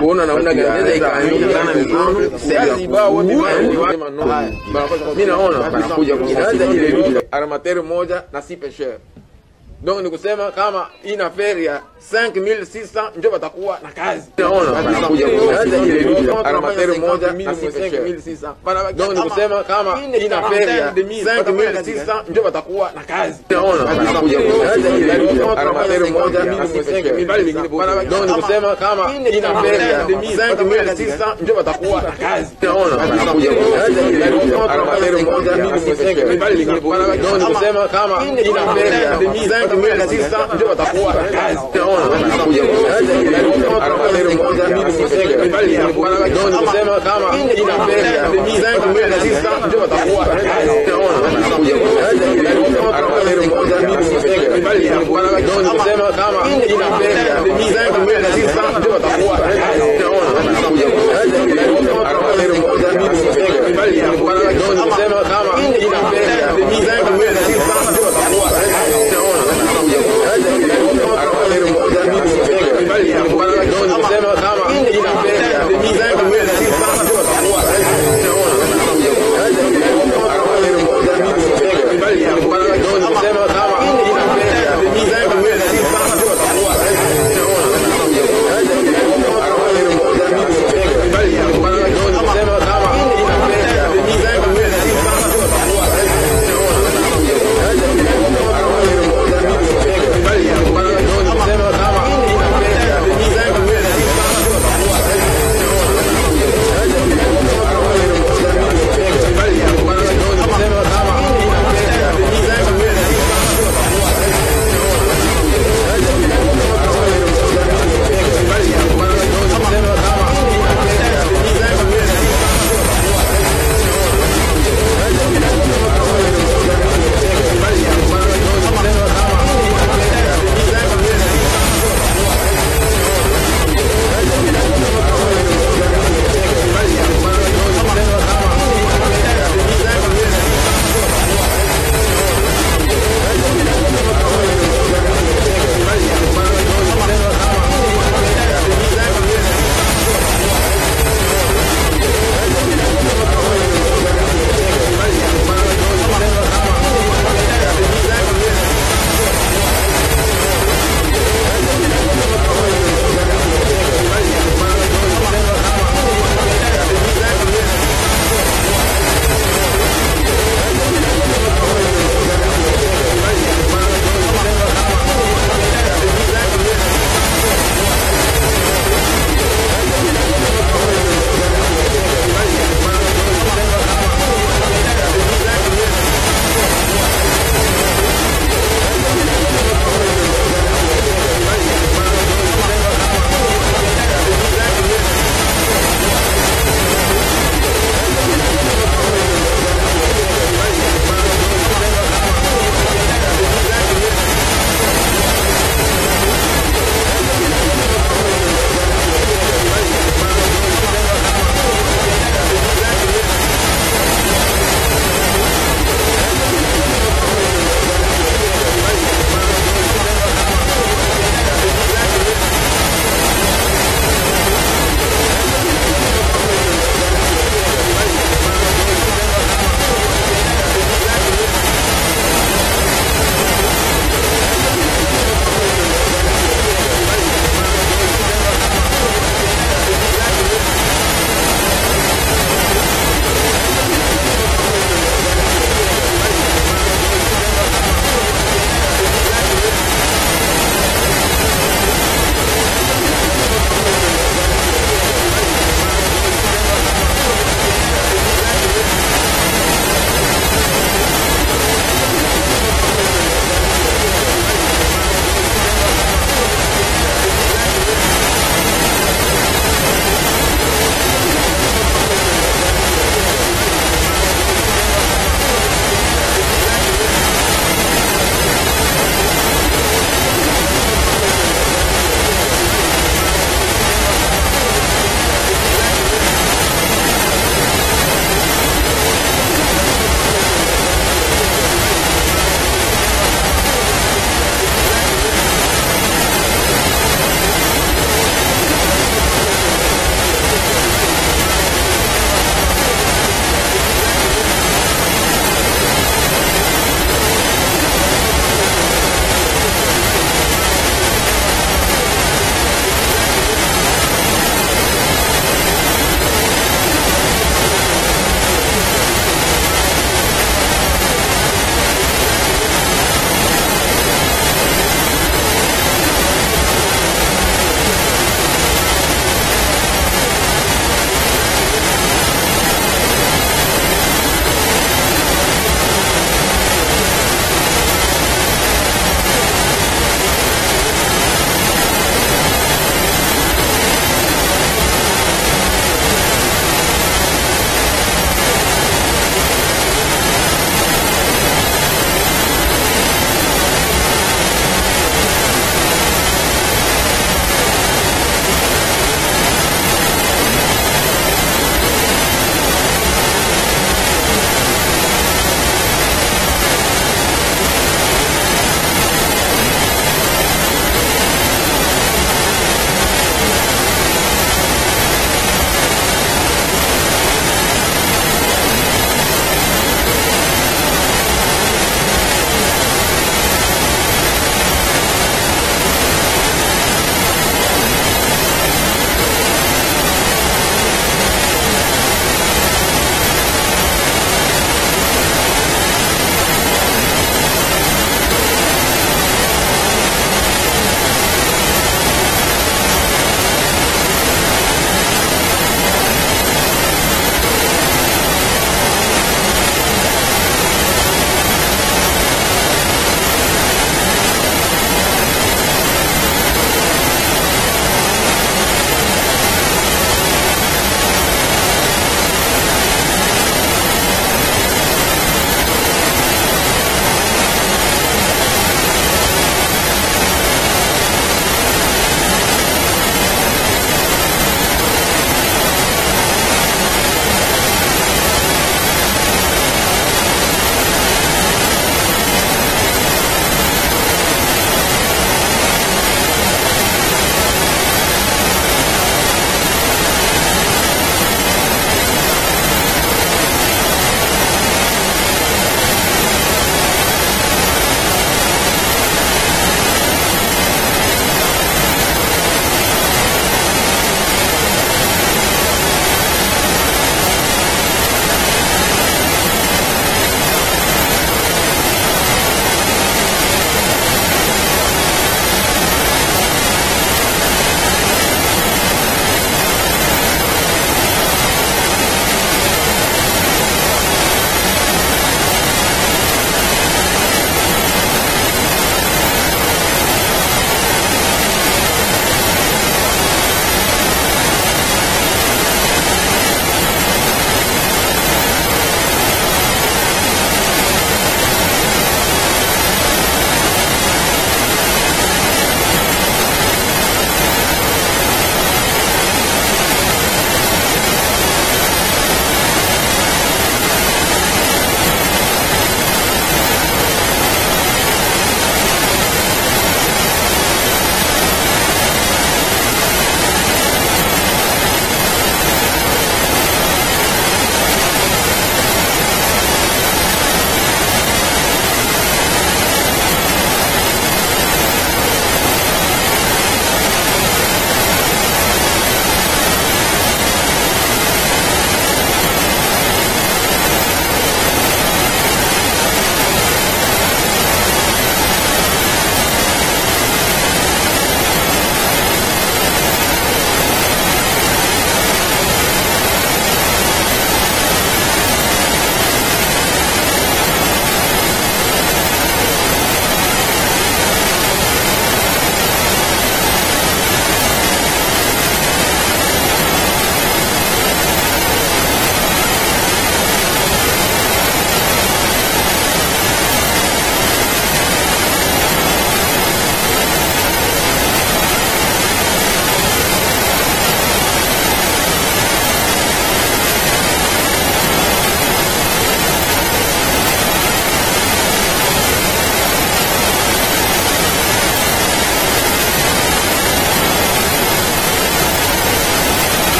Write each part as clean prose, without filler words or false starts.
Bona naona gazeti ikaanza mikono sasa ibao wote mimi naona wanakuja kuanza ile vitu armateur moja na si pêcheur. Donc ni kusema kama ina feri ya 5600 ndio watakuwa na kazi. Naona wanakuja kuanza ile vitu armateur moja na si pêcheur. Donc ni kusema kama ina feri ya 5600 ndio watakuwa na kazi. Naona wanakuja kuanza ile vitu armateur moja na si pêcheur. Donc ni kusema kama ina feri ya 5600 ndio watakuwa na kazi. Naona wanakuja kuanza ile vitu armateur moja na si pêcheur. Donc ni kusema kama ina feri ya 5600 ndio watakuwa na kazi. Naona wanakuja kuanza ile vitu armateur moja na si pêcheur. Donc ni kusema kama ina feri ya 5600 ndio watakuwa na kazi. Naona wanakuja kuanza ile vitu armateur moja na si pêcheur. Donc ni kusema kama ina feri ya 5600 ndio watakuwa na kazi. Naona wanakuja kuanza ile vitu armateur moja na si pêcheur. Donc ni kusema kama ina feri ya 5600 ndio watakuwa na kazi. Naona wanakuja kuanza ile vitu armateur moja na si pêcheur. Donc ni kusema kama ina feri ya 5600 ndio watakuwa na kazi. Naona wanakuja kuanza ile vitu armateur moja na si pêcheur. Donc ni kusema kama ina feri ya 5600 ndio watakuwa na kazi. Naona wanakuja kuanza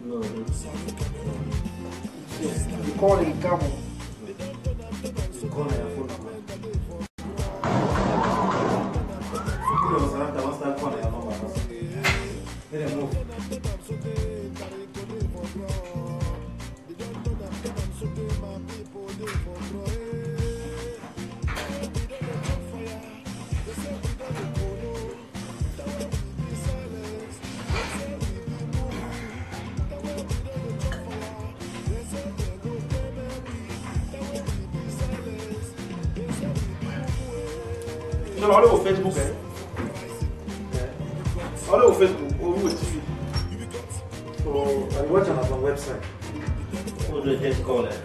No. You call him, come on. You call your phone number. Let them move. Non, allez au Facebook, hein. Allez au Facebook, au TV. So, I watch on our website. What do they call it?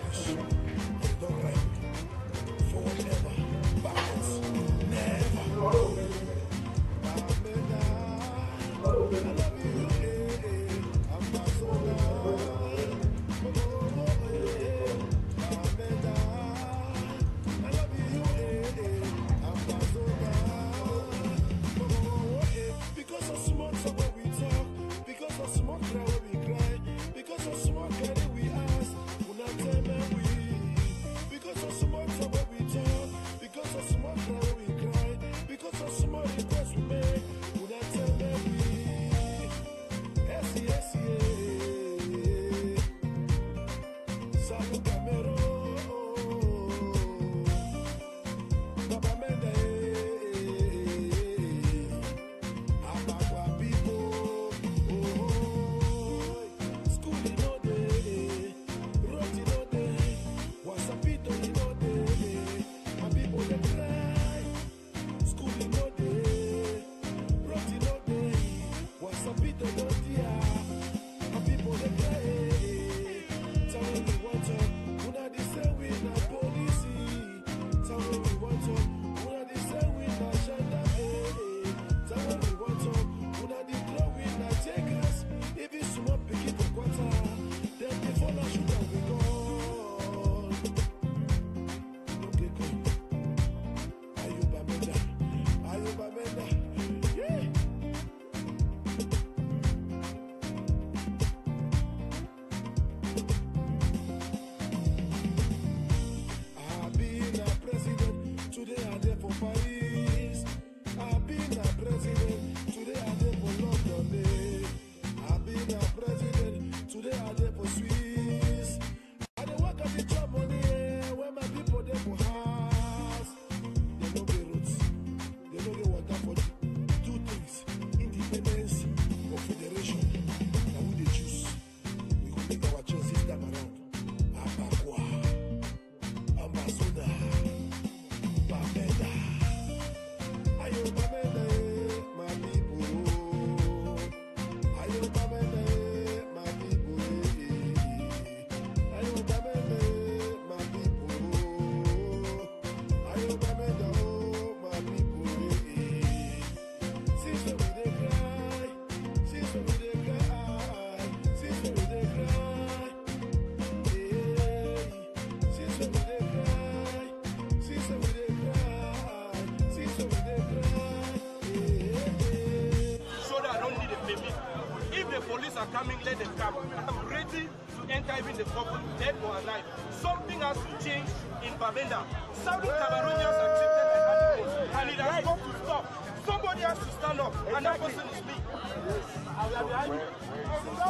Coming, let them come. I'm ready to enter even the couple, dead or alive. Something has to change in Bamenda. Saudi Cameroonians are treated like animals, and it has got to stop. Somebody has to stand up, and that person is me.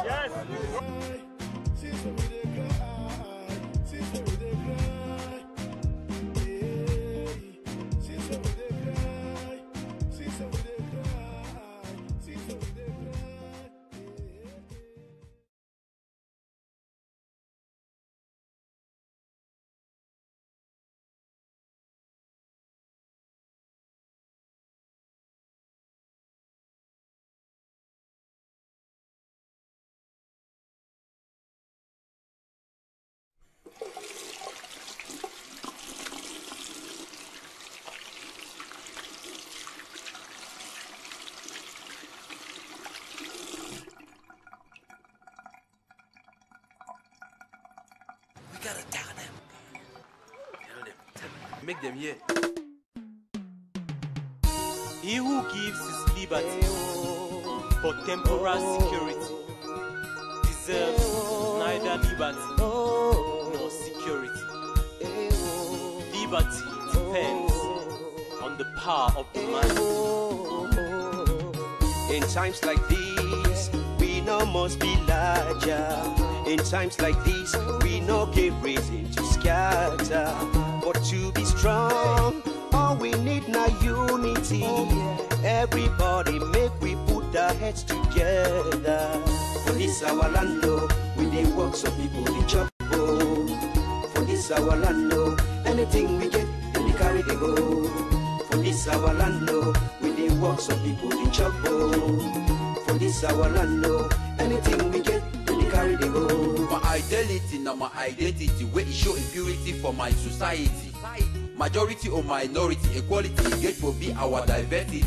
Yes. Gotta tell them. Make them hear. He who gives his liberty for temporal security their liberty, nor security. Liberty depends on the power of the mind. In times like these, we no must be larger. In times like these, we no get reason to scatter. But to be strong, all we need now unity. Everybody make we put our heads together. For this our land, we dey work so people dey chop. For this our land, anything we get, we carry they go. For this our land, we dey work so people dey chop. For this our land, anything we get, we carry they go. My identity, now my identity, where it show impurity for my society. Majority or minority, equality, get will be our diversity.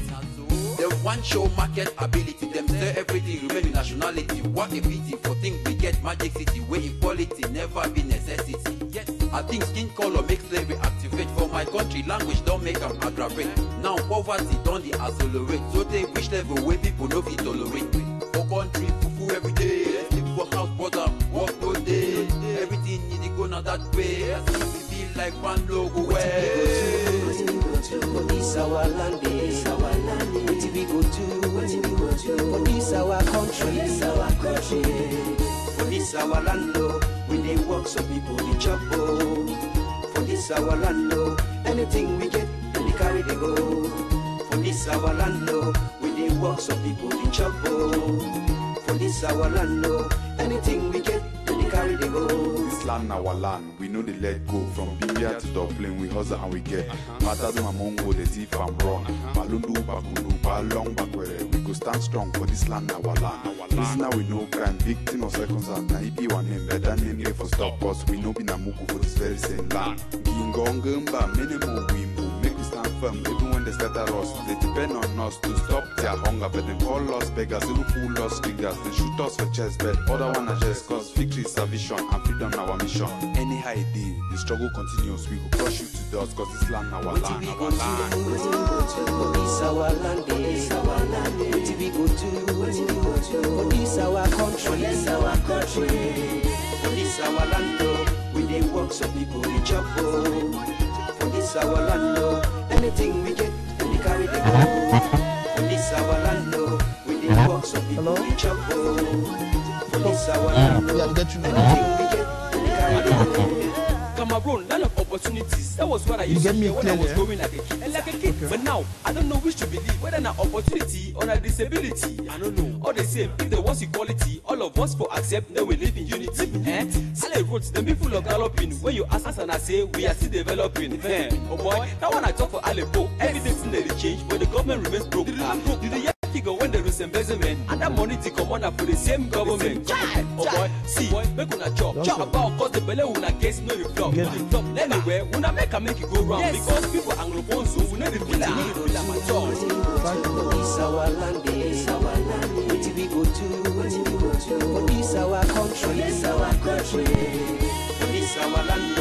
Them one show market ability, them say everything remain nationality. What a pity for things we get magic city, where equality never be necessity. Yes, I think skin color makes slavery activate. For my country, language don't make them aggravate. Now poverty don't the accelerate. So they wish level where people no fit tolerate. For country, fufu every day. Sleep for house, brother, work no day. Everything need to go now that way. I see we feel like one logo way. For this our land, this our land. What we go to? What we go to? For this our country, this our country. For this our land, we dey work so people dey chop. For this our land, anything we get, we carry they go. For this our land, we dey work so people dey chop. For this our land, anything we get, we carry they go. This land our land, we know they let go. From Bibia to Dublin, we hustle and we get. Matters in my mongo, they see if I'm wrong. Balundu, Bakundu, Balong, Bakwere. We go stand strong for this land our land. Prisoner we know crime, victim of circumstance. Now if you want name, better name here for stop us. We know be Namuku for this very same land. Gingongumba, minimum wimbo. Make we stand firm, even when they scatter us. They depend on us to stop their hunger. But they call us beggars, they look fool us triggers. They shoot us for chest bed. Other one are just cause victory is our vision and freedom our mission. Anyhow it is, the struggle continues. We will crush you to dust cause this land our land, our land. This our land, this our land. What we go to? What we go to? For this our country, this our country. For this our land, we dey work so people dey chop. For this our land, anything we get, we carry they go. For this our land, we dey work so people dey chop. For this our land, anything we get, we carry they go. Cameroon, land of opportunities. That was what I used to hear when I was growing like a kid. And like a kid. Okay. But now, I don't know which to believe, whether an opportunity or a disability. I don't know. All the same, if there was equality, all of us for accept, then we live in unity. See the roads, them be full of galloping. When you ask us and I say, we are still developing. Oh boy, that one I talk for Aleppo. Everything's in the change, but the government remains broke. Did the figure when there is embezzlement, and that money to come on for the same government. Oh boy, see, make una chop about cause the belly una guess no you flop. Anyway, una make a make it go wrong because people Anglophones so we need to feel my job. This our land, this our land. What we go to? What we go to? For this our country, this our country. For this our land,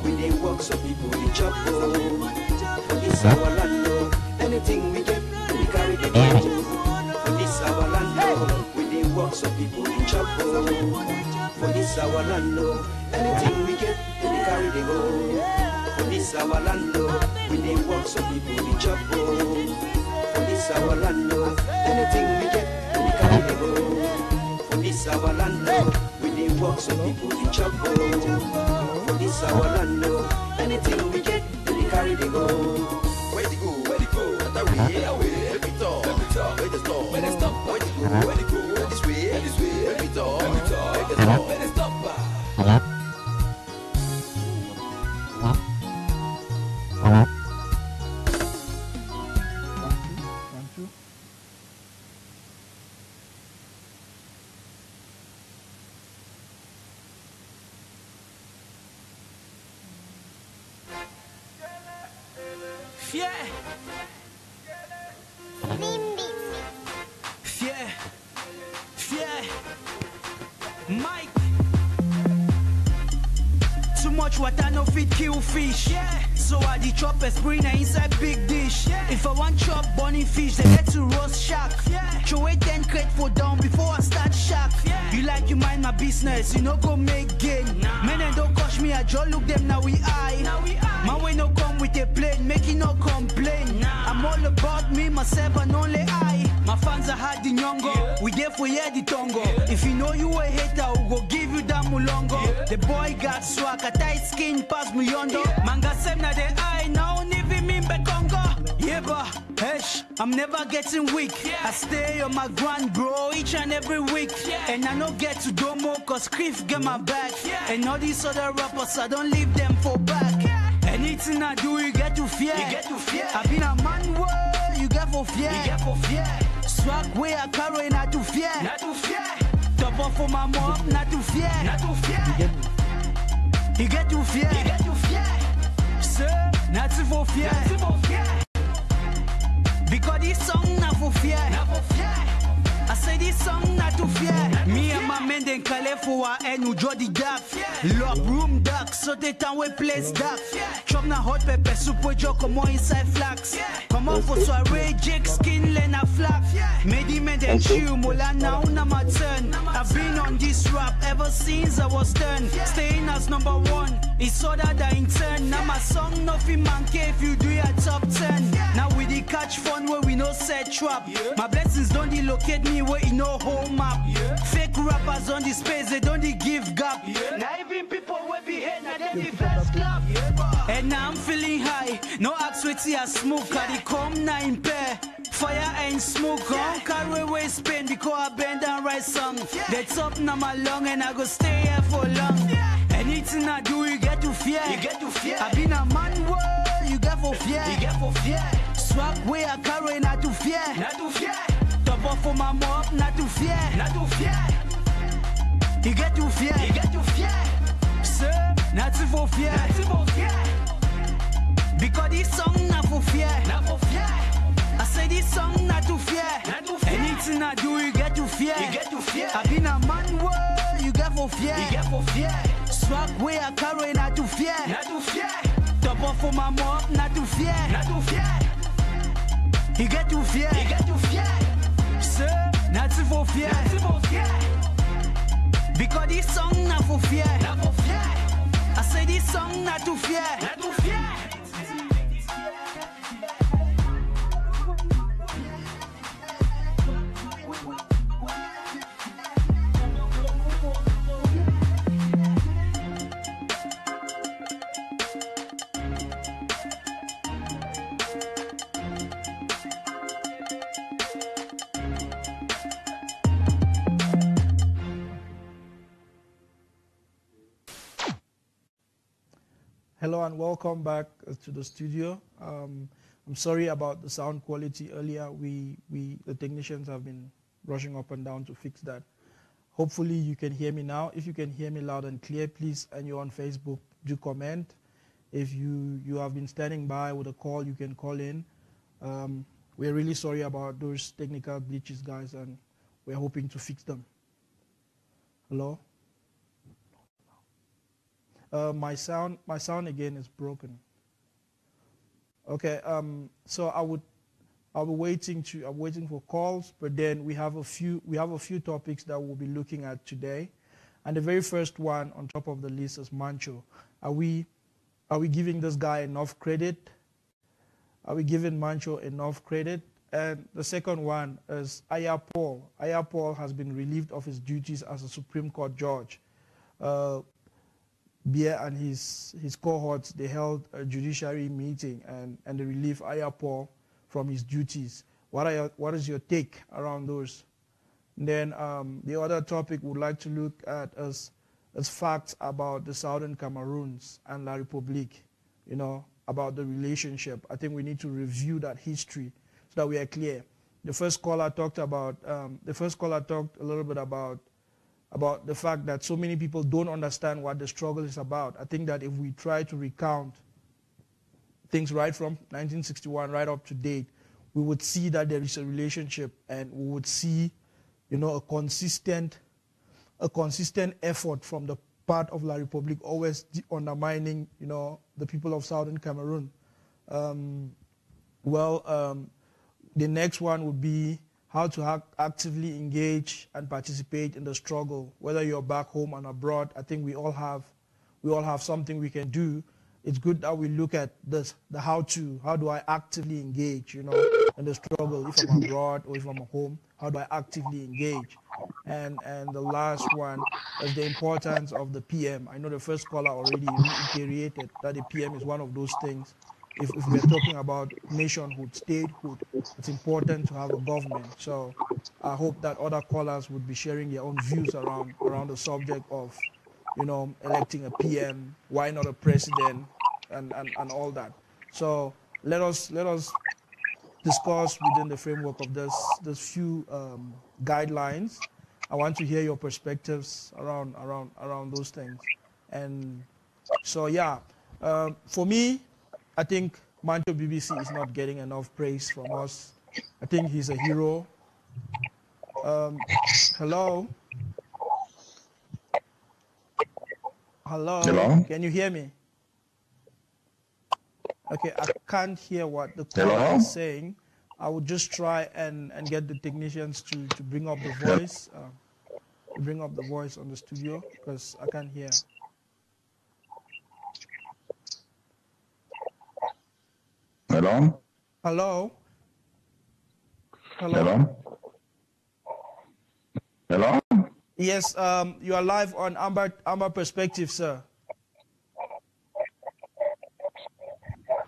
we dey work so people dey chop. For this our land, anything we get, we carry the go. For this our land, we dey work so people dey chop. For this our land, anything we get, we carry the go. For this our land, we dey work so people dey chop. For this our land, anything we get, we carry the go. For this our land, we dey work so people dey chop. For this our land, anything we get, we carry the go. Where they go? Where they go? That way, that way. Let me talk. Let me talk. Where they stop? Where they stop? Where they go? Where they go? This way. This way. Let me talk. Let me talk. Where they stop? Where they stop? So I the chop esprit inside big dish. If I want chop bunny fish, they get to roast shark. Show it 10 crate for down before I start shark. You like you mind my business, you no go make gain. Men and don't cost me, I just look them now we eye. My way no come with a plane, make it no complain. I'm all about me, myself and only I. My fans are hard in younger, we there for yeah the tongo. If you know you a hater, we go give you that mulongo. The boy got swag, a tight skin pass me yonder. Manga sem na the eye, now never mean be Congo. Yeah, but hesh, I'm never getting weak. I stay on my grind, bro, each and every week. And I don't get to do more, cause Cliff get my back. And all these other rappers, I don't leave them for back. Anything I do, you get to fear. I been a man, whoa, you get for fear. Swag way I carry, not to fear. Top off for my mom, not to fear. You get to fear. Sir, not to for fear. Because this song not for fear. I say this song not to fear. Me and my men then call for and who draw the gap. Lock room dark, so they time we place dark. Chop na hot pepper soup with your come on inside flax. Come on for soiree, Jake skin lena flap. Made men then chill, mola now na my turn. I've been on this rap ever since I was done. Staying as #1, it's other than in turn. Now my song nothing man care if you do your top 10. Now with the catch fun where we no set trap. My blessings don't delocate me where you know home map. Fake rappers on the space, they don't give gap. Now even people will be here, now they the first clap. And now I'm feeling high, no axe with I smoke, I they come now in pair. Fire and smoke, on carry away Spain because I bend and write song. That's up now my lung and I go stay here for long. Anything I do, you get to fear. I been a man, whoa, you get for fear. Swag way I carry, not to fear. Top off for my mom, not to fear. You get to fear. Sir, not to for fear. Because this song not for fear. I say this song not to fear. Anything I do, you get to fear. I been a man, whoa, you get for fear. Swag way I carry, not to fear. Top off for my mom, not to fear. You get to fear. Sir, not to for fear. Because this song not for fear. I say this song not to fear. Hello and welcome back to the studio. I'm sorry about the sound quality earlier. The technicians have been rushing up and down to fix that. Hopefully you can hear me now. If you can hear me loud and clear, please, and you're on Facebook, do comment. If you have been standing by with a call, you can call in. We're really sorry about those technical glitches, guys, and we're hoping to fix them. Hello? My sound again is broken. Okay, so I'm waiting for calls, but then we have a few topics that we'll be looking at today, and the very first one on top of the list is Mancho. Are we giving this guy enough credit? Are we giving Mancho enough credit? And the second one is Aya Paul. Aya Paul has been relieved of his duties as a Supreme Court judge. Bia and his cohorts, they held a judiciary meeting and they relieved Aya Paul from his duties. What is your take around those? And then the other topic we'd like to look at is facts about the Southern Cameroons and La République, about the relationship. I think we need to review that history so that we are clear. The first caller talked a little bit about the fact that so many people don't understand what the struggle is about. I think that if we try to recount things right from 1961 right up to date, we would see that there is a relationship, and we would see, a consistent effort from the part of La Republique, always undermining, the people of Southern Cameroon. The next one would be how to actively engage and participate in the struggle, whether you're back home and abroad. I think we all have something we can do. It's good that we look at this, the how do I actively engage, in the struggle, if I'm abroad or if I'm at home, how do I actively engage? And the last one is the importance of the PM. I know the first caller already reiterated that the PM is one of those things. If we're talking about nationhood, statehood, it's important to have a government. So I hope that other callers would be sharing their own views around the subject of, electing a PM, why not a president, and all that. So let us discuss within the framework of this few guidelines. I want to hear your perspectives around those things. And so yeah, for me, I think Mancho BBC is not getting enough praise from us. I think he's a hero. Hello? Hello? Can you hear me? Okay, I can't hear what the caller is saying. I would just try and get the technicians to bring up the voice. Bring up the voice on the studio because I can't hear. Hello? Hello? Hello? Hello? Yes, you are live on Amba Perspective, sir.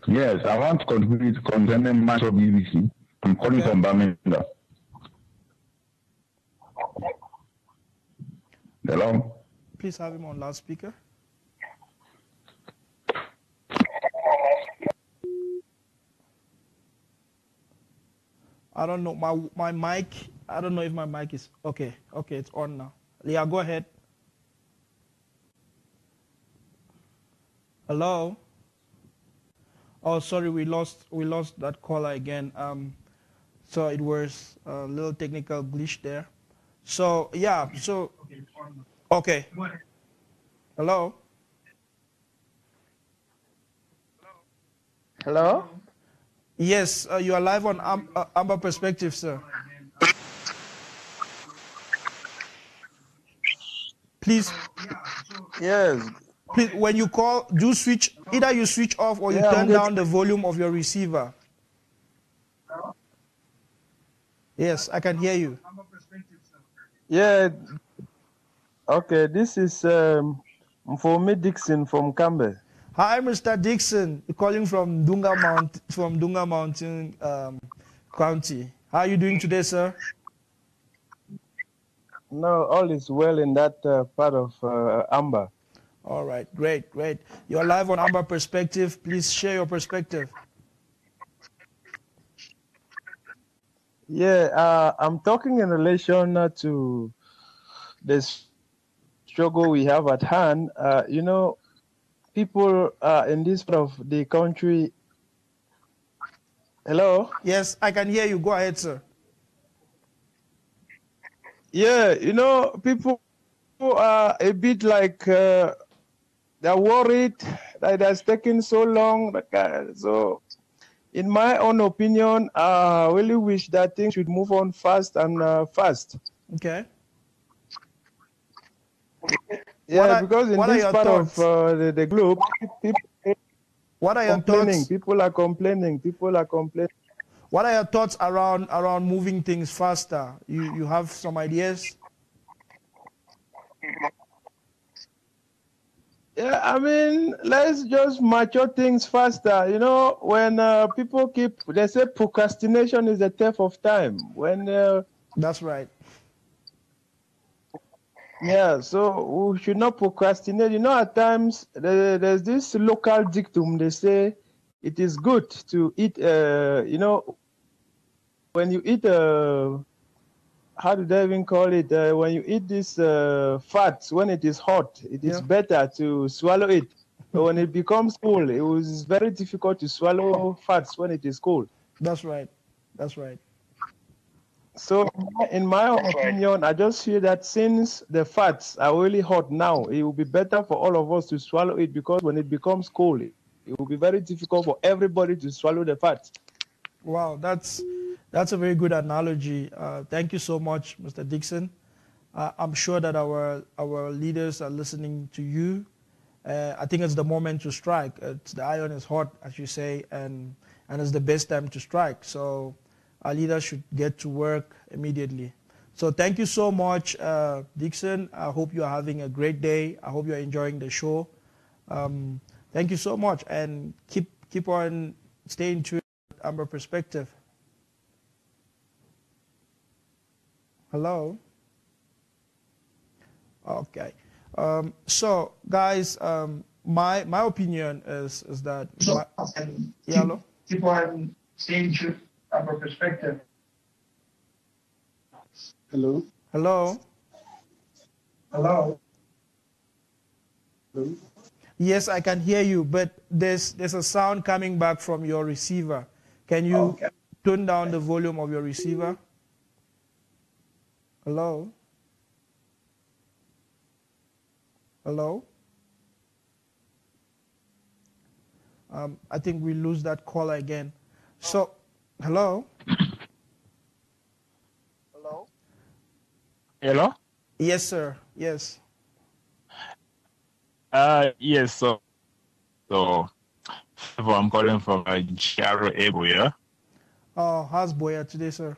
Yes, I want to contribute concerning Mancho BBC. I'm calling from Birmingham. Hello? Please have him on loudspeaker. I don't know, my mic, I don't know if my mic is, okay, it's on now. Yeah, go ahead. Hello? Oh, sorry, we lost that caller again. So it was a little technical glitch there. So, yeah, so, okay. Hello? Hello? Yes, you are live on Amba Perspective, sir. Please. Yes. Please, when you call, either you switch off or you turn down the volume of your receiver. Yes, I can hear you. Yeah. Okay, this is Mfomi Dixon from Cambe. Hi, Mr. Dixon, calling from Dunga Mountain County. How are you doing today, sir? No, all is well in that part of Amba. All right, great. You're live on Amba Perspective. Please share your perspective. Yeah, I'm talking in relation to the struggle we have at hand. People in this part of the country. Hello? Yes, I can hear you. Go ahead, sir. Yeah, people are a bit like they're worried that it's taking so long. So, in my own opinion, I really wish that things should move on fast and fast. Okay. Yeah, because in this part of the globe, what are your thoughts? People are complaining. What are your thoughts around moving things faster? You have some ideas? Yeah, I mean, let's just mature things faster. When people they say procrastination is the theft of time. That's right. Yeah, so we should not procrastinate. At times there's this local dictum. They say it is good to eat. When you eat how do they even call it? When you eat this fat, when it is hot, it is better to swallow it. But when it becomes cold, it was very difficult to swallow fats when it is cold. That's right. So, in my opinion, I just feel that since the fats are really hot now, it will be better for all of us to swallow it, because when it becomes cold, it will be very difficult for everybody to swallow the fat. Wow, that's a very good analogy. Thank you so much, Mr. Dixon. I'm sure that our leaders are listening to you. I think it's the moment to strike. The iron is hot, as you say, and it's the best time to strike. So our leaders should get to work immediately. So thank you so much, Dixon. I hope you are having a great day. I hope you are enjoying the show. Thank you so much, and keep on staying tuned with Amba Perspective. Hello. Okay. So guys, my opinion is that hello. Keep on staying true of our perspective. Hello. Hello. Hello. Hello. Yes, I can hear you, but there's a sound coming back from your receiver. Can you turn down the volume of your receiver? Hello. Hello? I think we lose that caller again. So, hello? Hello? Hello? Yes, sir. Yes. Yes, so I'm calling from Jaro Boya. Oh, how's Boya today, sir?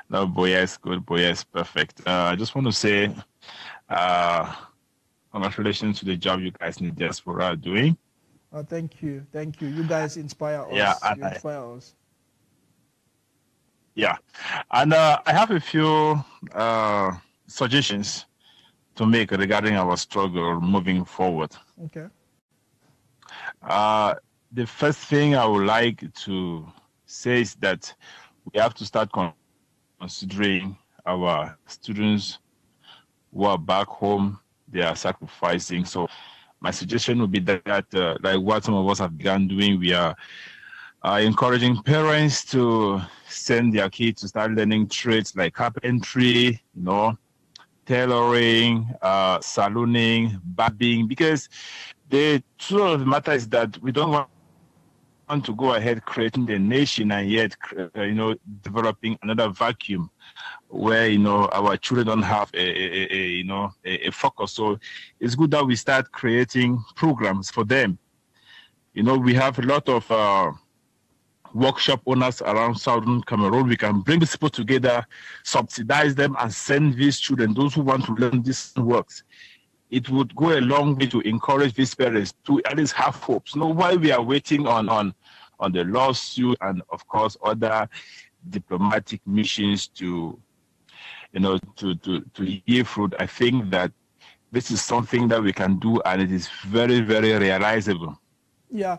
No, Boya is good. Boya is perfect. I just want to say congratulations to the job you guys in the diaspora are doing. Oh, thank you. Thank you. You guys inspire us. Yeah, You inspire us. Yeah. And I have a few suggestions to make regarding our struggle moving forward. Okay. The first thing I would like to say is that we have to start considering our students who are back home. They are sacrificing. So my suggestion would be that like what some of us have begun doing, we are encouraging parents to send their kids to start learning trades like carpentry, tailoring, salooning, barbing, because the truth of the matter is that we don't want to go ahead creating the nation and yet, developing another vacuum where, our children don't have a focus. So it's good that we start creating programs for them. We have a lot of workshop owners around Southern Cameroon. We can bring these people together, subsidize them, and send these children, those who want to learn these works. It would go a long way to encourage these parents to at least have hopes. While we are waiting on the lawsuit and, of course, other diplomatic missions to yield fruit, I think that this is something that we can do, and it is very, very realizable. Yeah.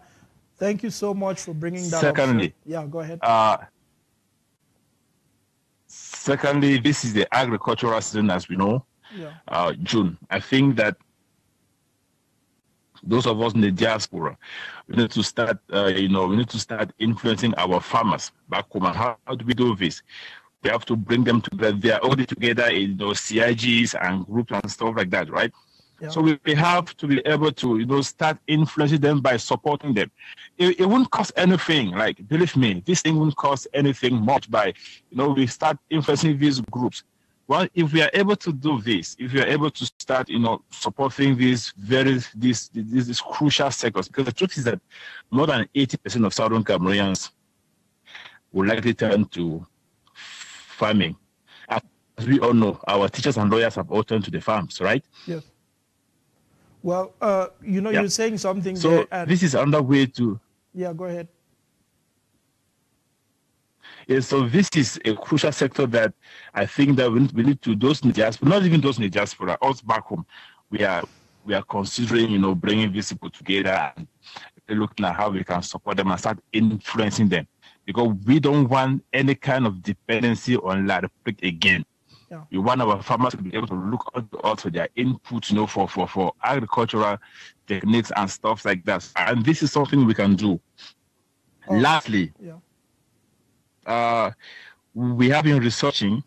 Thank you so much for bringing that Secondly, up. Yeah, go ahead. Secondly, this is the agricultural season, as we know, June. I think that those of us in the diaspora, we need to start, influencing our farmers back home. And how do we do this? We have to bring them together. They are already together in CIGs and groups and stuff like that, right? Yeah. So we have to be able to, start influencing them by supporting them. It won't cost anything. Like, believe me, this thing won't cost anything much by, we start influencing these groups. Well, if we are able to do this, if we are able to start, supporting these crucial sectors, because the truth is that more than 80% of Southern Cameroonians will likely turn to farming. As we all know, our teachers and lawyers have all turned to the farms, right? Yes. Well, you're saying something so there. This is another way to... Yeah, go ahead. Yeah, so this is a crucial sector that I think that we need to, those in the diaspora, not even those in the diaspora, us back home, we are considering, bringing these people together and looking at how we can support them and start influencing them. Because we don't want any kind of dependency on La Republic again. Yeah. We want our farmers to be able to look out for their input, for agricultural techniques and stuff like that. And this is something we can do. Lastly, we have been researching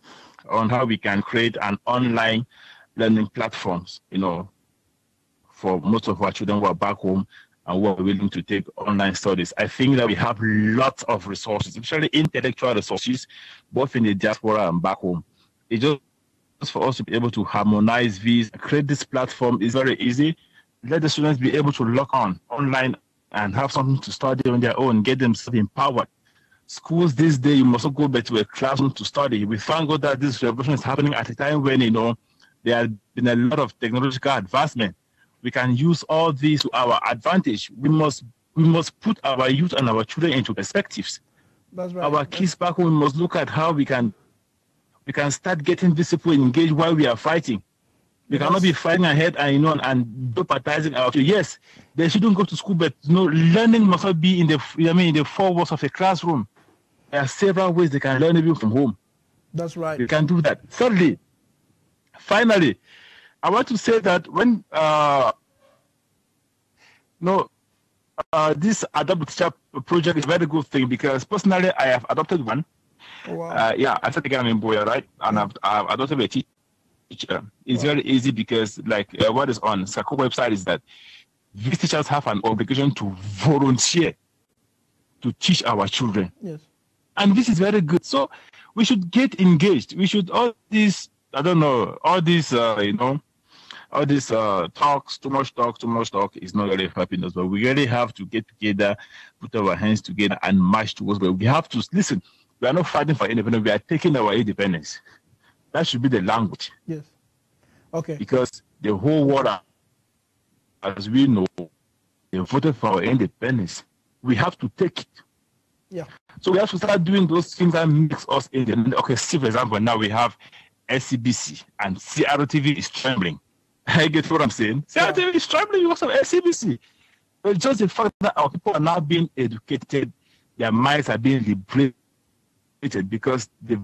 on how we can create an online learning platforms, for most of our children who are back home and who are willing to take online studies. I think that we have lots of resources, especially intellectual resources, both in the diaspora and back home. It's just for us to be able to harmonize these, create this platform is very easy. Let the students be able to log on online and have something to study on their own, get themselves empowered. Schools this day, you must not go back to a classroom to study. We thank God that this revolution is happening at a time when, there has been a lot of technological advancement. We can use all these to our advantage. We must put our youth and our children into perspectives. That's right. Our kids back home, we must look at how we can start getting these people engaged while we are fighting. We cannot be fighting ahead and jeopardizing our children. Yes, they shouldn't go to school, but learning must not be in the four walls of a classroom. There are several ways they can learn even from home. That's right. They can do that. Thirdly, finally, I want to say that when this Adopt Teacher project is a very good thing, because personally I have adopted one. Oh, wow. I said again in Boya, right? And I've adopted a teacher. It's very easy because, what is on SACO website is that these teachers have an obligation to volunteer to teach our children. Yes. And this is very good. So we should get engaged. We should all these talks, too much talk is not really helping us. But we really have to get together, put our hands together and march towards where we have to listen. We are not fighting for independence. We are taking our independence. That should be the language. Yes. Okay. Because the whole world, as we know, they voted for our independence. We have to take it. Yeah. So we have to start doing those things that makes us independent. Okay, see, for example, now we have SCBC and CRTV is trembling. I get what I'm saying. CRTV is trembling because of SCBC. But just the fact that our people are now being educated, their minds are being liberated, because the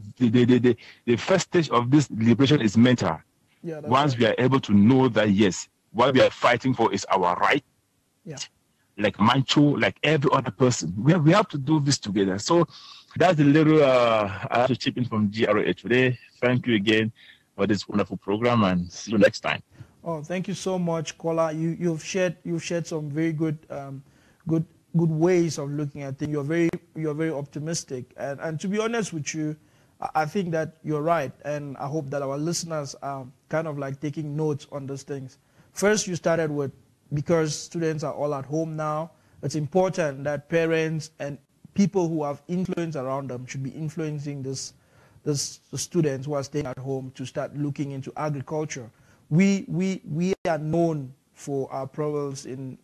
first stage of this liberation is mental. Yeah, once we are able to know that, yes, what we are fighting for is our right, like Mancho, like every other person, we have to do this together. So that's the little I have to chip in from GRA today. Thank you again for this wonderful program, and see you next time. Oh, thank you so much, Kola. You've shared some very good ways of looking at things. You're very optimistic, and to be honest with you, I think that you're right, and I hope that our listeners are kind of like taking notes on those things. First, you started with, because students are all at home now, it's important that parents and people who have influence around them should be influencing the students who are staying at home to start looking into agriculture. We are known for our prowess in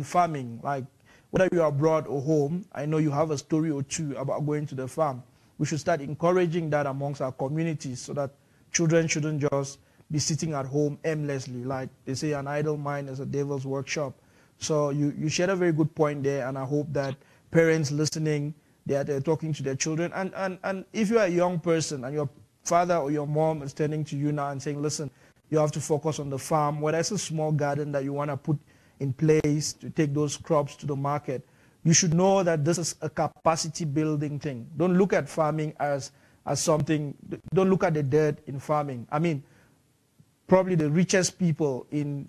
farming. Like, whether you are abroad or home, I know you have a story or two about going to the farm. We should start encouraging that amongst our communities, so that children shouldn't just be sitting at home aimlessly. Like they say, an idle mind is a devil's workshop. So you shared a very good point there, and I hope that parents listening, they're talking to their children. And if you're a young person and your father or your mom is turning to you now and saying, listen, you have to focus on the farm, whether it's a small garden that you want to put in place to take those crops to the market, you should know that this is a capacity building thing. Don't look at farming as something, don't look at the dirt in farming. I mean, probably the richest people in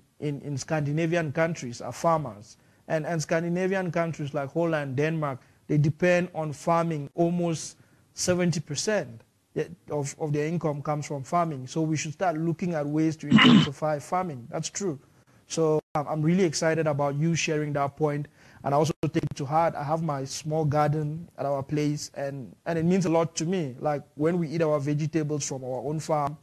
Scandinavian countries are farmers. And Scandinavian countries like Holland, Denmark, they depend on farming. Almost 70% of their income comes from farming. So we should start looking at ways to intensify farming. That's true. So I'm really excited about you sharing that point. And I also take it to heart. I have my small garden at our place, and it means a lot to me. Like when we eat our vegetables from our own farm,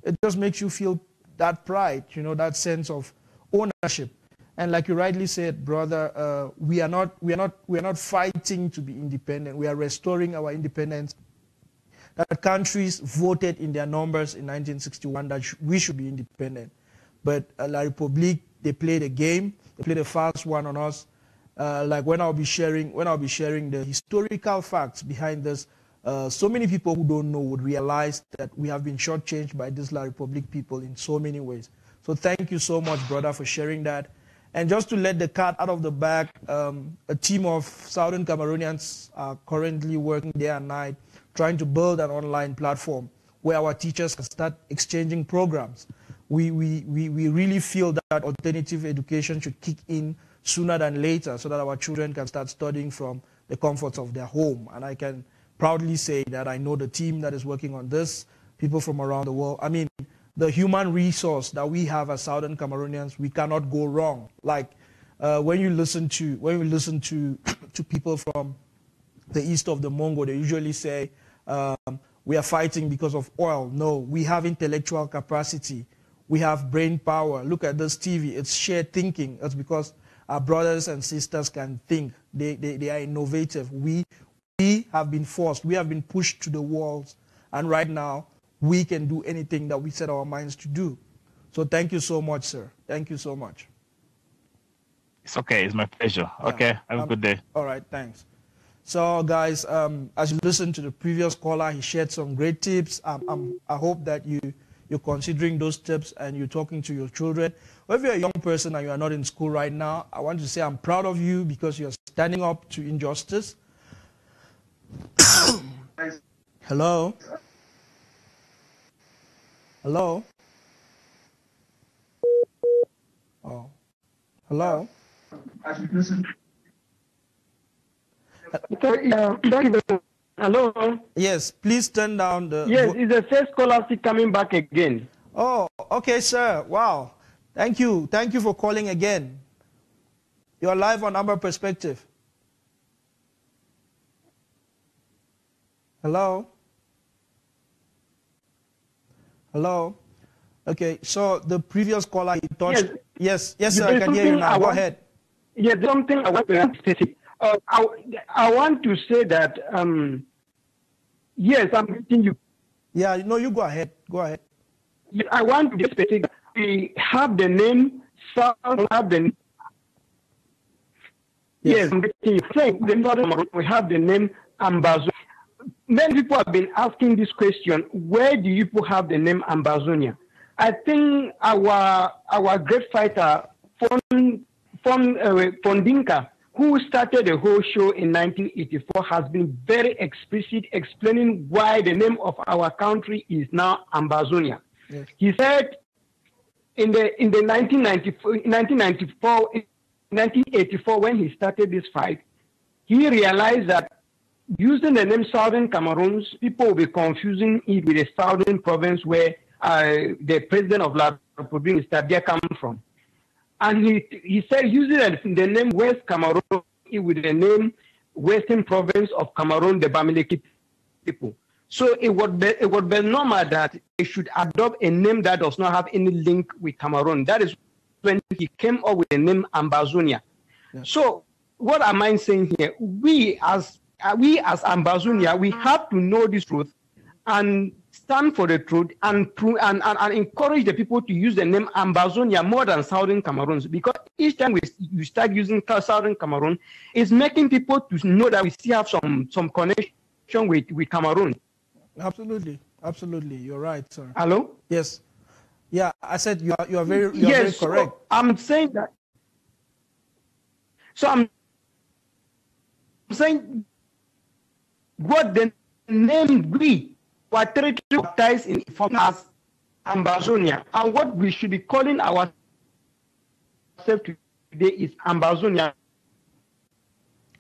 it just makes you feel that pride, that sense of ownership. And like you rightly said, brother, we are not fighting to be independent. We are restoring our independence. That countries voted in their numbers in 1961 that we should be independent. But La République, they played a game. They played a fast one on us. Like when I'll be sharing the historical facts behind this, so many people who don't know would realize that we have been shortchanged by this La République people in so many ways. So thank you so much, brother, for sharing that. And just to let the cat out of the bag, a team of Southern Cameroonians are currently working day and night trying to build an online platform where our teachers can start exchanging programs. We really feel that alternative education should kick in sooner than later so that our children can start studying from the comforts of their home. And I can proudly say that I know the team that is working on this, people from around the world. I mean, the human resource that we have as Southern Cameroonians, we cannot go wrong. Like when you listen to people from the east of the Mongo, they usually say, we are fighting because of oil. No, we have intellectual capacity. We have brain power. Look at this TV. It's shared thinking. It's because our brothers and sisters can think. They are innovative. We have been forced. We have been pushed to the walls. And right now, we can do anything that we set our minds to do. So thank you so much, sir. Thank you so much. It's okay. It's my pleasure. Okay. Have a good day. All right. Thanks. So, guys, as you listen to the previous caller, he shared some great tips. I hope that you're considering those tips and you're talking to your children. Or if you're a young person and you are not in school right now, I want to say I'm proud of you because you're standing up to injustice. Hello? Hello? Oh. Hello? Hello? Yes, please turn down the... Yes, it's the first caller coming back again. Oh, okay, sir. Wow. Thank you. Thank you for calling again. You're live on Amba Perspective. Hello? Hello? Okay, so the previous caller, he touched... Yes, sir, I can hear you now. Go ahead. Yeah, something I want to say. I want to say that, yes, I'm getting you. Yeah, no, you go ahead. Go ahead. I want to say we have the name, have the yes, I'm getting you. We have the name Ambazonia. Many people have been asking this question, where do you people have the name Ambazonia? I think our great fighter, Fondinka, who started the whole show in 1984, has been very explicit explaining why the name of our country is now Ambazonia. Yes. He said in the 1984, when he started this fight, he realized that using the name Southern Cameroon, people will be confusing it with the southern province where the president of La Republique, Mr. Derrick, comes from. And he said using the name West Cameroon with the name Western Province of Cameroon, the Bamileke people. So it would be normal that they should adopt a name that does not have any link with Cameroon. That is when he came up with the name Ambazonia. Yeah. So what am I saying here? We as Ambazonia, we have to know this truth and stand for the truth and encourage the people to use the name Ambazonia more than Southern Cameroon, because each time we start using Southern Cameroon, it's making people to know that we still have some connection with Cameroon. Absolutely, you're right, sir. Hello? Yes. Yeah, I said you are very correct. So I'm saying that. So I'm saying what the name we were baptized in as Ambazonia, and what we should be calling ourselves today is Ambazonia.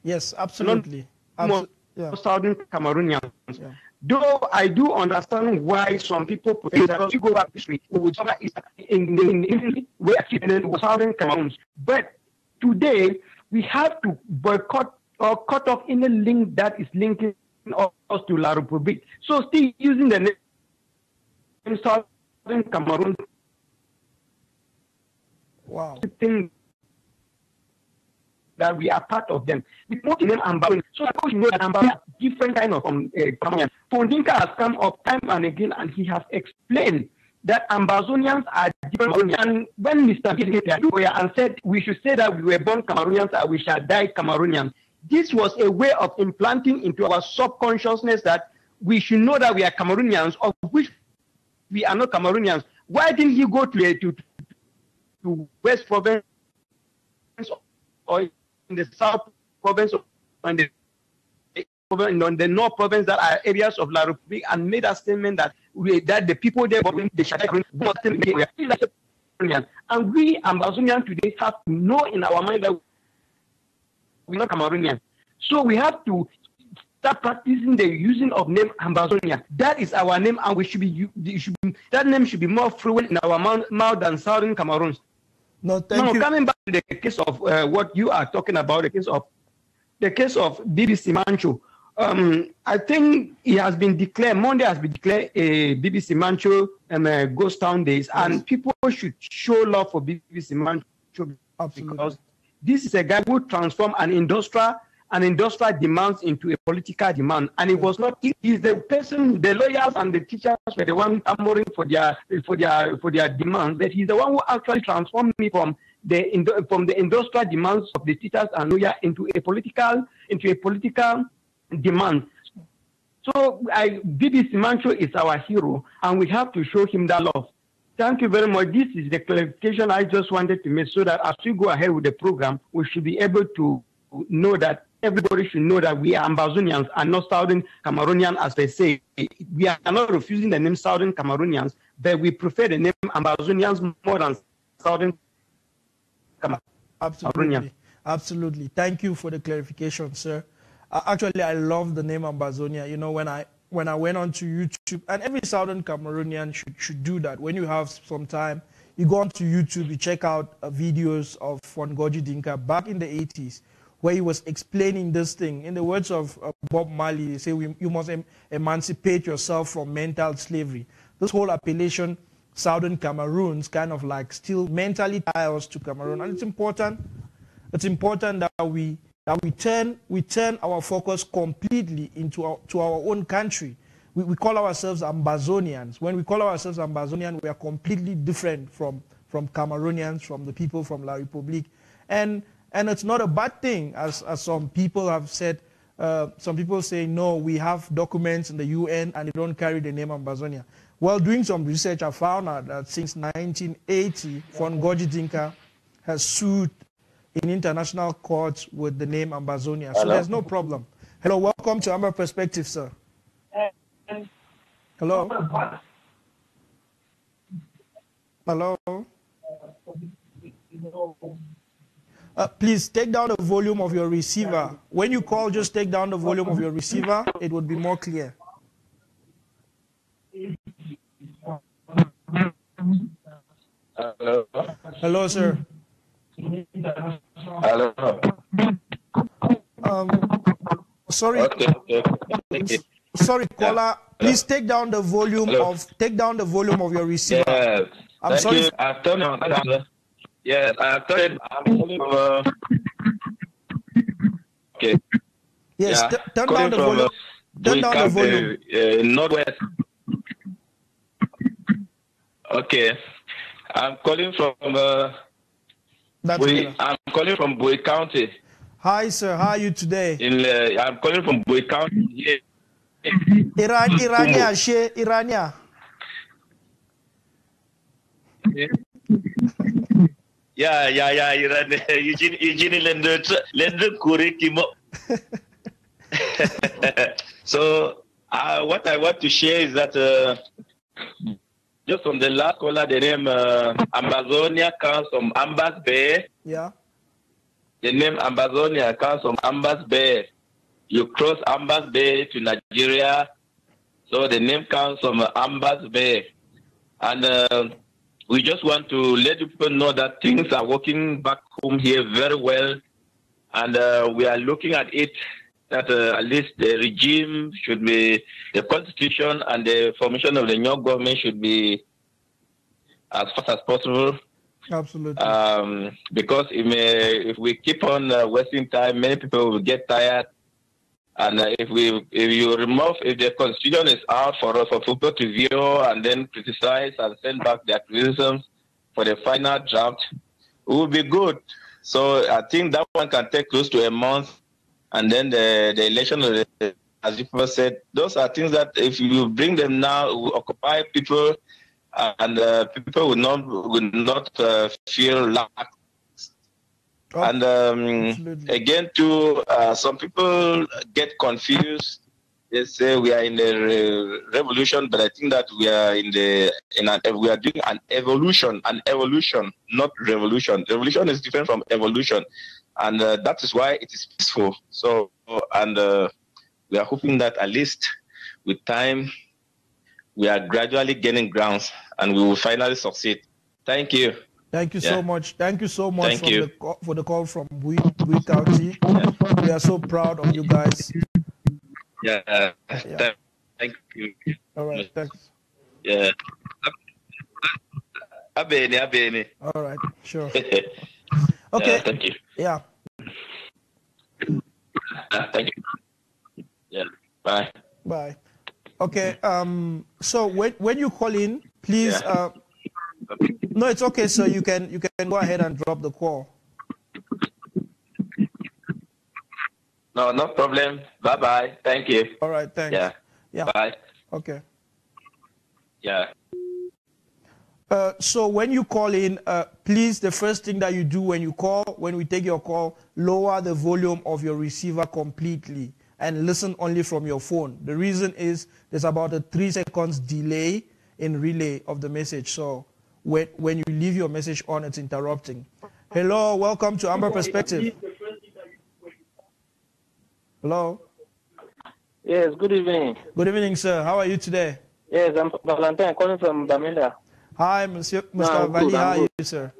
Yes, absolutely. Southern Cameroonians. Yeah. Though I do understand why some people you go back this week in the Southern Cameroons. But today we have to boycott or cut off any link that is linking us to La Republique. So still using the name Southern Cameroon. Wow. Thing that we are part of them. We put the name Amba. So I you know that Amba different kind of Cameroonian. Fondinka has come up time and again, and he has explained that Ambazonians are different. And when Mr. Derrick and said we should say that we were born Cameroonians and we shall die Cameroonians, this was a way of implanting into our subconsciousness that we should know that we are Cameroonians, of which we are not Cameroonians. Why didn't he go to West Province or in the South Province or in the the North province that are areas of La Republique and made a statement that that the people there they shall and we Ambazonians today have to know in our mind that we're not Cameroonian. So we have to start practicing the using of name Ambazonia. That is our name, and we should be that name should be more fluent in our mouth than Southern Cameroons. No, thank you. Coming back to the case of what you are talking about, the case of BBC Mancho. I think it has been declared, Monday has been declared a BBC Mancho Ghost Town Days, and people should show love for BBC Mancho. Absolutely. Because this is a guy who transformed an industrial demands into a political demand, and it was not. He's the person, the lawyers and the teachers were the one clamoring for their demands, but he's the one who actually transformed me from the industrial demands of the teachers and lawyers into a political demand. So BBC Mancho is our hero, and we have to show him that love. Thank you very much. This is the clarification I just wanted to make, so that as we go ahead with the program, we should be able to know that everybody should know that we are Ambazonians and not Southern Cameroonians, as they say. We are not refusing the name Southern Cameroonians, but we prefer the name Ambazonians more than Southern Cameroonians. Absolutely. Thank you for the clarification, sir. Actually, I love the name Ambazonia. You know, when I went onto YouTube, and every Southern Cameroonian should do that. When you have some time, you go onto YouTube, you check out videos of Fongoji Dinka back in the 80s, where he was explaining this thing. In the words of Bob Marley, they say you must emancipate yourself from mental slavery. This whole appellation, Southern Cameroons, kind of like still mentally tie us to Cameroon, and it's important. It's important that we turn our focus completely into our own country. We call ourselves Ambazonians. When we call ourselves Ambazonian, we are completely different from Cameroonians, from the people from La Republique, and it's not a bad thing, as some people have said. Some people say, no, we have documents in the UN and they don't carry the name Ambazonia. Well, doing some research, I found out that since 1980, Fongoji Dinka has sued in international courts with the name Ambazonia. So there's no problem. Hello, welcome to Amba Perspective, sir. Hello? Hello? Please take down the volume of your receiver. When you call, just take down the volume of your receiver. It would be more clear. Hello? Hello, sir. Hello. Sorry. Sorry, caller. Please take down the volume of your receiver. Yes. I'm sorry. I've turned on. Yes, I've turned. I'm calling okay. Yes, turn down the volume. Turn down the volume. Northwest. Okay. I'm calling from. I'm calling from Boy County. Hi, sir. How are you today? I'm calling from Boy County. Yeah. Irania. Yeah. Eugene Lender Kurikimo. So, what I want to share is that just from the last caller, the name Ambazonia comes from Ambas Bay. Yeah. The name Ambazonia comes from Ambas Bay. You cross Ambas Bay to Nigeria, so the name comes from Ambas Bay. And we just want to let people know that things are working back home here very well. And we are looking at it that at least the regime should be, the constitution and the formation of the new government should be as fast as possible. Absolutely. Because if we keep on wasting time, many people will get tired. And if the constitution is out for us, for people to view and then criticize and send back their criticisms for the final draft, it will be good. So I think that one can take close to a month. And then the election, as people said, those are things that if you bring them now, it will occupy people, and people will not feel lax. Oh, and again, too, some people get confused. They say we are in the revolution, but I think that we are we are doing an evolution, not revolution. Revolution is different from evolution, and that is why it is peaceful. So, and we are hoping that at least with time, we are gradually gaining grounds, and we will finally succeed. Thank you. Thank you so much. Thank you so much for the call from Bui County. We are so proud of you guys. Yeah. Thank you. All right. Thanks. Yeah. Abene. All right. Sure. Okay. Thank you. Yeah. Thank you. Yeah. Bye. Bye. Okay. So when you call in, please. No, it's okay, sir. You can go ahead and drop the call. No problem. Bye. Thank you. All right. Thanks. Yeah. Bye. Okay. Yeah. So when you call in, please, the first thing that you do when we take your call, lower the volume of your receiver completely and listen only from your phone. The reason is there's about a 3 seconds delay in relay of the message. So when you leave your message on, it's interrupting. Hello, welcome to Amba Perspective. Hello. Yes, good evening. Good evening, sir. How are you today? Yes, I'm Valentine calling from Bamenda. Hi, Mr. Vali. How are you, sir?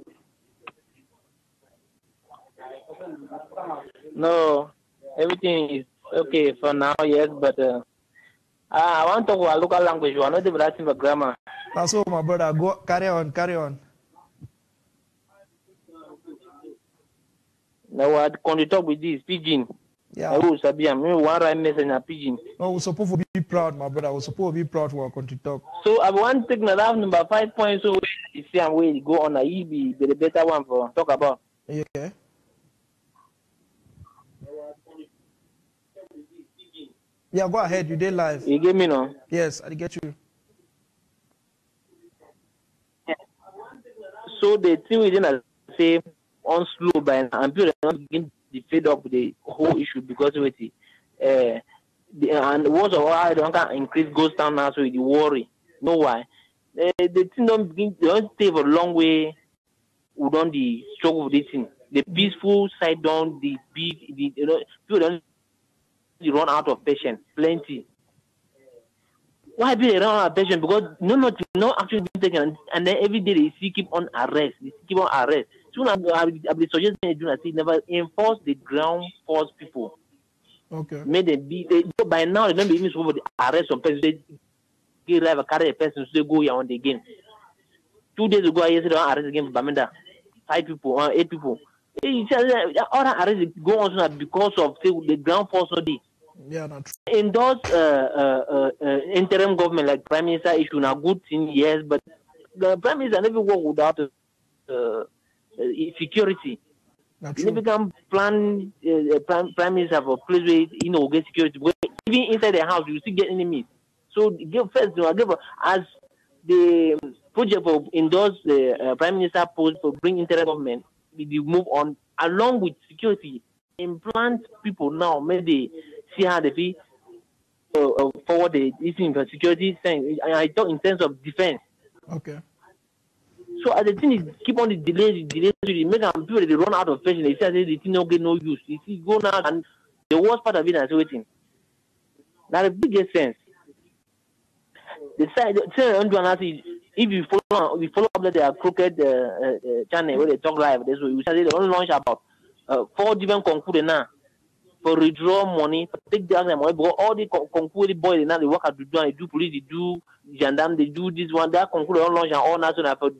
No, everything is okay for now, yes, but I want to talk about local language. You are not developing the grammar. That's all, my brother. Go carry on. Now, I can talk with this pidgin. Yeah. I will say, me one right message in a pidgin. No, we're supposed to be proud, my brother. We're supposed to be proud for our country talk. So I want to take another number 5 points. So you see, I'm way to go on a EB, the better one for talk about. Yeah. Yeah, go ahead. You did live. You get me now? Yes, I get you. So the thing within say on slow by and people are not begin to fed up with the whole issue because of it. And words of why don't increase goes down now, so you worry. No why? The thing don't stay for a long way. We don't the struggle with this thing. The peaceful side down the big people don't run out of patience. Plenty. Why be run out of patience? Because no action being taken, and then every day they see keep on arrest. Soon I be suggesting they do not see never enforce the ground force people. Okay. Made them be by now they don't be even supposed to arrest some person. They carry a person so they go here on the again. 2 days ago, I yesterday arrest again for Bamenda. 5 people, 8 people. Other arrests go on because of the ground force of the. Yeah, not true. In those interim government like Prime Minister issue a good thing, yes, but the Prime Minister never work without security. He never can plan Prime Minister for place where get security. Because even inside the house, you still get enemies. So give first, as the project for endorse the Prime Minister post for bring interim government, we move on along with security. Implant people now, maybe see how they feel forward the issue for security thing. I talk in terms of defense. Okay. So the thing is keep on the delays, make people they run out of patience. They say the thing don't get no use. You see, go now and the worst part of it is waiting. Now the biggest sense. The side if you follow up their crooked channel where they talk live, that's what you say they only launch about 4 different concours now for withdraw money, for take the money, because all the concours boys now they work at they do police, they do gendarme, they do this one, that concours they all launch and all national for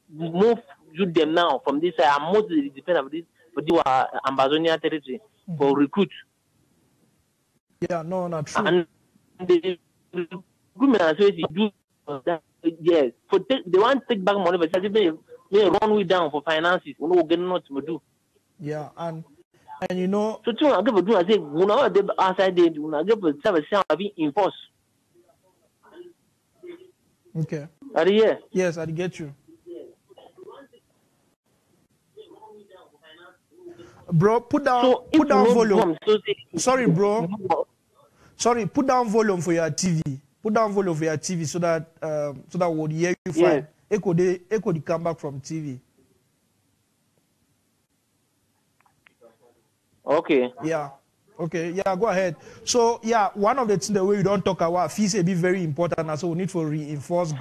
move you them now from this side and most depend on this for the Amazonia territory for recruit. Yeah, no, not true. And the recruitment as well do that, yes. For they want to take back money, but they run way down for finances. We don't get nothing to do. Yeah, and you know. So I give do I say we now they outside they do I give service being enforced. Okay. Are you here? Yes, I get you. Bro, put down volume. Sorry, bro. Sorry, put down volume for your TV. Put down volume for your TV so that we'll hear you fine. Echo the come back from TV. Okay. Yeah. Okay. Yeah. Go ahead. So yeah, one of the things that we don't talk about fees be very important. And so we need for reinforced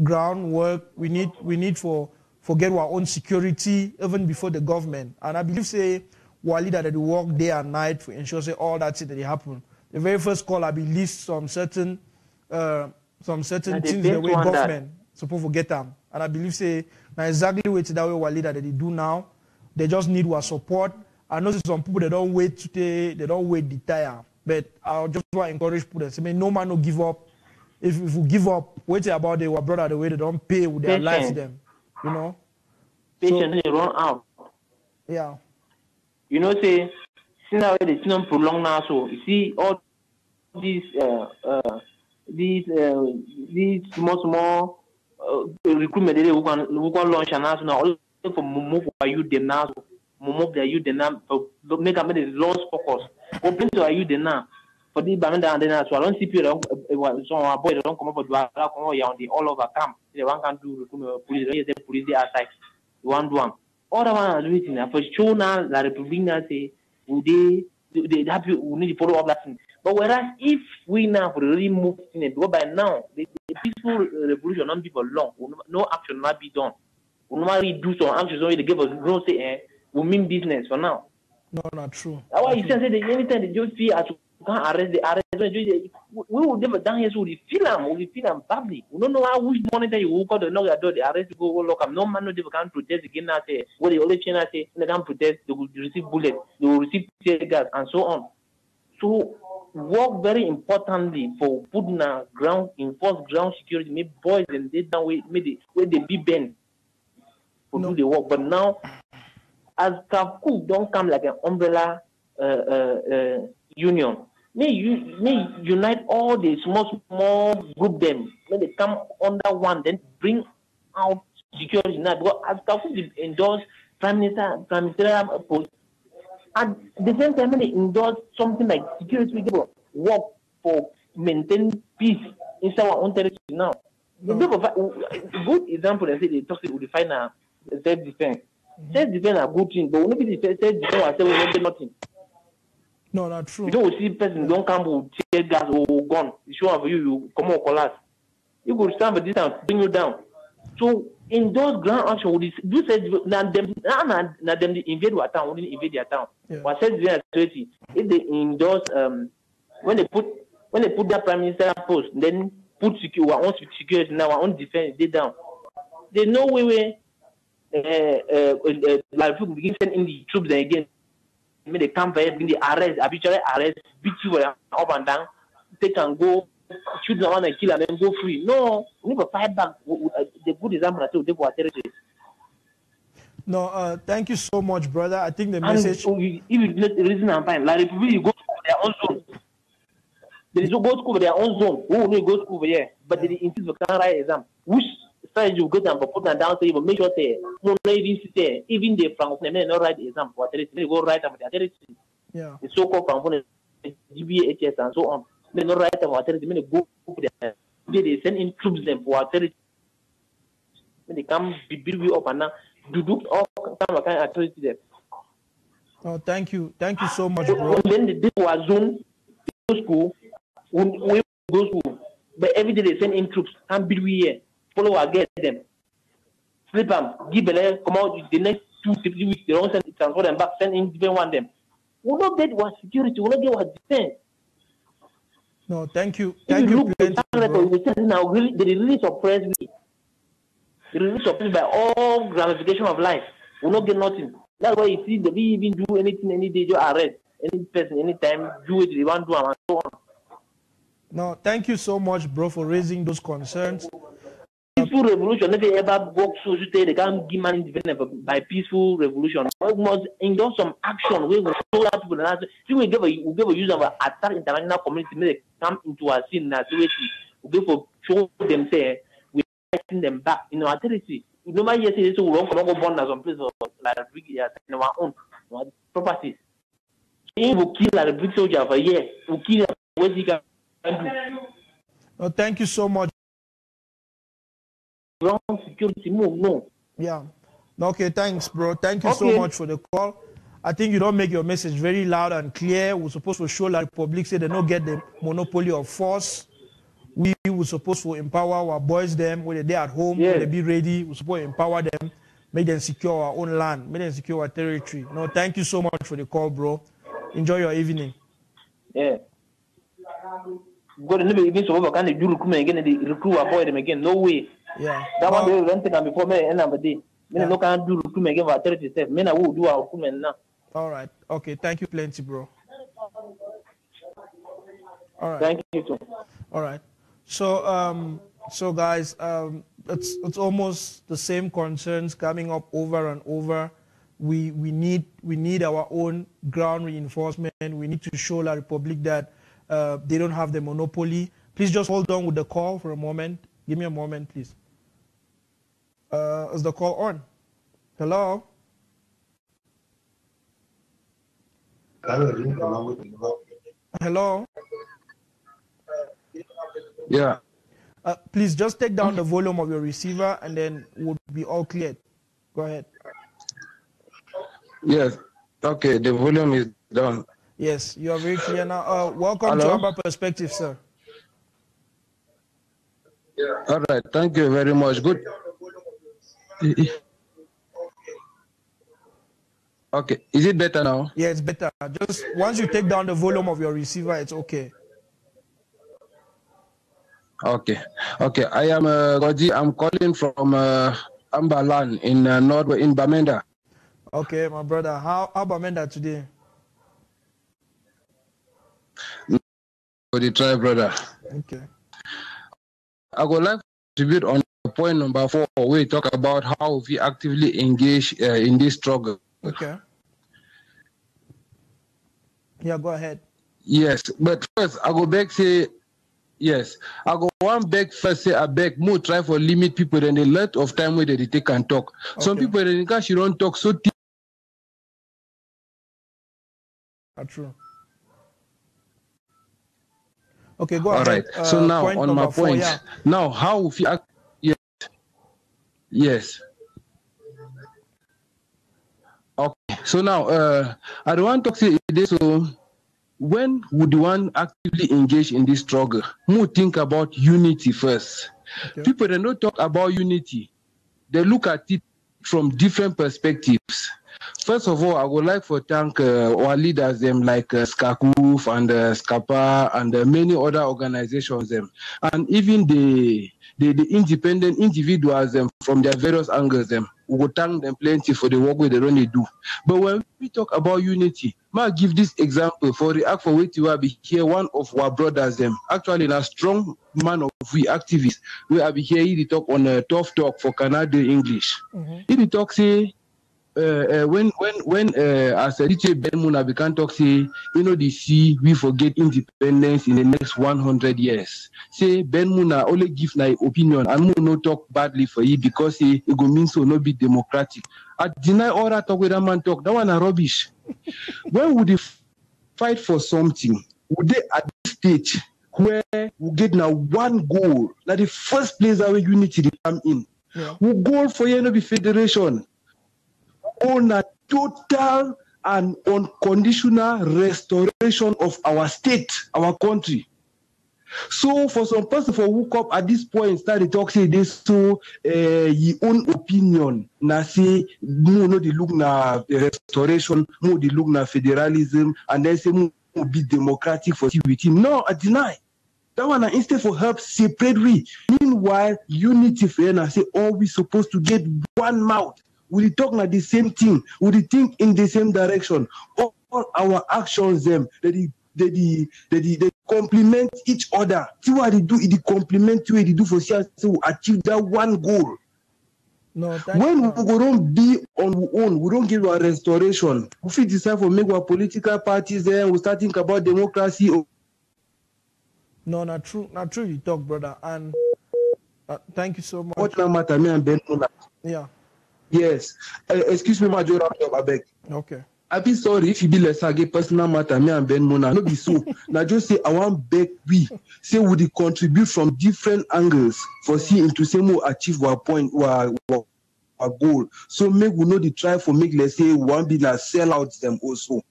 groundwork. We need for get our own security even before the government. And I believe say our leader that they work day and night to ensure say all that thing that they happen. The very first call I believe some certain things the way government supposed to get them. And I believe say now exactly what that way our leader that they do now. They just need our support. I know some people they don't wait today, they don't wait the tire. But I just want to encourage people to say, no man no give up. If we give up, wait about our brother the way they don't pay with their lives them. You know? Patience they run out. Yeah. You know, say since now the thing prolong now, so you see all these small recruitment they who can launch and now all for move for you them now. Move the youth now make them the lost focus. Open to you now for the Bamenda and then so I don't see people so our boys don't come up with all over camp. They one can do police they outside. One. All the one is waiting for show now la Republic now say they have you need to follow up that thing. But whereas if we now really move in it, because by now the peaceful revolution not be for long, no action not be done. We normally do some action so they give us no say we mean business for now. No, not true. That's why you say that anytime they just feel as you can't arrest the arrest, we will never down here so we feel them badly. We don't know how which monitor you will call the knock your door, the arrest go lock up. No man no they can protest again now say what the only China say they can protest, they will receive bullets, they will receive tear gas and so on. So work very importantly for putting a ground enforced ground security, make boys and they down where they be bent for do the work. But now as Kafku don't come like an umbrella union. May unite all the small group them. May they come under one, then bring out security now. Because as Kafku endorse Prime Minister post, at the same time they endorse something like security people work for maintain peace inside our own territory now. A good example they say they talk with the final self-defense. Self-defense are good thing, but when we say self-defense, I say we don't get nothing. No, not true. You don't see person don't come with tear gas or gun. It's sure for you come on collapse. You could stand for this and bring you down. So in those ground action, do say now them they invade our town, we didn't invade their town. What says if they endorse when they put that prime minister post, then put our own security now, our own defense, they down. There's no way like begin sending the troops again. May they come there, bring the arrest, arbitrary arrest, beat you up and down, they can go shoot someone and kill and then go free. No, we need to fight back. The good example I told they were territory. No, thank you so much, brother. I think the message. If you reason and find, like Republic, you go to their own zone. There is no go school for their own zone. Who will go school over here? But they insist for can write exam. Which strategy you go down for put them down so you make sure say no even sit even the Francophone may not write the exam for territory. They go write about their territory. Yeah. The so-called Francophone, GBA, HS and so on. They not write about territory. They go for their. They send in troops them for our territory. When they come build you up and now do all kind of authority there. Oh, thank you so much, bro. And then they go a zone, go school, we go school. But every day they send in troops, and build we here, follow or get them, flip them, give them, come out the next 2-3 weeks, they don't send transfer them back, send in different one them. We not get what security, we not get what defense. No, thank you. Thank you. Now really they really surprise me. They really surprised by all ramification of life. We not get nothing. That's why you see we even do anything any day, you arrest any person, anytime, do it, they want to do and so on. No, thank you so much, bro, for raising those concerns. Peaceful revolution, if they ever work so they can't give money independent by peaceful revolution. We must endorse some action. We will show that people that we give a use of attack international community, make them come into our scene now. We give for show them say we fighting them back in our territory. No matter yes, so we don't go born as some place like in our own. properties. He will kill a big soldier for a year. Will kill what he can do. Oh, thank you so much. Wrong security move, no. Yeah. Okay, thanks, bro. Thank you so much for the call. I think you don't make your message very loud and clear. We're supposed to show La Republic say they don't get the monopoly of force. We were supposed to empower our boys them when they're at home, when they be ready. We're supposed to empower them, make them secure our own land, make them secure our territory. No, thank you so much for the call, bro. Enjoy your evening. Yeah. God never even so can they do recruitment again and they recruit avoid them again. No way. Yeah. That one they rented them before me end of the day. Men no can do recruitment again for 30 steps. Men will do our recruitment now. All right. Okay. Thank you plenty, bro. All right. Thank you too. All right. So so guys, it's almost the same concerns coming up over and over. We need our own ground reinforcement. We need to show La Republic that they don't have the monopoly. Please just hold on with the call for a moment. Give me a moment, please. Is the call on? Hello? Hello? Yeah. Please just take down the volume of your receiver and then we'll be all cleared. Go ahead. Yes. Okay, the volume is down. Yes, you are very clear now. Welcome to Amba Perspective, sir. All right, thank you very much. Good. Okay, is it better now? Yeah, it's better. Just once you take down the volume of your receiver, it's okay. Okay. I am Goji. I'm calling from Ambalan in Norway, in Bamenda. Okay, my brother. How Bamenda today? For the tribe, brother. Okay. I would like to contribute on point number 4, where we talk about how we actively engage in this struggle. Okay. Yeah, go ahead. Yes, but first I go back say yes. I go one back first say I beg more try for limit people and a lot of time where they take and talk. Okay. Some people in cash you don't talk so true. Okay, go all ahead. Right. So now on my point. Yeah. Now how if you act yes. Okay. So now I don't want to say this. So when would one actively engage in this struggle? More think about unity first. Okay. People they don't talk about unity. They look at it from different perspectives. First of all, I would like to thank our leaders, them like Skakuf and Skapa and many other organizations, them, and even the independent individuals, them from their various angles, them. We will thank them plenty for the work they really do. But when we talk about unity, I'll give this example for the act for which you will be here. One of our brothers, them actually a strong man of we activists. We will be here. He talk on a tough talk for Canadian English. He talk say. When as a DJ Ben Muna began talk say, the sea we forget independence in the next 100 years. Say Ben Muna only give my opinion and no talk badly for you because it go mean so no be democratic. I deny all that talk with that man talk. That one are rubbish. When would they fight for something? Would they at this stage where we get now one goal, like the first place our unity they come in? Yeah. We goal for be federation. On a total and unconditional restoration of our state, our country. So for some person for who up at this point start to talk say this so your own opinion na say no they look na restoration, no they look na federalism, and then say no be democratic for within. No, I deny. That one instead for help separate we. Meanwhile, unity for and I say all we supposed to get one mouth. We talk like the same thing. We think in the same direction. All our actions, them, they complement each other. See what they do, they complement what they do for science to achieve that one goal. No, when we don't be on our own, we don't give our restoration. If we decide for make our political parties there, we start think about democracy. No, not true you talk, brother. And thank you so much. What matter me and Ben? Yeah. Yes. Excuse me, Major. I beg. Okay. I be sorry if you be less again personal matter, me and Ben Mona. No be so. Now just say I want beg we say would they contribute from different angles for seeing to say more achieve our point our goal. So make we know the try for make let's say one be like sell out them also.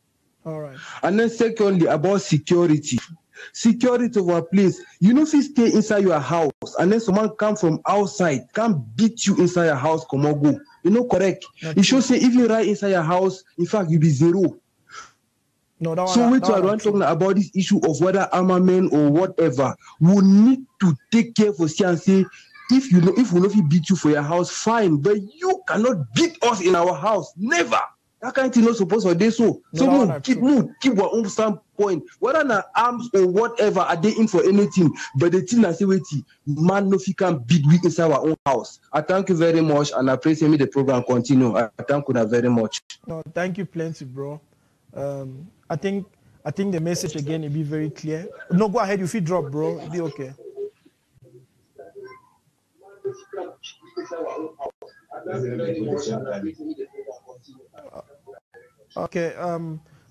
All right. And then secondly about security. Security of our place. You know if you stay inside your house and then someone come from outside, can beat you inside your house, come on go. You know, correct. It should say if you right inside your house, in fact you be zero. No, that so we talking about this issue of whether armament or whatever. We need to take care for see and say if we know if beat you for your house, fine, but you cannot beat us in our house. Never. That kind of thing not supposed to do so. So keep our own standpoint. Whether na arms or whatever are they in for anything, but the thing I say wait, man no can beat we inside our own house. I thank you very much and I pray to me the program continue. I thank you very much. No, thank you plenty, bro. I think the message again will be very clear. No, go ahead, if you drop, bro, it'll be okay. Okay,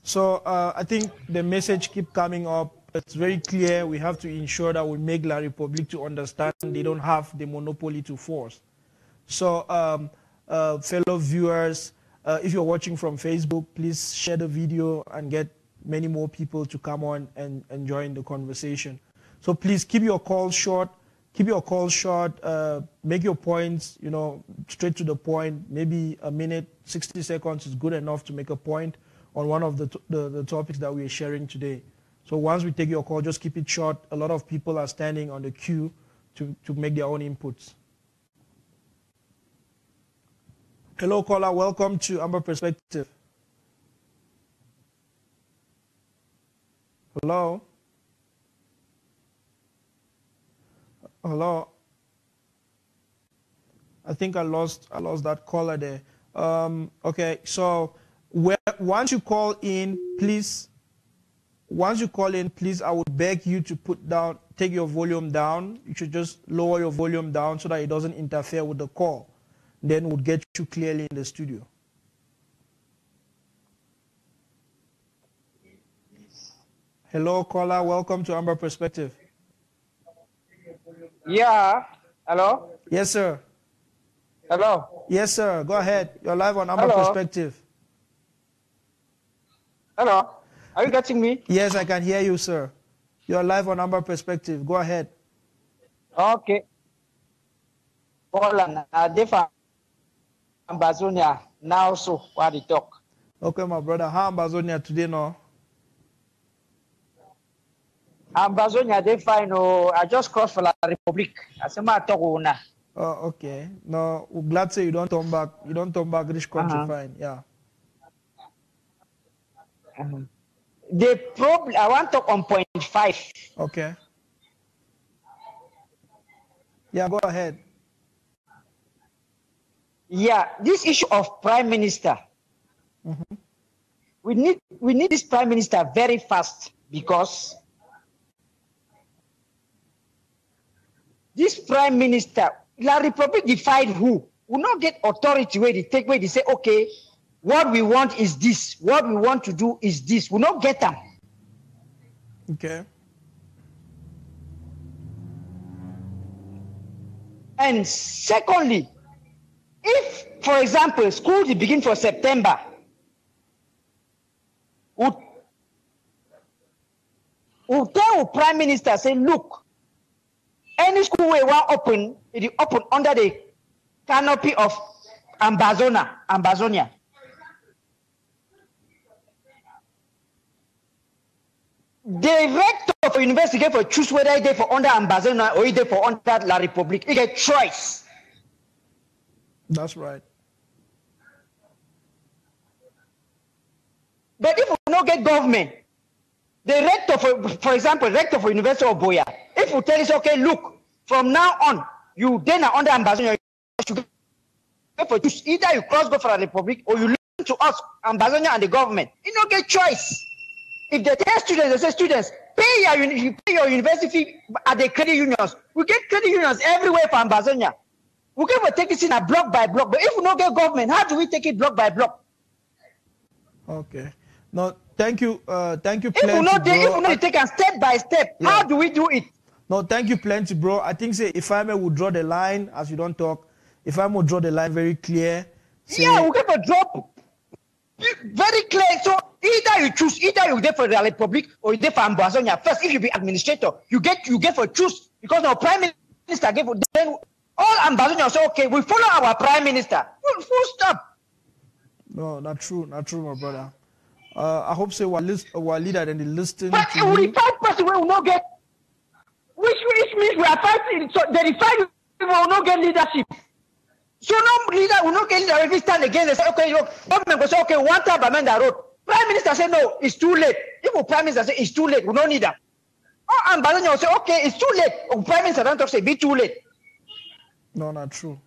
so I think the message keep coming up. It's very clear. We have to ensure that we make La Republique to understand they don't have the monopoly to force. So fellow viewers, if you're watching from Facebook, please share the video and get many more people to come on and join the conversation. So please keep your calls short. Keep your calls short. Make your points, you know, straight to the point. Maybe a minute, 60 seconds is good enough to make a point on one of the topics that we are sharing today. So once we take your call, just keep it short. A lot of people are standing on the queue to make their own inputs. Hello, caller. Welcome to Amba Perspective. Hello. Hello. I think I lost that caller there. Okay, so once you call in, please. Once you call in, please, I would beg you to take your volume down. You should just lower your volume down so that it doesn't interfere with the call. Then we'll get you clearly in the studio. Hello, caller. Welcome to Amba Perspective. Yeah. Hello? Yes, sir. Hello? Yes, sir. Go ahead. You're live on Amba Perspective. Hello? Are you getting me? Yes, I can hear you, sir. You're live on Amba Perspective. Go ahead. Okay. Paul and Defa Ambazonia now so what they talk. Okay, my brother. How Ambazonia today now? Ambazonia they fine. Oh, I just crossed for La Republique. I say my talk una. Oh, okay. No, we're glad to say you don't turn back. You don't turn back rich country fine. Yeah. The problem I want to talk on point 5. Okay. Yeah, go ahead. Yeah, this issue of prime minister. We need this prime minister very fast because this prime minister, La Republique define who will not get authority where they take where they say, okay, what we want is this. What we want to do is this. We not get them. Okay. And secondly, if, for example, school they begin for September, we'll tell Prime Minister, say, look, any school we want open, it open under the canopy of Ambazonia. The rector of a university get for choose whether they for under Ambazonia or they for under La Republique. He get choice. That's right. But if we don't get government, the rector, for example, rector for University of Boya, if we tell us, okay, look, from now on, you then are under Ambazonia, you get for choose. Either you cross go for La Republique or you listen to us, Ambazonia and the government. You don't get choice. If they tell students, they say, students, you pay your university fee at the credit unions. We get credit unions everywhere for Ambazonia. We can take it in a block by block. But if we don't get government, how do we take it block by block? Okay. No, thank you. Thank you If plenty, we not bro. if we not take a step by step, how do we do it? No, thank you plenty, bro. I think say if I may would draw the line as you don't talk. If I may draw the line very clear. Say, Yeah, we get a drop very clear. So either you choose, either you get for the Republic or you get for Ambazonia. First, if you be administrator, you get for choose because our prime minister gave then all Ambazonia say okay, we follow our prime minister. Full stop. No, not true, my brother. I hope say our leader and the listening but to we you. 5 person will not get, which means we are fighting. So the 5 people will not get leadership. So no leader will not get leader if he stand against and say, okay, look, government will say, okay, one time amend the road. Prime Minister say, no, it's too late. If the Prime Minister say, it's too late, we don't need that. Oh, and Bazonia will say, okay, it's too late. The Prime Minister don't talk, say, be too late. No, not true.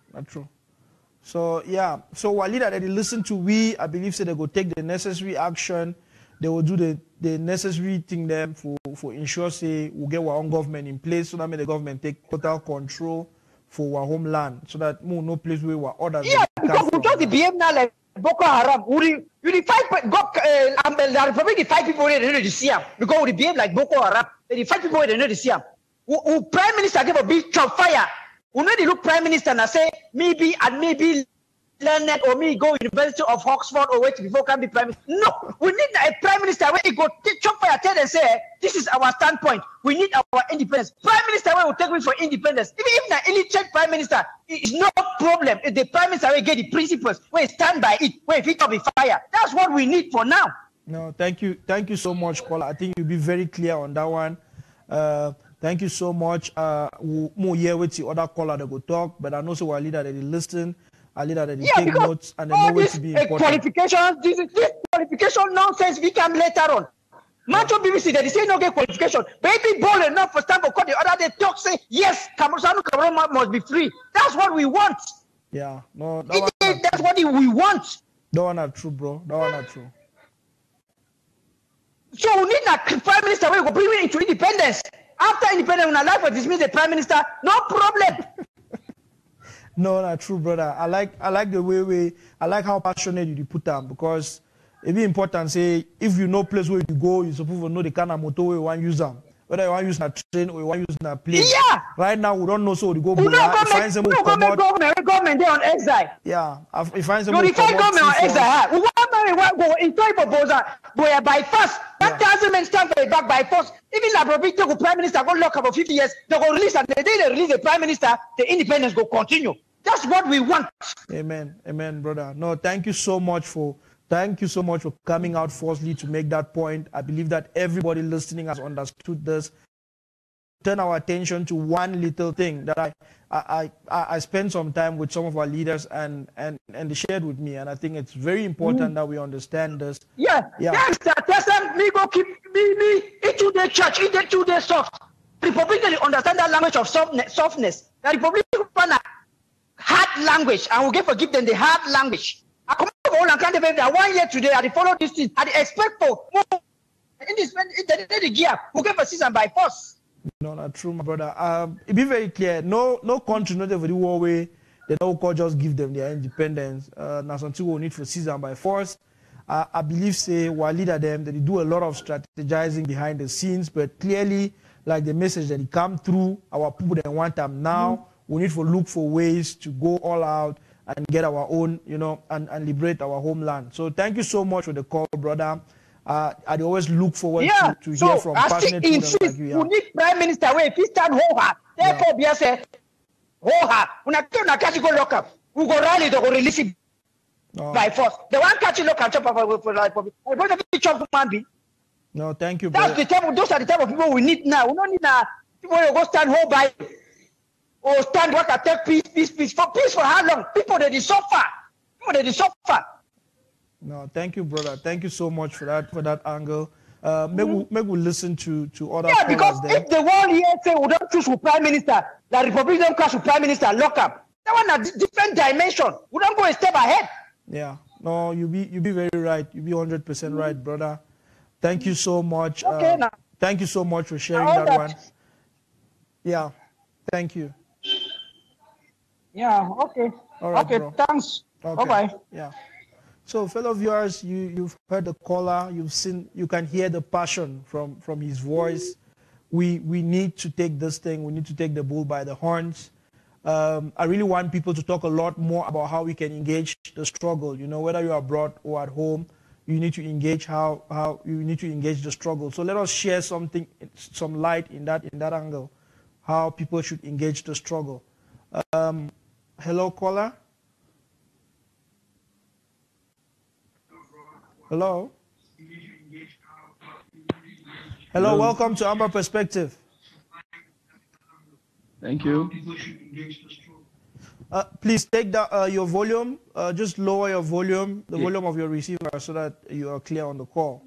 So, yeah. So, our leader that they listen to, I believe, say they go take the necessary action. They will do the necessary thing there for ensure, say, we'll get our own government in place so that the government take total control for our homeland, so that no place where our orders. Yeah, because we just behave now like Boko Haram. We fight the Republic, the 5 people where they know the CM because we behave like Boko Haram. The 5 people where they know the CM. Prime Minister give a big chop fire. We know they look Prime Minister and say maybe Leonard or me go University of Oxford or wait before can be Prime Minister. No, we need a Prime Minister where he go chop fire, tell and say this is our standpoint. We need our independence. Prime Minister where will take me for independence. Even if the illiterate Prime Minister is no problem. If the Prime Minister will get the principles, where stand by it, where if it can be fire. That's what we need for now. No, thank you so much, Kola. I think you'll be very clear on that one. Thank you so much. We'll hear with the other caller that go talk, but I know so our leader that they listen. A leader that they take notes and they know where to be important. Qualifications, this qualification nonsense we come later on. Macho BBC, they say no get qualification. Baby ball enough for stand for court. The other they talk say yes, Cameroon must be free. That's what we want. Yeah, no, that's what we want. That one not true, bro. That one not true. So we need a Prime Minister where we go bring it into independence. After independence, when I like to dismiss the Prime Minister, no problem. No, not true, brother. I like the way I like how passionate you put them because it be important. Say if you know place where you go, you supposed to know the kind of motor where you want to use them. Whether you want to use a train or you want to use a plane. Yeah. Right now we don't know so we go. Government there on exile. Yeah. If find some government on exile. We want go into proposal. Boy by force. 1,000 men stand for the back by force. Even the Republic Prime Minister go lock up for 50 years. They go release and the day they release the Prime Minister, the independence go continue. That's what we want. Amen, brother. No, thank you so much for coming out forcefully to make that point. I believe that everybody listening has understood this. Turn our attention to one little thing that I spent some time with some of our leaders and they shared with me, and I think it's very important that we understand this. Yeah. Tell them me go keep me into the church, into the soft. Republicans understand that language of softness. The Republicans hard language, and we forgive them the hard language. I come over all and can't believe that 1 year today, I follow this thing. I expect for more in the gear. We get for season by force. No, not true, my brother. It be very clear. No country, not every war way. They don't just give them their independence. Now something we need for season by force. I believe say while leader them that they do a lot of strategizing behind the scenes, but clearly like the message that it come through, our people that want them now. We need to look for ways to go all out and get our own, and liberate our homeland. So thank you so much for the call, brother. I always look forward to hear from passionate people like you. We need Prime Minister where if he stand hold. Therefore, be say hold. When I catch you go lock up, we go rally to go release it by force. The one catch you lock up for life. We don't have to chop man be. No, thank you. That's the type. Those are the type of people we need now. We don't need people who go stand hold by. Or stand work and take peace. For peace for how long? People that they suffer. No, thank you, brother. Thank you so much for that angle. Maybe we listen to other. Yeah, because there. If the world here say we don't choose for Prime Minister, the Republic don't choose for Prime Minister, lock up. That one a different dimension. We don't go a step ahead. Yeah. No, you be very right. You be 100% right, brother. Thank you so much. Okay, now. Thank you so much for sharing that one. Yeah. Thank you. Yeah, okay. All right, okay, bro. Thanks. Okay. Bye-bye. Yeah. So, fellow viewers, you've heard the caller, you can hear the passion from his voice. We need to take this thing, we need to take the bull by the horns. I really want people to talk a lot more about how we can engage the struggle. You know, whether you're abroad or at home, you need to engage how you need to engage the struggle. So let us share some light in that angle, how people should engage the struggle. Hello, caller. Hello. Hello, welcome to Amba Perspective. Thank you. Please take your volume. Just lower your volume, the volume of your receiver, so that you are clear on the call.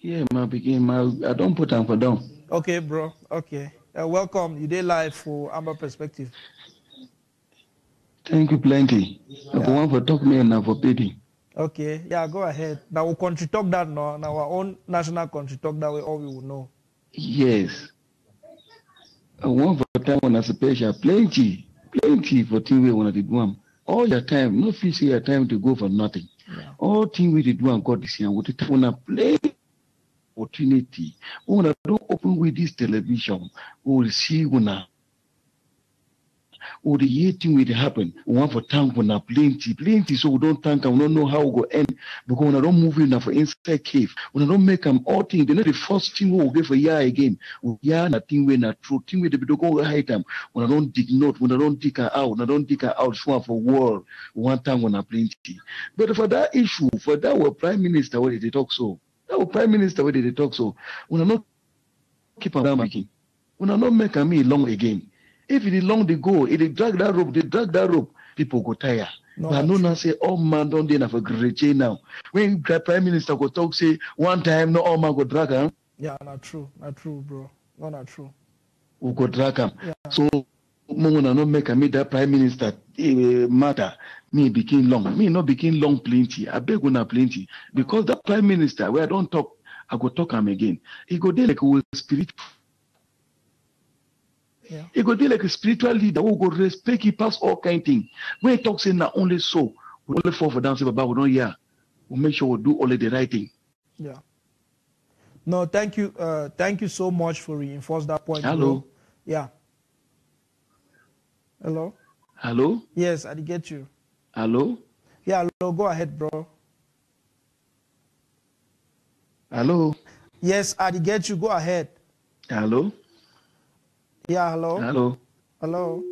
Yeah, I don't put on for down. Okay, bro. Okay. Welcome. You did live for Amba Perspective. Thank you plenty. Yeah. For one for talk me and for pity. Okay. Yeah, go ahead. Now we'll country talk that now. Now our own national country talk that way, all we will know. Yes. One for time when I special plenty for TV when I did one. All your time, no fish your time to go for nothing. Yeah. All thing we did one got this year. What it when I play opportunity. When I don't open with this television, we'll see when I or the year thing will happen. One for tank when I plenty, so we don't tank and we don't know how we go end. Because when I don't move enough for inside cave, when I don't make them all things, they know the first thing we will get for year again. Yeah, nothing we not true. Thing we don't go hide them. When I don't dig note, when I don't dig her out, when I don't dig her out, so for war, one time when I plenty. But for that issue, for that our Prime Minister, where did they talk so? That our Prime Minister, where did they talk so? When I not keep on making, when I not make me long again. If it is long they go, if they drag that rope, people go tired. No, but no now say, oh man, don't they have a great chain now. When the Prime Minister go talk, say, one time, no, all man go drag him. Yeah, not true, bro. No, not true. We go drag him. Yeah. So, when I not make me that Prime Minister matter, me became long. Me not became long plenty. I beg when I plenty. Because that Prime Minister, where I don't talk, I go talk him again. He go there like a spirit. Yeah. He go be like a spiritual leader who go respect, he pass all kind of things. When he talks in not only so, we only fall for dance about we don't hear. We make sure we do all of the right thing. Yeah. No, thank you. Thank you so much for reinforce that point. Hello. Bro. Yeah. Hello. Hello. Yes, I did get you. Hello. Yeah, hello. Go ahead, bro. Hello. Yes, I did get you. Go ahead. Hello. Yeah, hello. Hello.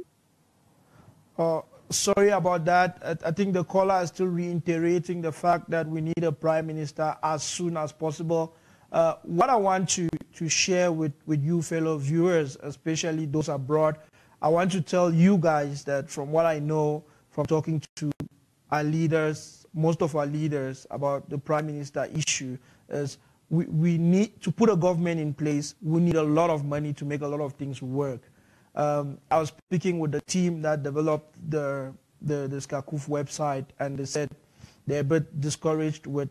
Hello. Sorry about that. I think the caller is still reiterating the fact that we need a prime minister as soon as possible. What I want to share with you fellow viewers, especially those abroad, I want to tell you guys that from what I know, from talking to our leaders, most of our leaders about the prime minister issue, is we need to put a government in place. We need a lot of money to make a lot of things work. I was speaking with the team that developed the SCBC website, and they said they're a bit discouraged with.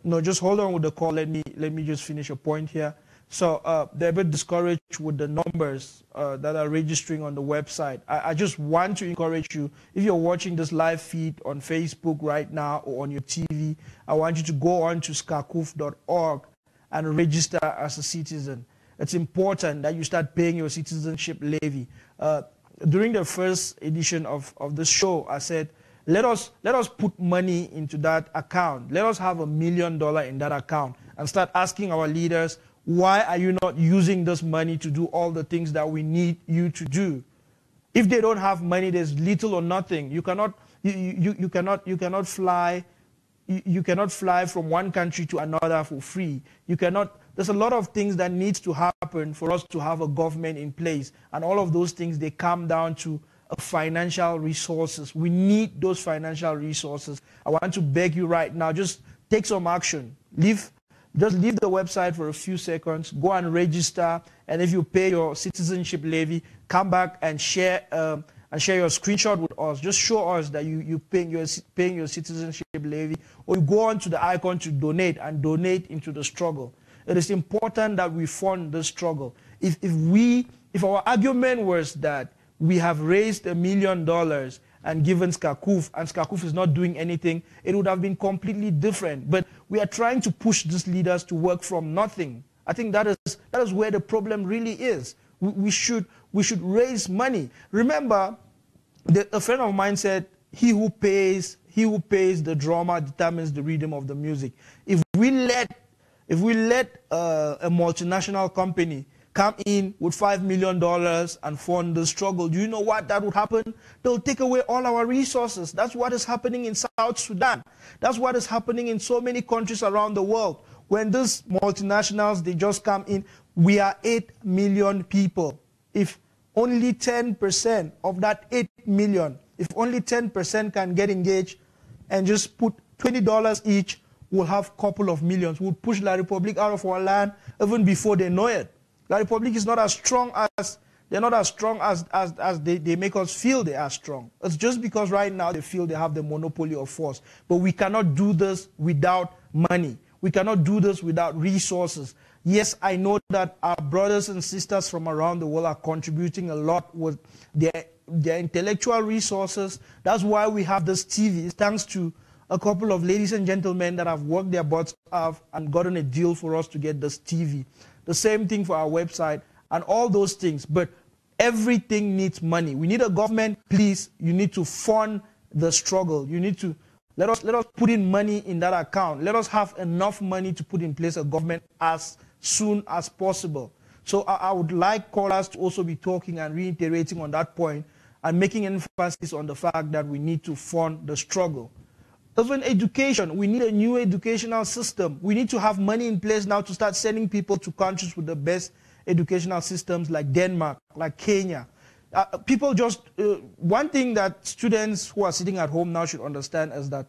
No, just hold on with the call. Let me just finish a point here. So they're a bit discouraged with the numbers that are registering on the website. I just want to encourage you, if you're watching this live feed on Facebook right now or on your TV, I want you to go on to skakuf.org and register as a citizen. It's important that you start paying your citizenship levy. During the first edition of the show, I said, let us put money into that account. Let us have $1 million in that account and start asking our leaders, why are you not using this money to do all the things that we need you to do? If they don't have money, there's little or nothing. You cannot fly. You cannot fly from one country to another for free. You cannot. There's a lot of things that needs to happen for us to have a government in place, and all of those things, they come down to financial resources. We need those financial resources. I want to beg you right now, just take some action. Just leave the website for a few seconds, go and register, and if you pay your citizenship levy, come back and share your screenshot with us. Just show us that you're paying your citizenship levy, or you go on to the icon to donate and donate into the struggle. It is important that we fund the struggle. If our argument was that we have raised $1 million and given Skakuf, and Skakuf is not doing anything, it would have been completely different. But we are trying to push these leaders to work from nothing. I think that is where the problem really is. We should raise money. Remember, a friend of mine said, he who pays the drummer determines the rhythm of the music. If we let a multinational company come in with $5 million and fund the struggle, do you know what that would happen? They'll take away all our resources. That's what is happening in South Sudan. That's what is happening in so many countries around the world. When these multinationals, they just come in, we are 8 million people. If only 10% of that 8 million, if only 10% can get engaged and just put $20 each, we'll have a couple of millions. We'll push La Republic out of our land even before they know it. La Republic is not as strong as, they're not as strong as they make us feel they are strong. It's just because right now they feel they have the monopoly of force. But we cannot do this without money. We cannot do this without resources. Yes, I know that our brothers and sisters from around the world are contributing a lot with their intellectual resources. That's why we have this TV, thanks to a couple of ladies and gentlemen that have worked their butts off and gotten a deal for us to get this TV. The same thing for our website and all those things. But everything needs money. We need a government, please. You need to fund the struggle. You need to let us put in money in that account. Let us have enough money to put in place a government as soon as possible. So I would like callers to also be talking and reiterating on that point and making emphasis on the fact that we need to fund the struggle. Even education, we need a new educational system. We need to have money in place now to start sending people to countries with the best educational systems like Denmark, like Kenya. One thing that students who are sitting at home now should understand is that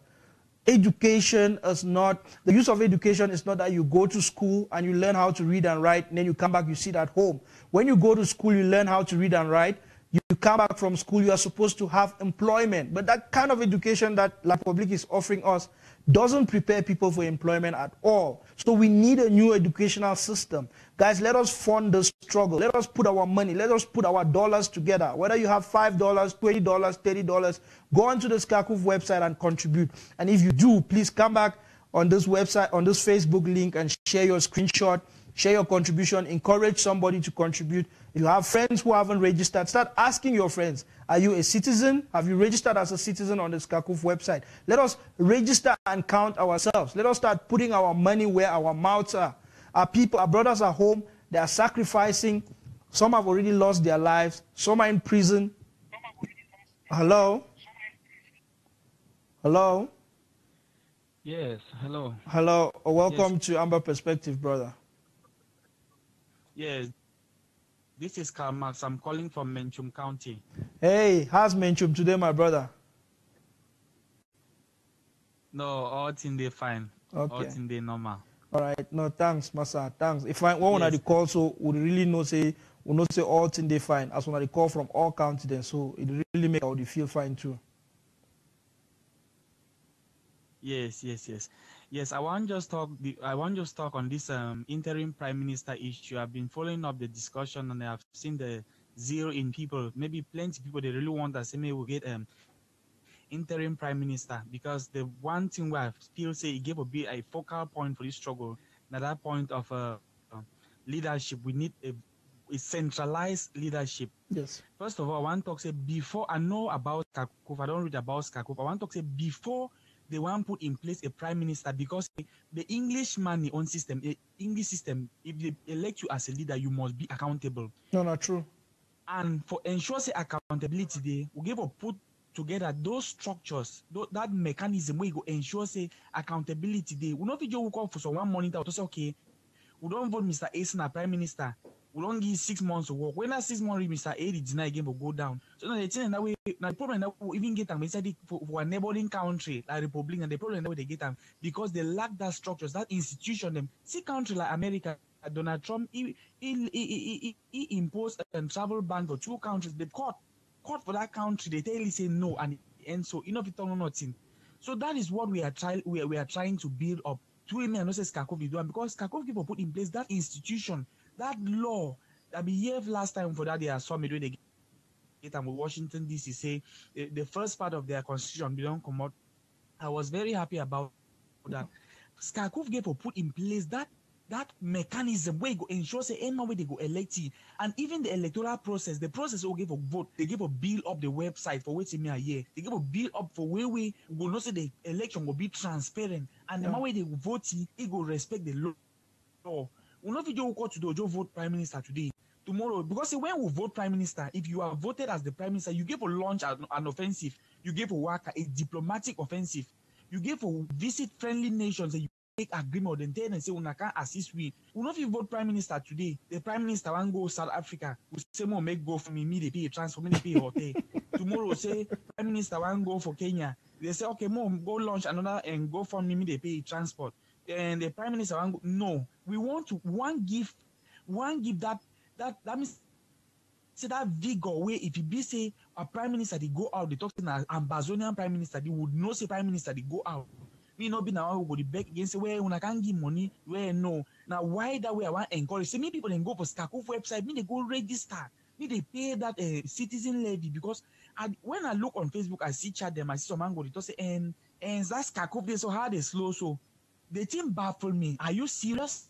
education is not, the use of education is not that you go to school and you learn how to read and write, and then you come back, you sit at home. When you go to school, you learn how to read and write. You come back from school, you are supposed to have employment. But that kind of education that La Republic is offering us doesn't prepare people for employment at all. So we need a new educational system. Guys, let us fund the struggle. Let us put our money, let us put our dollars together. Whether you have $5, $20, $30, go onto the Skakuf website and contribute. And if you do, please come back on this website, on this Facebook link, and share your screenshot, share your contribution, encourage somebody to contribute. If you have friends who haven't registered, start asking your friends, are you a citizen? Have you registered as a citizen on the Skakuf website? Let us register and count ourselves. Let us start putting our money where our mouths are. Our people, our brothers are home, they are sacrificing. Some have already lost their lives. Some are in prison. Hello? Hello? Yes, hello. Hello. Welcome to Amba Perspective, brother. Yes, this is Karl Marx. I'm calling from Menchum County. Hey, how's Menchum today, my brother? No, all things they fine. Okay. All things they normal. All right. No, thanks, Masa. Thanks. If I want to call, so we really know say we not say all things they fine. As when I call from all counties, then so it really make you feel fine too. Yes. Yes, I want just talk on this interim prime minister issue. I've been following up the discussion and I've seen the zeal in people. Maybe plenty of people they really want that say maybe we'll get interim prime minister, because the one thing where I feel say it gave a focal point for this struggle. At that point of leadership, we need a centralized leadership. Yes. First of all, I want to talk say before I know about Skakuf, I don't read about Skakuf. I want to talk say before they want to put in place a prime minister, because the English money on system, English system, if they elect you as a leader, you must be accountable. No, not true. And for ensure say accountability, they will give or put together those structures, that mechanism where you go ensure say accountability. They will not be just call for someone monitor to say, okay, we don't vote Mr. Asen as prime minister. We don't give 6 months to work. When that 6 months, Mr. A deny again will go down. So now the thing that way, now the problem that we even get them, they said for a neighboring country like Republic, and the problem that way they get them because they lack that structures, that institution. Them see country like America, Donald Trump, he imposed a travel ban for 2 countries. The court for that country, they tell you say no, and so enough it on nothing. So that is what we are trying to build up. To me, I know say Skakuf is doing, because Skakuf people put in place that institution, that law that behaved last time for that they are summit where they and with Washington DC say the first part of their constitution, they don't come out. I was very happy about that. Skakuf gave or put in place that mechanism where go ensure say any way they go elect it. And even the electoral process, the process will give a vote, they give a bill up the website for waiting me a year. They give a bill up for where we will not say the election will be transparent. And the way they will vote it will respect the law. We know if you go to the vote prime minister today, tomorrow, because when we vote prime minister, if you are voted as the prime minister, you give a launch an offensive, you give a worker a diplomatic offensive, you give a visit friendly nations, and you make agreement and then say we can assist we. We know if you vote prime minister today, the prime minister want go South Africa, we say more make go for me they pay transfer, me they pay hotel. Tomorrow say prime minister want go for Kenya, they say okay more go launch another and go for me they pay transport. And the prime minister want go, no, we want to give that means say that vigor where if you be say a prime minister they go out, they talk to an Ambazonian prime minister, they would know say prime minister they go out. Me not be now go the back against where when I can't give money, where no. Now why that way I want to encourage? Say me people then go for Skakuf website, me they go register, me they pay that citizen levy because when I look on Facebook, I see chat them, I see some man go they talk say and that's Skakuf they so hard they slow so the thing baffle me. Are you serious?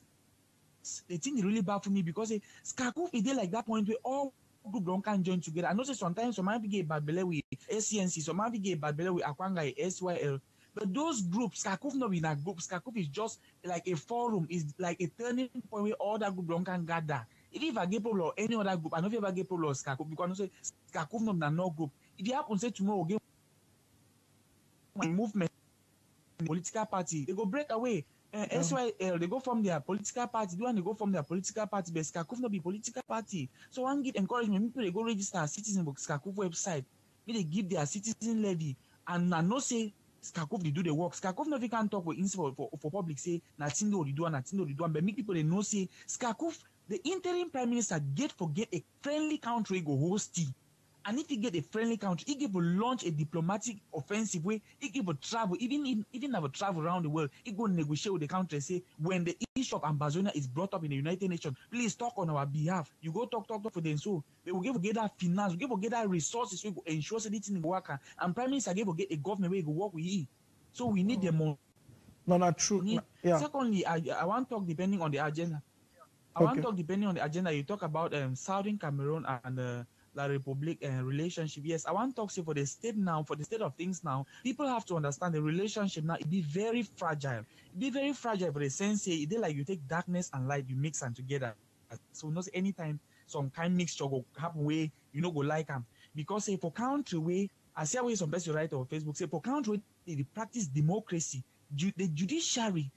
The thing really baffle me because Skakuf is there like that point where all group don't can join together. I know say sometimes some might get bad belly with SCNC, some might get bad belly with Akwanga SYL. But those groups, Skakuf not in a group. Skakuf is just like a forum, is like a turning point where all that group don't can gather. If I get problem or any other group, I know if I get problem or Skakuf because I know say Skakuf not in no group. If you happen say tomorrow get movement political party, they go break away. SYL, they go from their political party. They go from their political party, but Skakuf not be political party. So one give encouragement, people they go register a citizen book Skakuf website. They give their citizen levy, and I know say Skakuf they do the work. Skakuf not can talk with for public say nothing they do, but make people they know say Skakuf, the interim prime minister get a friendly country go host it. And if he get a friendly country, he give a launch a diplomatic offensive way, he give a travel, even have a travel around the world, he go negotiate with the country, say, when the issue of Ambazonia is brought up in the United Nations, please talk on our behalf. You go talk for them. So they will get that finance, we give get that resources, we go ensure that anything will work. And Prime Minister give get a government where he go work with he. So we need them more. No, not true. Yeah. Secondly, I want to talk depending on the agenda. You talk about Southern Cameroon and La Republic and relationship. Yes, I want to talk for the state now, for the state of things now. People have to understand the relationship now. It be very fragile. It be very fragile for the sense it is like you take darkness and light, you mix them together. So not anytime some kind mixture go happen way, you know go like them. Because say for country way, I see how some person write on Facebook, say for country they practice democracy. The judiciary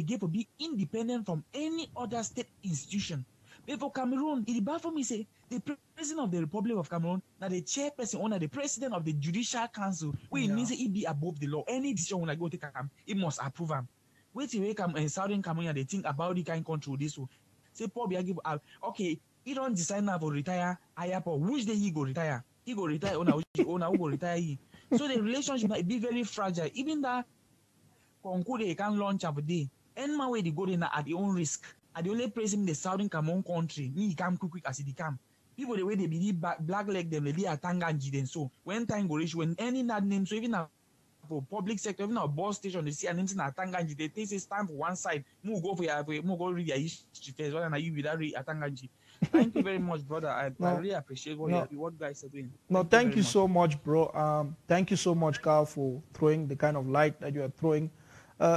gave to be independent from any other state institution. But for Cameroon, it baffles me say the president of the Republic of Cameroon, now the chairperson or the president of the Judicial Council, it means he be above the law. Any decision when I go take him, he must approve him. Wait till we come in Southern Cameroon, they think about the kind control this one. Say Paul be give okay, he don't decide now for retire. Which day he go retire? He go retire who go retire he. So the relationship might be very fragile. Even that concours they can launch every day. And my way they go in at their own risk. I the only present in the Southern Cameroon country, me come quick as it come. People the way they believe black leg them, they are Tanganji then so when time go reach when any that name, so even for public sector, even our bus station, they see a name in Tanganji, they take this time for one side, move go go read your history first, rather than you without read Tanganji. Thank you very much, brother. I really appreciate what you guys are doing. Thank you so much, bro. Thank you so much, Carl, for throwing the kind of light that you are throwing.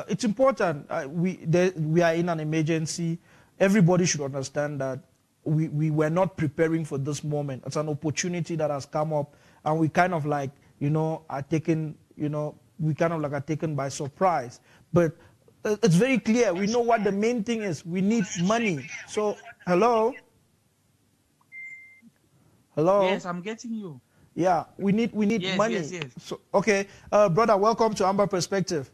It's important. We are in an emergency. Everybody should understand that we were not preparing for this moment. It's an opportunity that has come up, and we kind of like, are taken, we kind of like are taken by surprise. But it's very clear. We know what the main thing is. We need money. So, hello? Yes, I'm getting you. Yeah, we need money. Yes. So, okay, brother, welcome to Amba Perspective.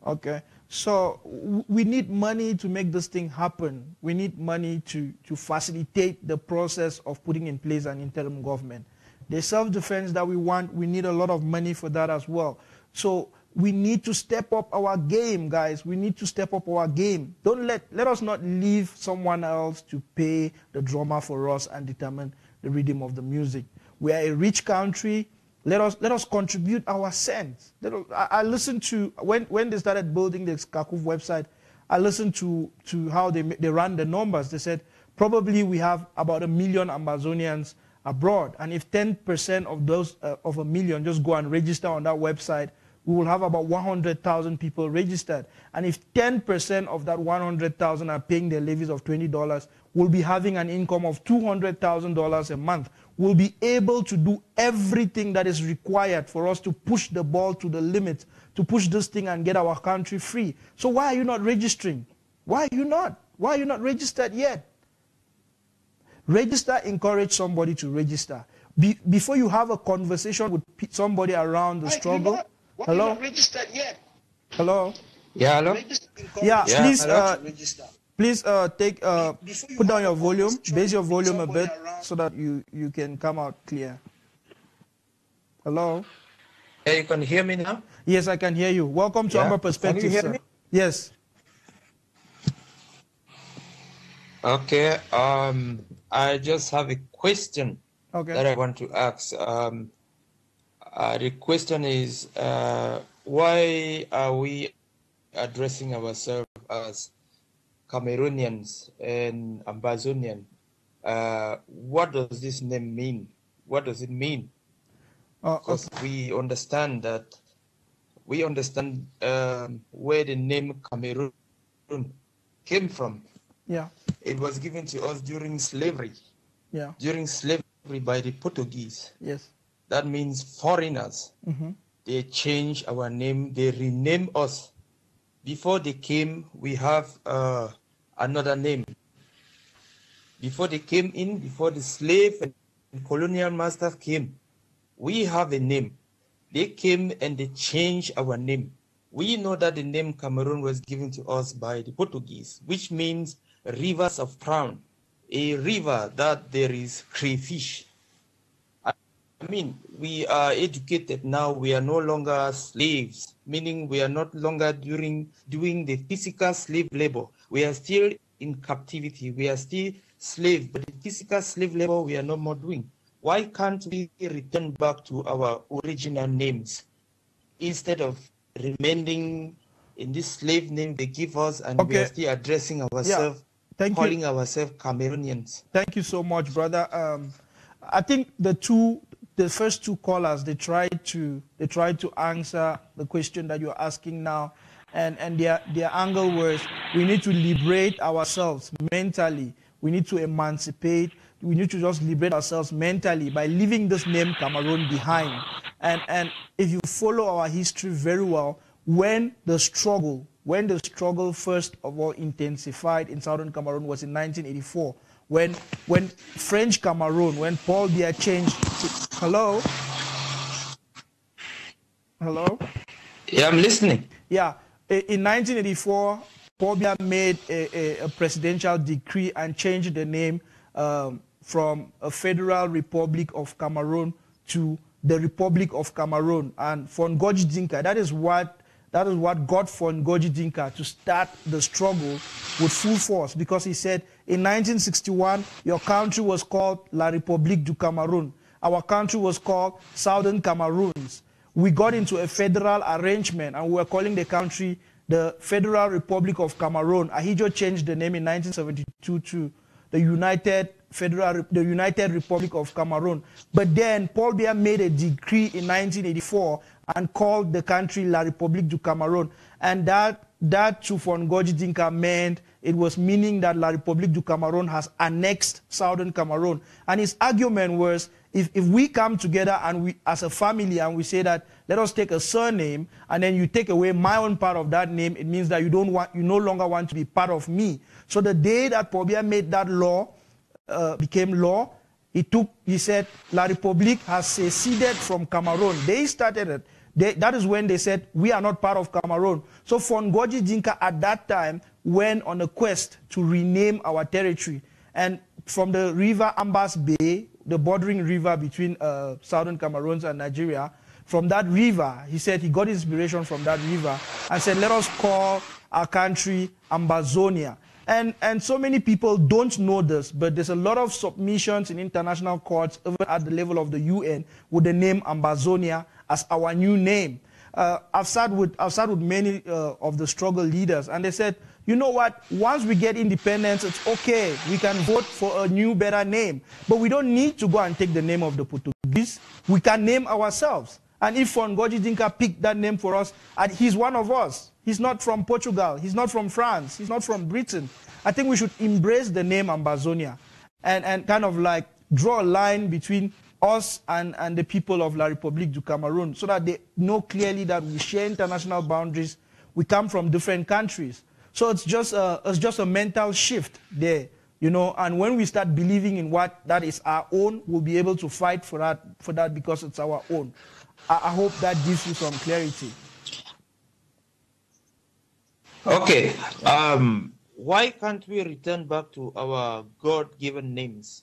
Okay, so we need money to make this thing happen. We need money to facilitate the process of putting in place an interim government. The self-defense that we want, we need a lot of money for that as well. So We need to step up our game, guys. We need to step up our game. Let us not leave someone else to pay the drummer for us and determine the rhythm of the music. We are a rich country. Let us contribute our cents. I listened to, when they started building the Kakuf website, I listened to how they ran the numbers. They said probably we have about 1 million Amazonians abroad. And if 10% of those, of 1 million just go and register on that website, we will have about 100,000 people registered. And if 10% of that 100,000 are paying their levies of $20, we'll be having an income of $200,000 a month. We'll be able to do everything that is required for us to push the ball to the limit, to push this thing and get our country free. So why are you not registering? Why are you not? Why are you not registered yet? Register, encourage somebody to register. Before you have a conversation with somebody around the struggle. Hello? Not registered yet. Hello? Yeah, hello? Yeah, please, hello? please put down your volume, raise your volume a bit so that you can come out clear. Hello? Yeah, you can hear me now? Yes, I can hear you. Welcome to Amba Perspective, can you hear sir. me? Yes. Okay, I just have a question that I want to ask. The question is, why are we addressing ourselves as Cameroonians and Ambazonian? What does this name mean? What does it mean? Because we understand where the name Cameroon came from. Yeah. It was given to us during slavery. Yeah. During slavery by the Portuguese. Yes. That means foreigners. Mm-hmm. They changed our name. They renamed us. Before they came, we have another name. Before they came in, before the slave and colonial masters came, we have a name. They came and they changed our name. We know that the name Cameroon was given to us by the Portuguese, which means rivers of crown, a river that there is crayfish. I mean, we are educated now. We are no longer slaves, meaning we are not longer doing the physical slave labor. We are still in captivity. We are still slaves, but the physical slave labor we are no more doing. Why can't we return back to our original names instead of remaining in this slave name they give us, and we are still addressing ourselves, calling ourselves Cameroonians? Thank you so much, brother. I think the first two callers, they tried to answer the question that you're asking now, and their angle was we need to liberate ourselves mentally. We need to emancipate. We need to just liberate ourselves mentally by leaving this name Cameroon behind. And if you follow our history very well, when the struggle first of all intensified in southern Cameroon was in 1984, when French Cameroon, when Paul Biya changed to, hello? Yeah, I'm listening. Yeah, in 1984, Paul Biya made a presidential decree and changed the name from a Federal Republic of Cameroon to the Republic of Cameroon. And for Ngozi Dinka, that is what got for Ngozi Dinka to start the struggle with full force, because he said in 1961 your country was called La République du Cameroun. Our country was called Southern Cameroons. We got into a federal arrangement and we were calling the country the Federal Republic of Cameroon. Ahidjo changed the name in 1972 to the United Republic of Cameroon. But then Paul Biya made a decree in 1984 and called the country La République du Cameroun. And that to for Ngozi Dinka meant, it was meaning that La République du Cameroun has annexed Southern Cameroon. And his argument was, if we come together and we, as a family, and we say that let us take a surname, and then you take away my own part of that name, it means that you no longer want to be part of me. So the day that Paul Biya made that law, became law, he said La République has seceded from Cameroon. They started it. That is when they said we are not part of Cameroon. So for Ngozi Dinka at that time went on a quest to rename our territory. And from the river Ambas Bay, the bordering river between southern Cameroon and Nigeria, from that river. He said he got inspiration from that river and said, let us call our country Ambazonia. And so many people don't know this, but there's a lot of submissions in international courts, even at the level of the UN, with the name Ambazonia as our new name. I've sat with many of the struggle leaders, and they said, you know what, once we get independence, it's okay. We can vote for a new, better name. But we don't need to go and take the name of the Portuguese. We can name ourselves. And if Ngozi Dinka picked that name for us, and he's one of us. He's not from Portugal. He's not from France. He's not from Britain. I think we should embrace the name Ambazonia and kind of like draw a line between us and the people of La République du Cameroon so that they know clearly that we share international boundaries. We come from different countries. So it's just a mental shift there, you know, and when we start believing in what that is our own, we'll be able to fight for that because it's our own. I hope that gives you some clarity. Okay. Why can't we return back to our God-given names?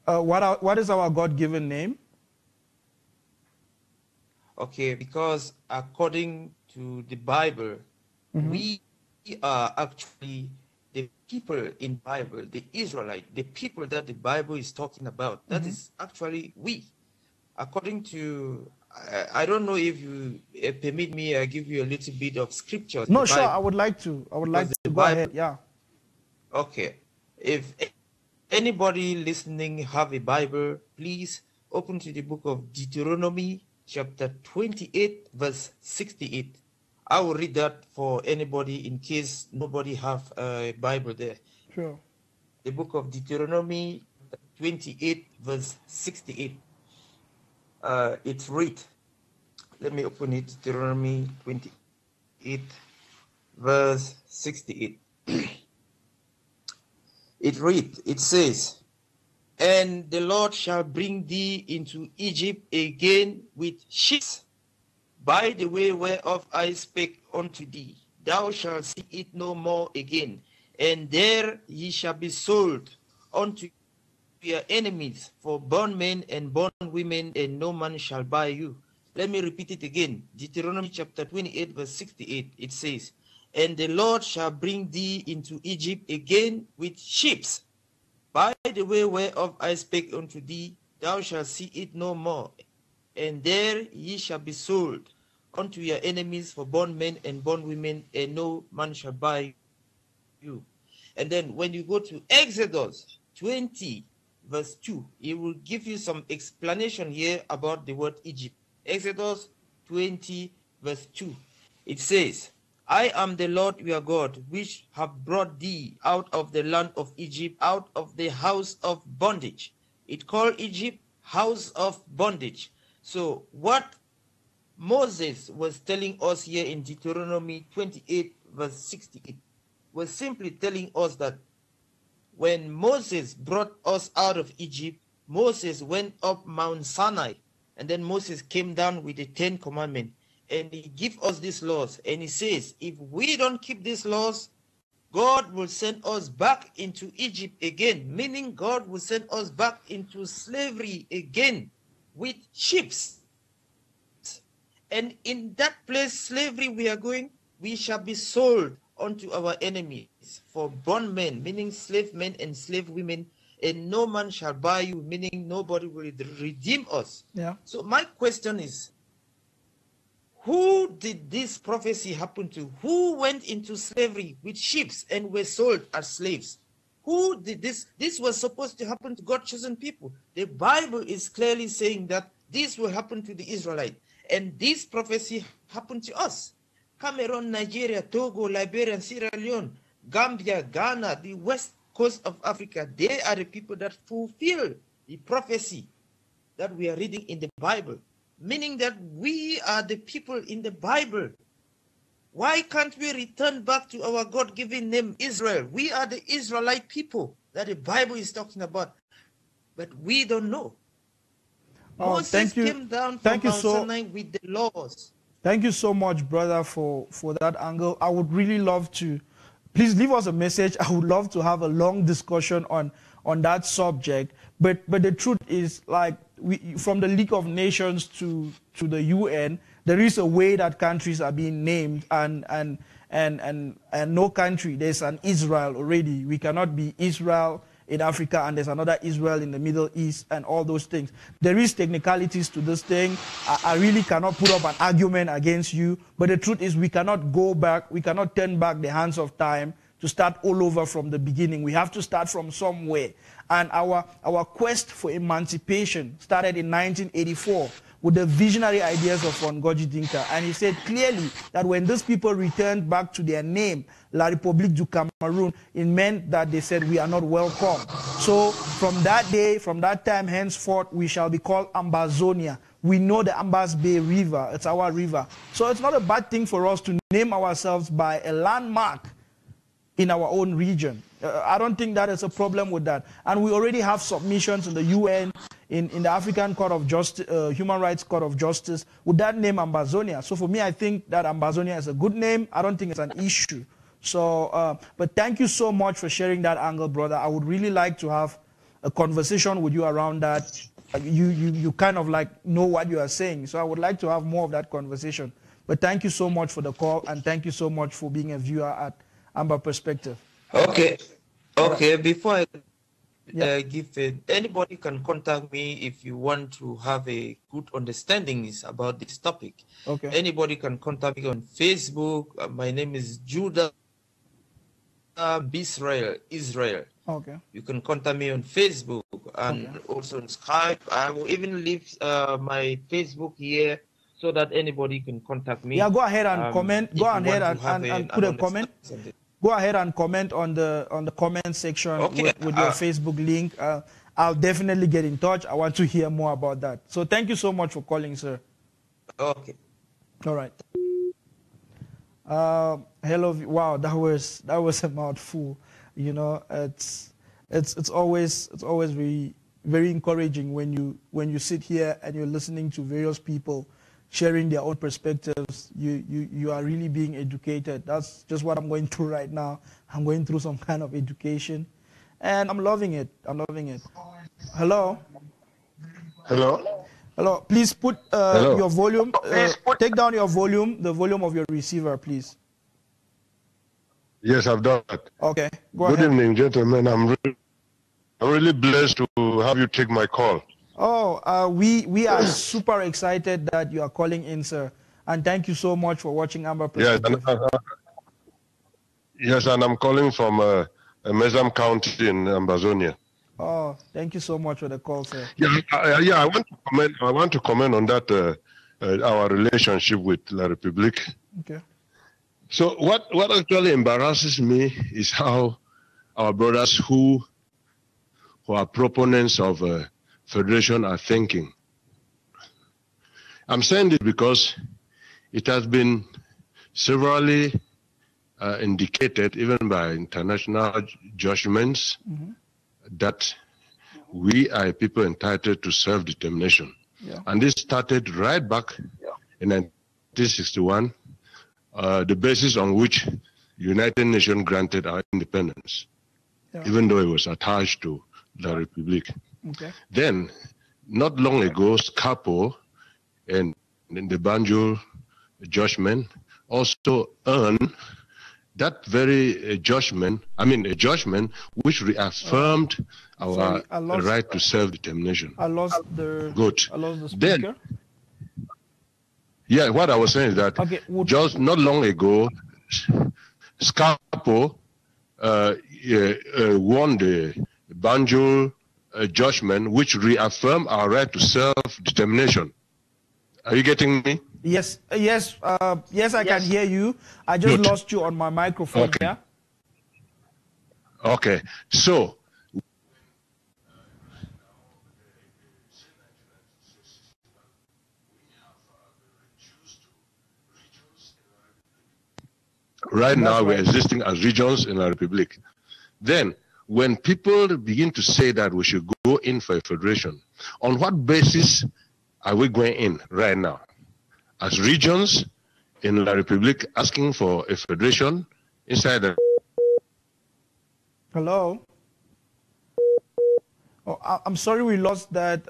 What is our God-given name? Okay, because according to the Bible, we are actually the people in Bible, the Israelite, the people that the Bible is talking about. That is actually we. According to, I don't know if you permit me, I give you a little bit of scripture. No, sure, I would like to. I would like to go ahead, yeah. Okay. If anybody listening have a Bible, please open to the book of Deuteronomy, chapter 28, verse 68. I will read that for anybody in case nobody have a Bible there. Sure. The book of Deuteronomy 28, verse 68. It's read. Let me open it. Deuteronomy 28, verse 68. It read. It says, "And the Lord shall bring thee into Egypt again with ships, by the way whereof I spake unto thee. Thou shalt see it no more again. And there ye shall be sold unto your enemies for bondmen and bondwomen, and no man shall buy you." Let me repeat it again. Deuteronomy chapter 28, verse 68. It says, "And the Lord shall bring thee into Egypt again with ships, by the way whereof I spake unto thee. Thou shalt see it no more. And there ye shall be sold unto your enemies for bondmen and bondwomen, and no man shall buy you." And then when you go to Exodus 20, verse 2, it will give you some explanation here about the word Egypt. Exodus 20, verse 2. It says, "I am the Lord your God, which have brought thee out of the land of Egypt, out of the house of bondage." It called Egypt house of bondage. So what Moses was telling us here in Deuteronomy 28, verse 68, was simply telling us that when Moses brought us out of Egypt, Moses went up Mount Sinai, and then Moses came down with the 10 Commandments, and he gave us these laws. And he says, if we don't keep these laws, God will send us back into Egypt again, meaning God will send us back into slavery again with ships. And in that place, slavery we are going, we shall be sold unto our enemies for bondmen, meaning slave men and slave women, and no man shall buy you, meaning nobody will redeem us. Yeah. So my question is, who did this prophecy happen to? Who went into slavery with ships and were sold as slaves? Who did this? This was supposed to happen to God's chosen people. The Bible is clearly saying that this will happen to the Israelites. And this prophecy happened to us. Cameroon, Nigeria, Togo, Liberia, Sierra Leone, Gambia, Ghana, the west coast of Africa, they are the people that fulfill the prophecy that we are reading in the Bible. Meaning that we are the people in the Bible. Why can't we return back to our God-given name, Israel? We are the Israelite people that the Bible is talking about. But we don't know. Moses came down from Mount Sinai with the laws. Thank you so much, brother, for that angle. I would really love to, please leave us a message. I would love to have a long discussion on that subject. But the truth is, like, from the League of Nations to the UN, there is a way that countries are being named, and no country, there's an Israel already. We cannot be Israel in Africa and there's another Israel in the Middle East and all those things. There is technicalities to this thing. I really cannot put up an argument against you, but the truth is we cannot go back, we cannot turn back the hands of time to start all over from the beginning. We have to start from somewhere. And our quest for emancipation started in 1984 with the visionary ideas of Ngozi Dinka. And he said clearly that when these people returned back to their name, La République du Cameroon, it meant that they said we are not welcome. So from that day, from that time henceforth, we shall be called Ambazonia. We know the Ambas Bay River, it's our river. So it's not a bad thing for us to name ourselves by a landmark in our own region. I don't think that is a problem with that. And we already have submissions in the UN, in the African Court of Justice, Human Rights Court of Justice, with that name Ambazonia. So for me, I think that Ambazonia is a good name. I don't think it's an issue. So, but thank you so much for sharing that angle, brother. I would really like to have a conversation with you around that. You kind of like know what you are saying. So I would like to have more of that conversation. But thank you so much for the call, and thank you so much for being a viewer at Amba Perspective. Okay. Okay, before I give it, anybody can contact me if you want to have a good understanding about this topic. Okay. Anybody can contact me on Facebook. My name is Judah Israel. Okay. You can contact me on Facebook and also on Skype. I will even leave my Facebook here so that anybody can contact me. Yeah, go ahead and comment. Go ahead and put a comment. Go ahead and comment on the comment section with your Facebook link. I'll definitely get in touch. I want to hear more about that. So thank you so much for calling, sir. Okay. All right. Hello. Wow, that was a mouthful. You know, it's always very encouraging when you sit here and you're listening to various people sharing their own perspectives. You are really being educated. That's just what I'm going through right now. I'm going through some kind of education, and I'm loving it. I'm loving it. Hello. Hello. Hello. Please put your volume. Take down your volume, the volume of your receiver, please. Yes, I've done that. Okay. Good evening, gentlemen. I'm really blessed to have you take my call. Oh, we are super excited that you are calling in, sir. And thank you so much for watching Amba Perspective. Yes, and I'm calling from Mezam County in Ambazonia. Oh, thank you so much for the call, sir. Yeah, I want to comment on that our relationship with La République. Okay. So what actually embarrasses me is how our brothers who are proponents of federation are thinking. I'm saying this because it has been severally indicated, even by international judgments, that we are people entitled to self-determination. Yeah. And this started right back in 1961, the basis on which United Nations granted our independence, even though it was attached to La République. Okay. Then, not long ago, SCAPO and the Banjul judgment also earned that very judgment, a judgment which reaffirmed our right to self-determination. I lost the speaker. Then, yeah, what I was saying is that just not long ago, SCAPO won the Banjul judgment which reaffirmed our right to self-determination. Are you getting me? Yes, yes, yes, I can hear you. I just lost you on my microphone. Okay. Yeah. Okay, so right now we're existing as regions in La République. Then, when people begin to say that we should go in for a federation, on what basis are we going in right now? As regions in La République asking for a federation inside the... Hello? Oh, I'm sorry we lost that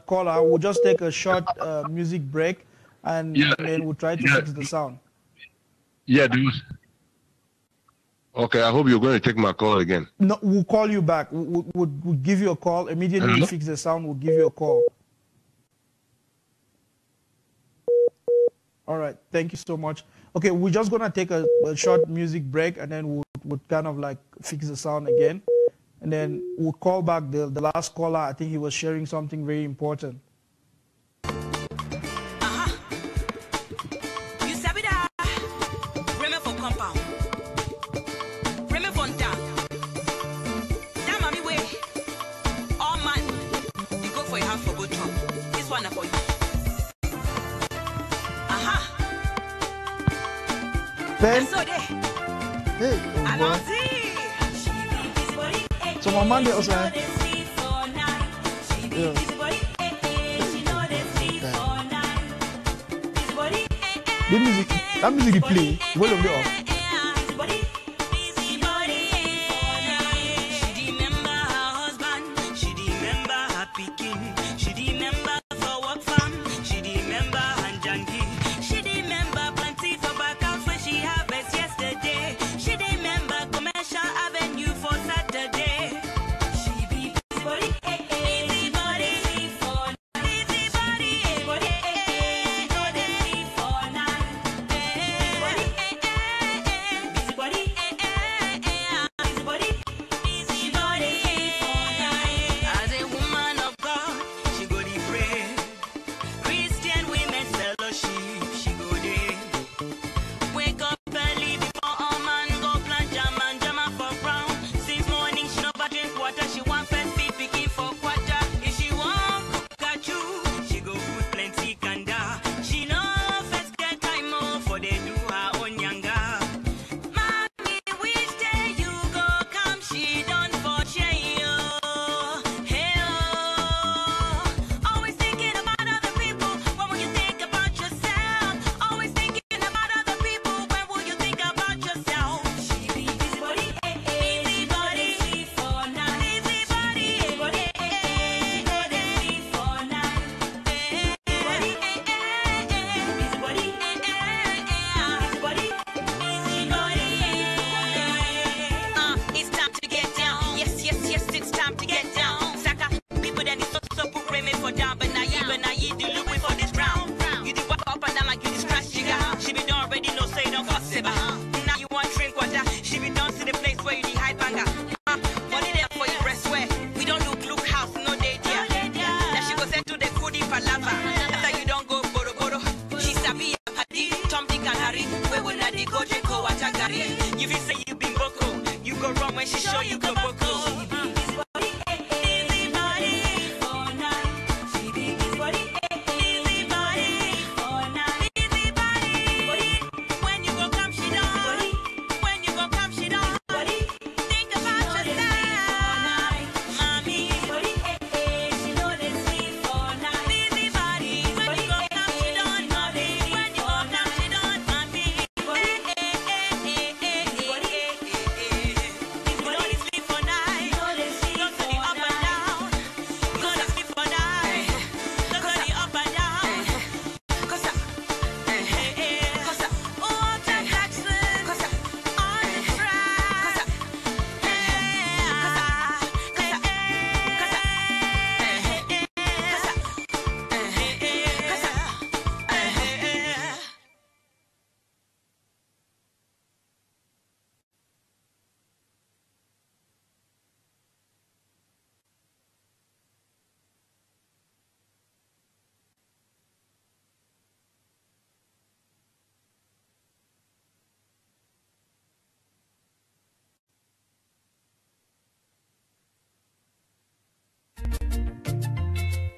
caller. We'll just take a short music break, and then we'll try to fix the sound. Yeah, okay, I hope you're going to take my call again. No, we'll call you back. We'll give you a call. Immediately we fix the sound, we'll give you a call. All right, thank you so much. Okay, we're just going to take a short music break, and then we'll kind of like fix the sound again. And then we'll call back the last caller. I think he was sharing something very important. You sabi that? Remember for compound. Remember for down. That mommy way. All man, you go for your house for good job. This one for you. Ben. So there. Hey. I don't see. So my man, they also have. Yeah. The music, that music you play, volume it off.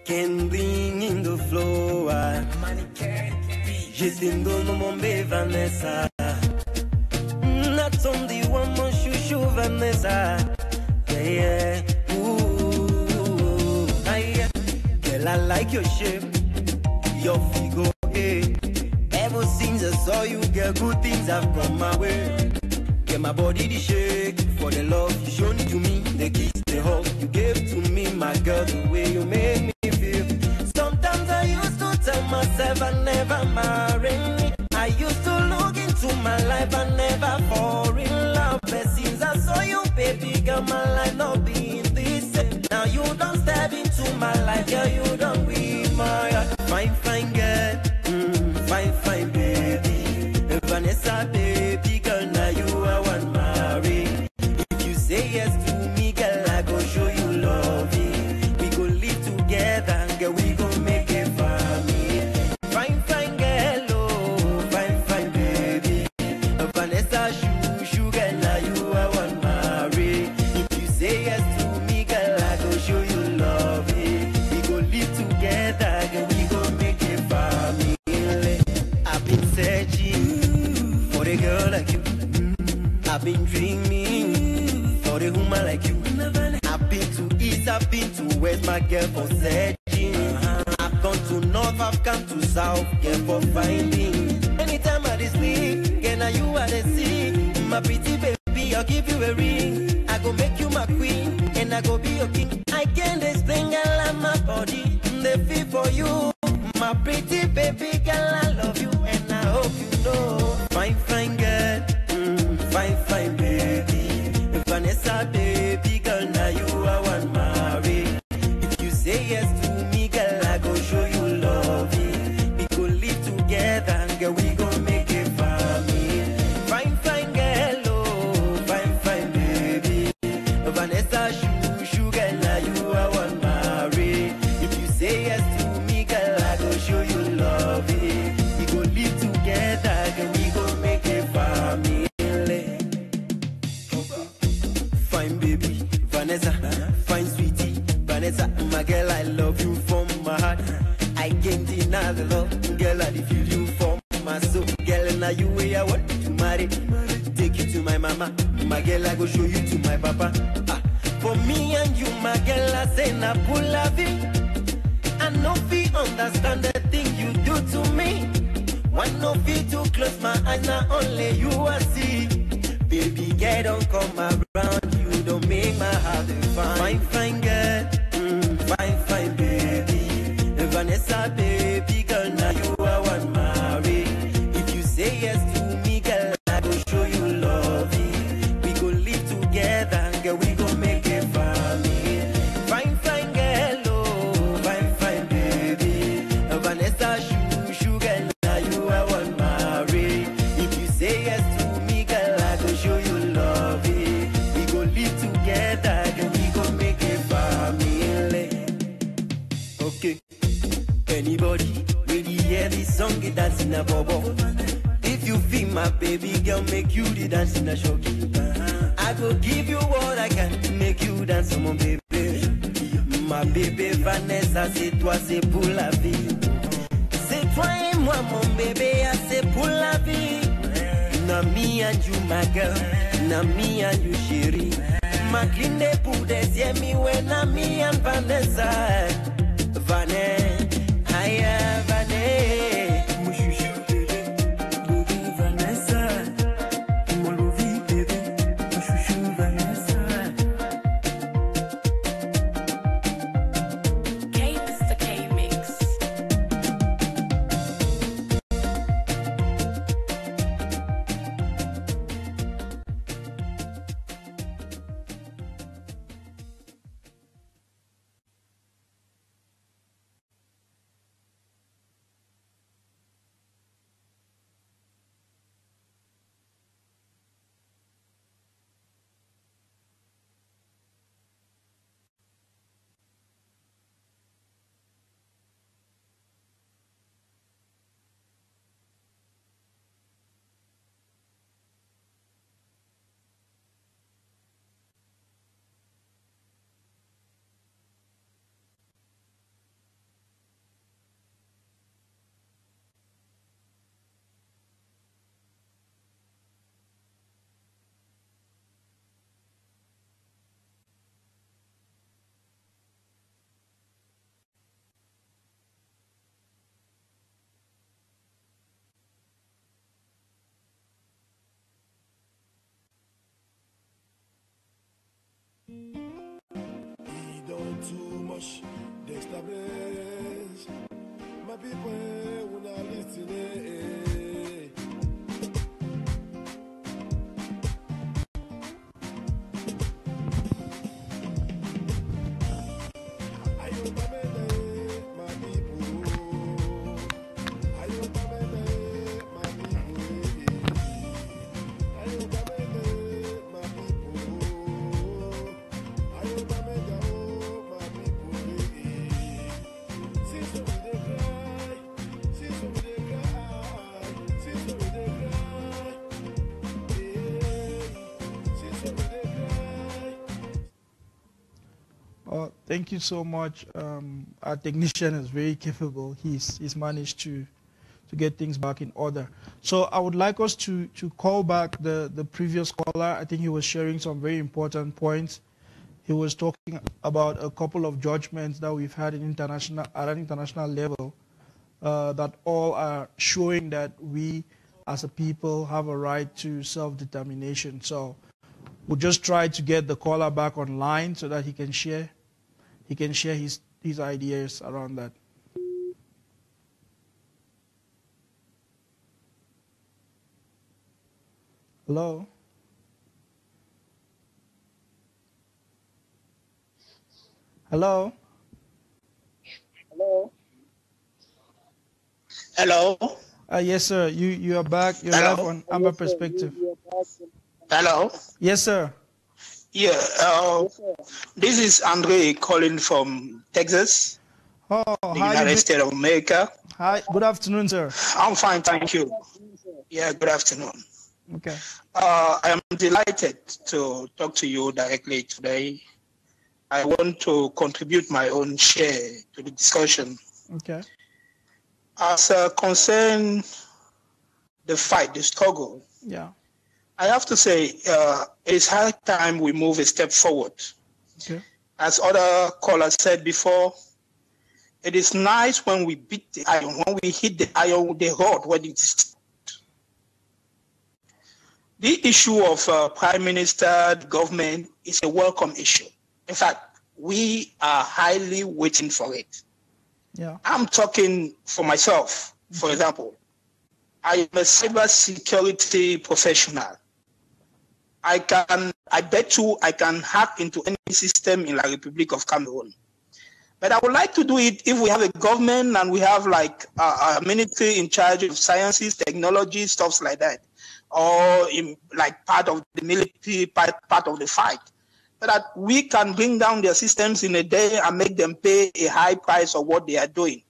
Can bring in the flow. J'étais dans mon bé Vanessa. Not only one more shushu Vanessa. Yeah, yeah. Ooh, yeah. Girl, I like your shape, your figure, hey. Ever since I saw you, girl, good things have come my way. Get my body to shake for the love you shown to me. The kiss the hug you gave to me, my girl, the way you made me feel. Sometimes I used to tell myself I never marry. I used to look into my life and never fall in love. But since I saw you, baby girl, my life not being the same. Now you don't step into my life, girl, you don't be my heart. Fine, fine girl, fine, fine baby. Vanessa, baby girl, now you are one marry. If you say yes to me, girl, I go show you love. We go live together, girl, we go make a family. Fine, fine girl, oh, fine, fine baby. Vanessa, sugar, now you are one marry. If you say yes to me, girl, I go show you love. We go live together, girl, we go make a family. I've been searching for a girl like you. I've been dreaming for a woman like you. I've been to east, I've been to west, my girl, for searching. I've gone to north, I've come to south, girl, for finding. Anytime I sleep, girl, now you are the sea. My pretty baby, I'll give you a ring. I go make you my queen, and I go be your king. I can't explain, girl, I'm my body, the feel for you. My pretty baby girl, I love you, and I hope you know. Fine, fine girl, fine, fine baby. Vanessa, baby girl, now you are one marry. If you say yes to me, girl, I go show you love. We go live together, girl, we go make a family. Fine, fine girl, oh, fine, fine baby. Vanessa, sugar, now you are one marry. If you say yes to me, girl, I go show you love. We go live together, girl, we go make a family. Fine baby, Vanessa, fine sweetie, Vanessa, my girl, I love you from my heart. I can't deny the love, girl, I feel you from my soul. Girl, now you way I want to marry. Take you to my mama, my girl, I go show you to my papa. For me and you, my girl, I say na pour la vie. I no feel understand the thing you do to me. Why no feel to close my eyes, now only you I see. Baby girl, don't come around, you don't make my heart fine. Fine, fine girl, fine, fine baby. Vanessa, baby girl, now you are one marry. If you say yes to me, girl, I go show you love. We go live together, girl, we go make a family. Fine, fine girl, oh, fine, fine baby. Vanessa, sugar, now you are one marry. If you say yes to me, girl, I go show you love. We go live together, girl, we go make a family. Okay. Anybody really hear this song, get dance in a bubble. If you feel my baby girl, make you the dance in a shocky. I go give you what I can to make you dance, mon baby. Ma bébé Vanessa, c'est toi, c'est pour la vie. C'est toi et moi, mon bébé, c'est pour la vie. Na me and you, my girl, na me and you, chérie. Ma clean pour des yemi, when na me and Vanessa. Vanessa. Hiya, Vanessa, mon chouchou bébé, bébé Vanessa, mon louvi bébé, mon chouchou Vanessa. Mr. K Mix. Thank you so much. Our technician is very capable. He's managed to get things back in order. So I would like us to call back the previous caller. I think he was sharing some very important points. He was talking about a couple of judgments that we've had at an international level that all are showing that we as a people have a right to self-determination. So we'll just try to get the caller back online so that he can share his ideas around that. Hello? Hello? Hello? Hello? Yes, sir. You are back. You're Hello? live on Amba Perspective. Hello? Yes, sir. Yeah, this is Andre calling from Texas, the United States of America. Hi, good afternoon, sir. I'm fine, thank you. Yeah, good afternoon. Okay. I am delighted to talk to you directly today. I want to contribute my own share to the discussion. Okay. As concern the fight, the struggle, Yeah. I have to say it's high time we move a step forward. Okay. As other callers said before, it is nice when we beat the iron, when we hit the iron with the rod when it is. The issue of Prime Minister, the government, is a welcome issue. In fact, we are highly waiting for it. Yeah. I'm talking for myself, for example. I am a cybersecurity professional. I bet you I can hack into any system in the Republic of Cameroon. But I would like to do it if we have a government and we have like a ministry in charge of sciences, technology, stuff like that, or in like part of the military, part of the fight, so that we can bring down their systems in a day and make them pay a high price of what they are doing.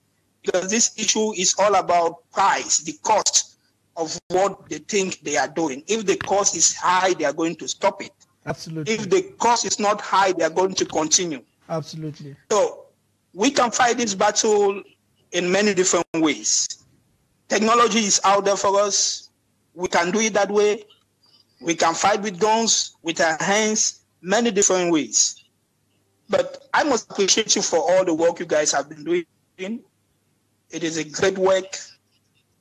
Because this issue is all about price, the cost of what they think they are doing. If the cost is high, they are going to stop it. Absolutely. If the cost is not high, they are going to continue. Absolutely. So we can fight this battle in many different ways. Technology is out there for us. We can do it that way. We can fight with guns, with our hands, many different ways. But I must appreciate you for all the work you guys have been doing. It is a great work.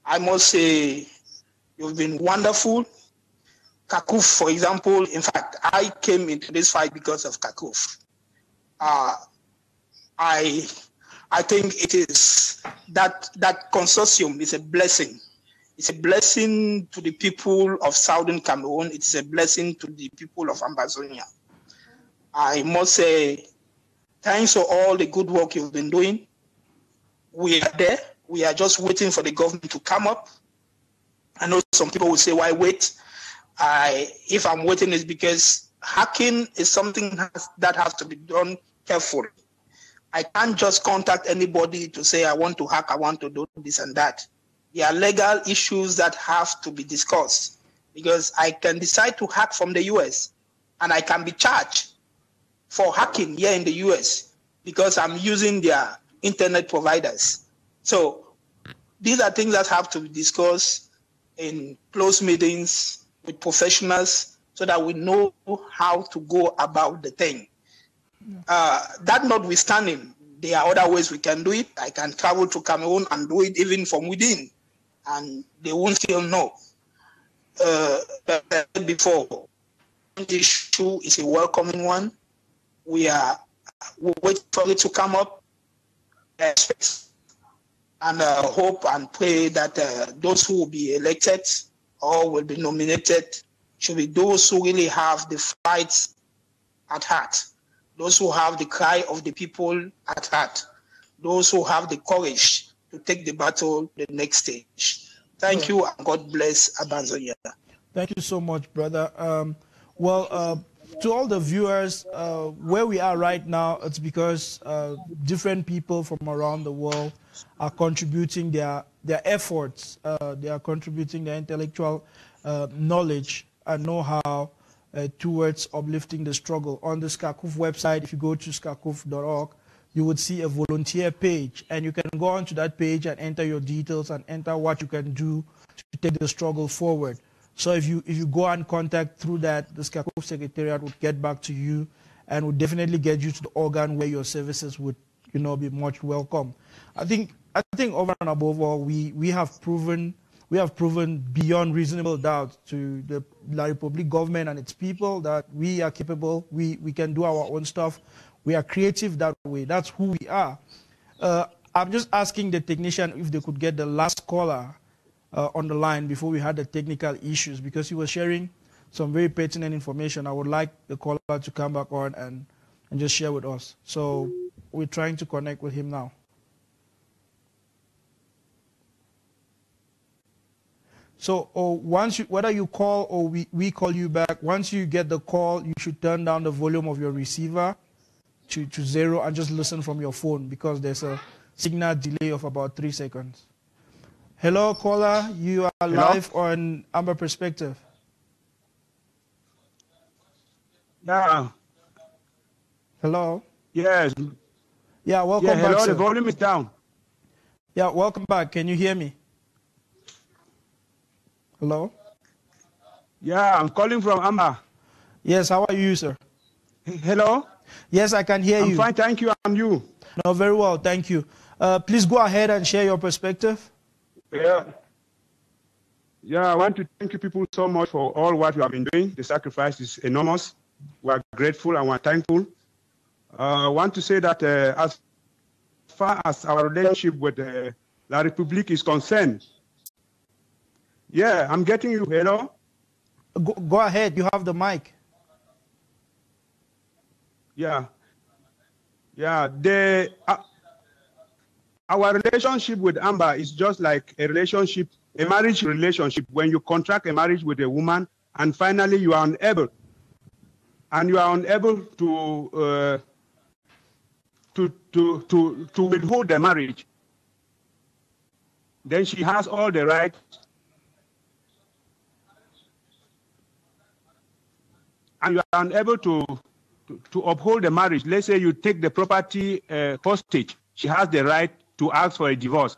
I must say you've been wonderful. Kakuf, for example, in fact, I came into this fight because of Kakuf. I think it is that consortium is a blessing. It's a blessing to the people of Southern Cameroon. It's a blessing to the people of Ambazonia. I must say, thanks for all the good work you've been doing. We are there. We are just waiting for the government to come up. I know some people will say, why wait? If I'm waiting, it's because hacking is something that has to be done carefully. I can't just contact anybody to say, I want to hack, I want to do this and that. There are legal issues that have to be discussed, because I can decide to hack from the US and I can be charged for hacking here in the US because I'm using their internet providers. So these are things that have to be discussed in close meetings with professionals so that we know how to go about the thing. That notwithstanding, there are other ways we can do it. I can travel to Cameroon and do it even from within, and they won't still know. Before, the issue is a welcoming one. We wait for it to come up, and hope and pray that those who will be elected or will be nominated should be those who really have the fight at heart, those who have the cry of the people at heart, those who have the courage to take the battle to the next stage. Thank you, and God bless Abanzonia. Thank you so much, brother. To all the viewers, where we are right now, it's because different people from around the world are contributing their efforts. They are contributing their intellectual knowledge and know-how towards uplifting the struggle. On the SCACUF website, if you go to scacuf.org, you would see a volunteer page, and you can go onto that page and enter your details and enter what you can do to take the struggle forward. So if you go and contact through that, the SCACUF Secretariat would get back to you and would definitely get you to the organ where your services would, be much welcome. I think over and above all, we have proven beyond reasonable doubt to the La Republic government and its people that we are capable, we can do our own stuff, we are creative that way, that's who we are. I'm just asking the technician if they could get the last caller on the line before we had the technical issues, because he was sharing some very pertinent information. I would like the caller to come back on and just share with us. So we're trying to connect with him now. So whether you call or we call you back, once you get the call, you should turn down the volume of your receiver to 0 and just listen from your phone, because there's a signal delay of about 3 seconds. Hello, caller. You are live on Amba Perspective. Yeah. Hello. Yes. Yeah, welcome back. Hello, sir. the volume is down. Yeah, welcome back. Can you hear me? Hello? Yeah, I'm calling from Amba. Yes, how are you, sir? Hello? Yes, I can hear you. I'm fine, thank you. And you? No, very well, thank you. Please go ahead and share your perspective. Yeah. Yeah, I want to thank you people so much for all what you have been doing. The sacrifice is enormous. We are grateful and we are thankful. I want to say that as far as our relationship with La Republique is concerned, yeah, I'm getting you. Hello? Go ahead, you have the mic. Yeah. Yeah, our relationship with Amba is just like a relationship, a marriage relationship. When you contract a marriage with a woman and finally you are unable to withhold the marriage, then she has all the right and you are unable to uphold the marriage. Let's say you take the property hostage. She has the right to ask for a divorce.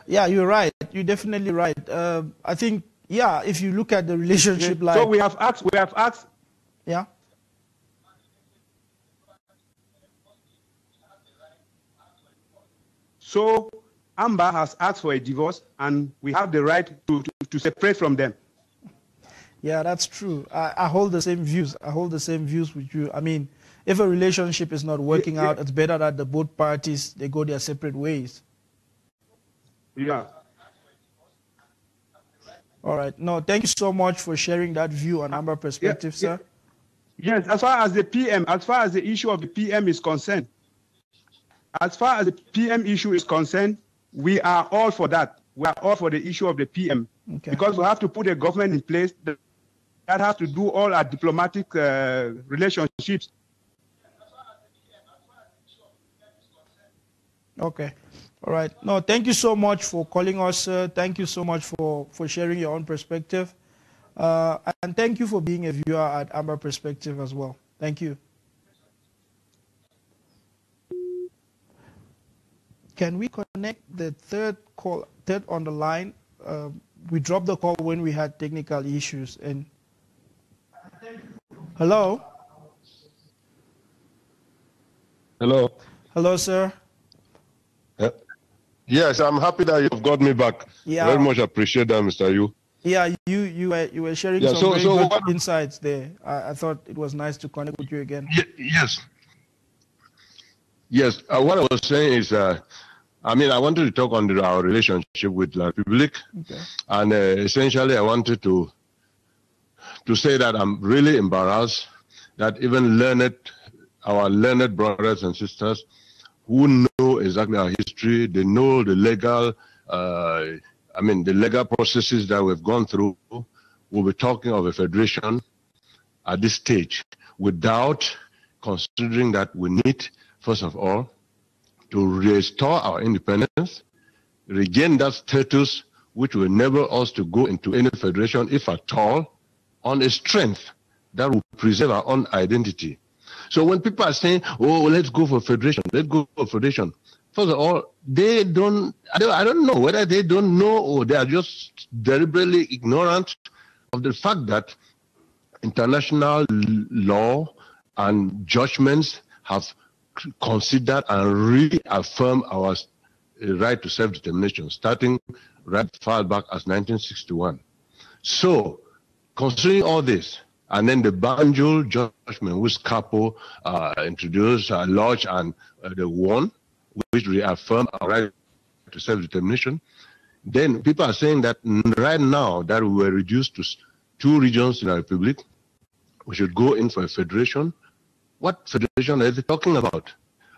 Yeah, you're right. You're definitely right. I think, yeah, if you look at the relationship, like, so we have asked. Yeah. So Amba has asked for a divorce, and we have the right to separate from them. Yeah, that's true. I hold the same views. I hold the same views with you. I mean, if a relationship is not working out, it's better that the both parties, they go their separate ways. Yeah. All right. No, thank you so much for sharing that view on Amba Perspective, sir. Yes, as far as the PM, as far as the issue of the PM is concerned, as far as the PM issue is concerned, we are all for that. We are all for the issue of the PM. Okay. Because we have to put a government in place that has to do all our diplomatic relationships. Okay. All right. No, thank you so much for calling us, sir. Thank you so much for sharing your own perspective. And thank you for being a viewer at Amba Perspective as well. Thank you. Can we connect the third on the line? We dropped the call when we had technical issues. And hello? Hello. Hello, sir. Yes, I'm happy that you've got me back. Yeah. Very much appreciate that, Mr. Yu. Yeah, you were sharing some very good insights there. I thought it was nice to connect with you again. Yes. Yes. What I was saying is, I mean, I wanted to talk on our relationship with La Republique. Okay. And essentially, I wanted to say that I'm really embarrassed that even our learned brothers and sisters who know exactly our history, they know the legal, the legal processes that we've gone through, we'll be talking of a federation at this stage without considering that we need, first of all, to restore our independence, regain that status which will enable us to go into any federation, if at all, on a strength that will preserve our own identity. So when people are saying, oh, let's go for federation, first of all, I don't know whether they don't know or they are just deliberately ignorant of the fact that international law and judgments have considered and reaffirmed our right to self-determination, starting right far back as 1961. So, considering all this, and then the Banjul judgment, which Capo introduced, lodged, and the one, which reaffirmed our right to self-determination, then people are saying that right now that we were reduced to 2 regions in our republic, we should go in for a federation. What federation are they talking about?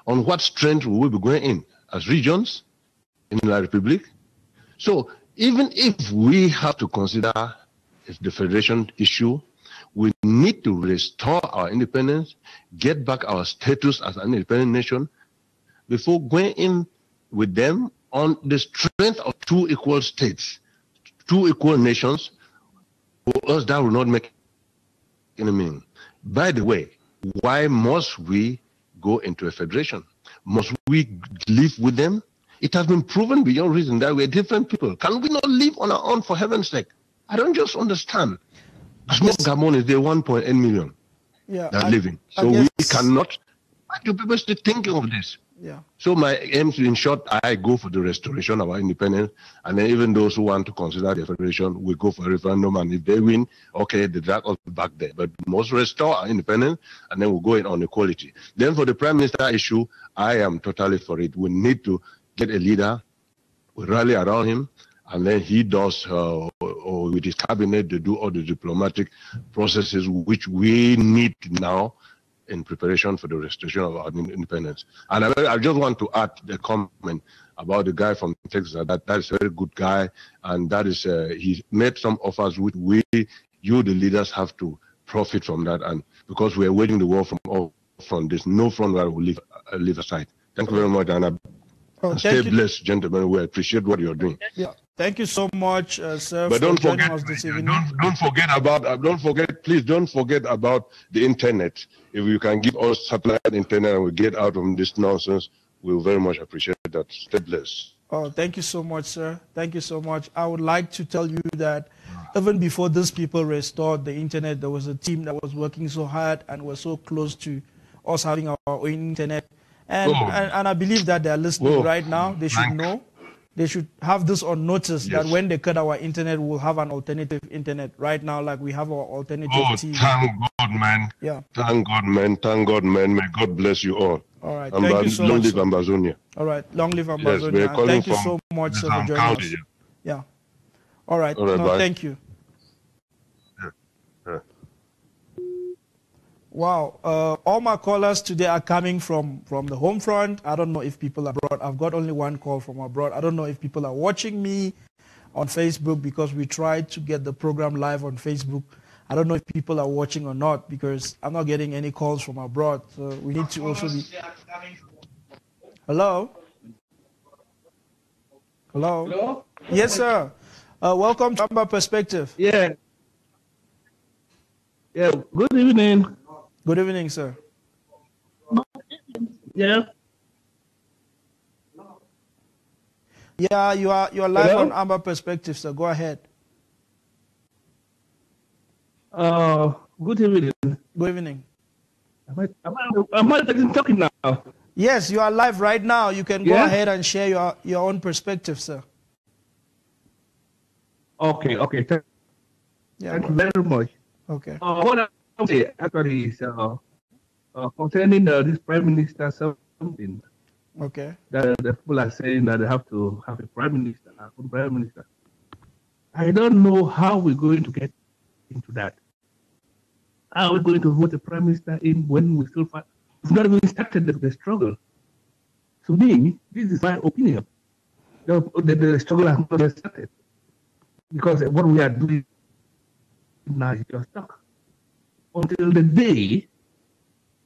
On what strength will we be going in? As regions in our republic? So even if we have to consider the federation issue, we need to restore our independence, get back our status as an independent nation before going in with them on the strength of 2 equal states, 2 equal nations. For us, that will not make any meaning. By the way, why must we go into a federation? Must we live with them? It has been proven beyond reason that we're different people. Can we not live on our own, for heaven's sake? I don't just understand. Small Gabon is there 1.8 million that are living. So we cannot. Why do people still thinking of this? Yeah. So my aim, in short, I go for the restoration of our independence, and then even those who want to consider the federation, we go for a referendum, and if they win, okay, they drag us back there. But we must restore our independence, and then we'll go in on equality. Then for the Prime Minister issue, I am totally for it. We need to get a leader, we rally around him, and then he does, or with his cabinet, they do all the diplomatic processes which we need now in preparation for the restoration of our independence. And I just want to add the comment about the guy from Texas. That is a very good guy, and that is he made some offers which you the leaders have to profit from that, and because we are waging the war from all front, there's no front where we leave aside. Thank you very much, and stay blessed, gentlemen. We appreciate what you're doing. Yeah, thank you so much, sir. But don't forget, please don't forget about the internet. If you can give us satellite internet and we get out of this nonsense, we'll very much appreciate that. Stay blessed. Oh, thank you so much, sir. Thank you so much. I would like to tell you that even before these people restored the internet, there was a team that was working so hard and was so close to us having our own internet. And I believe that they are listening right now. They should know. They should have this on notice that when they cut our internet, we'll have an alternative internet. Right now, like we have our alternative TV. Thank God, man. Yeah. Thank God, man. Thank God, man. May God bless you all. All right. Thank you so long much. live Ambazonia. All right. Long live Ambazonia. Yes, Thank you so much, sir, for joining us. Yeah. All right. All right, bye. Thank you. Wow, all my callers today are coming from the home front. I don't know if people are abroad. I've got only one call from abroad. I don't know if people are watching me on Facebook because we tried to get the program live on Facebook. I don't know if people are watching or not because I'm not getting any calls from abroad. So we need to also be... Hello? Hello? Hello? Yes, sir. Welcome to Amba Perspective. Yeah. Yeah, good evening. Good evening, sir. Yeah. Yeah, you are live Hello? on Amba Perspective, sir. Go ahead. Good evening. Good evening. Am I talking now? Yes, you are live right now. You can go ahead and share your own perspective, sir. Okay. Thank you very much. Okay. What I want to say actually is concerning this Prime Minister something. Okay. That the people are saying that they have to have a Prime Minister, a Prime Minister. I don't know how we're going to get into that. How are we going to vote a Prime Minister in when we still fight? We've not even started the struggle. To me, this is my opinion. The struggle has not yet started. Because what we are doing now is just stuck. Until the day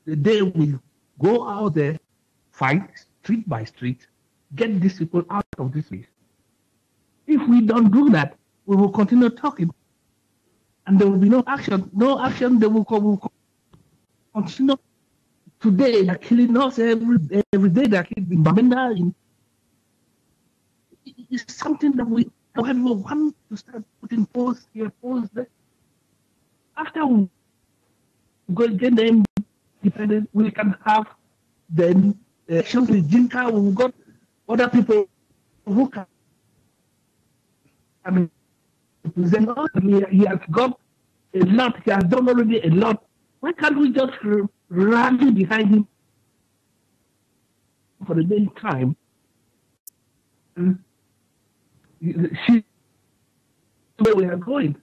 we go out there, fight street by street, get these people out of this place. If we don't do that, we will continue talking, and there will be no action. No action. They will continue. Today, they're killing us every day. They're killing in Bamenda. It's something that we want to start putting posts here, posts there. After we go get them independent, we can have then elections with Jinka. We've got other people who can represent us. He has got a lot. He has done already a lot. Why can't we just rally behind him for the meantime? See where we are going,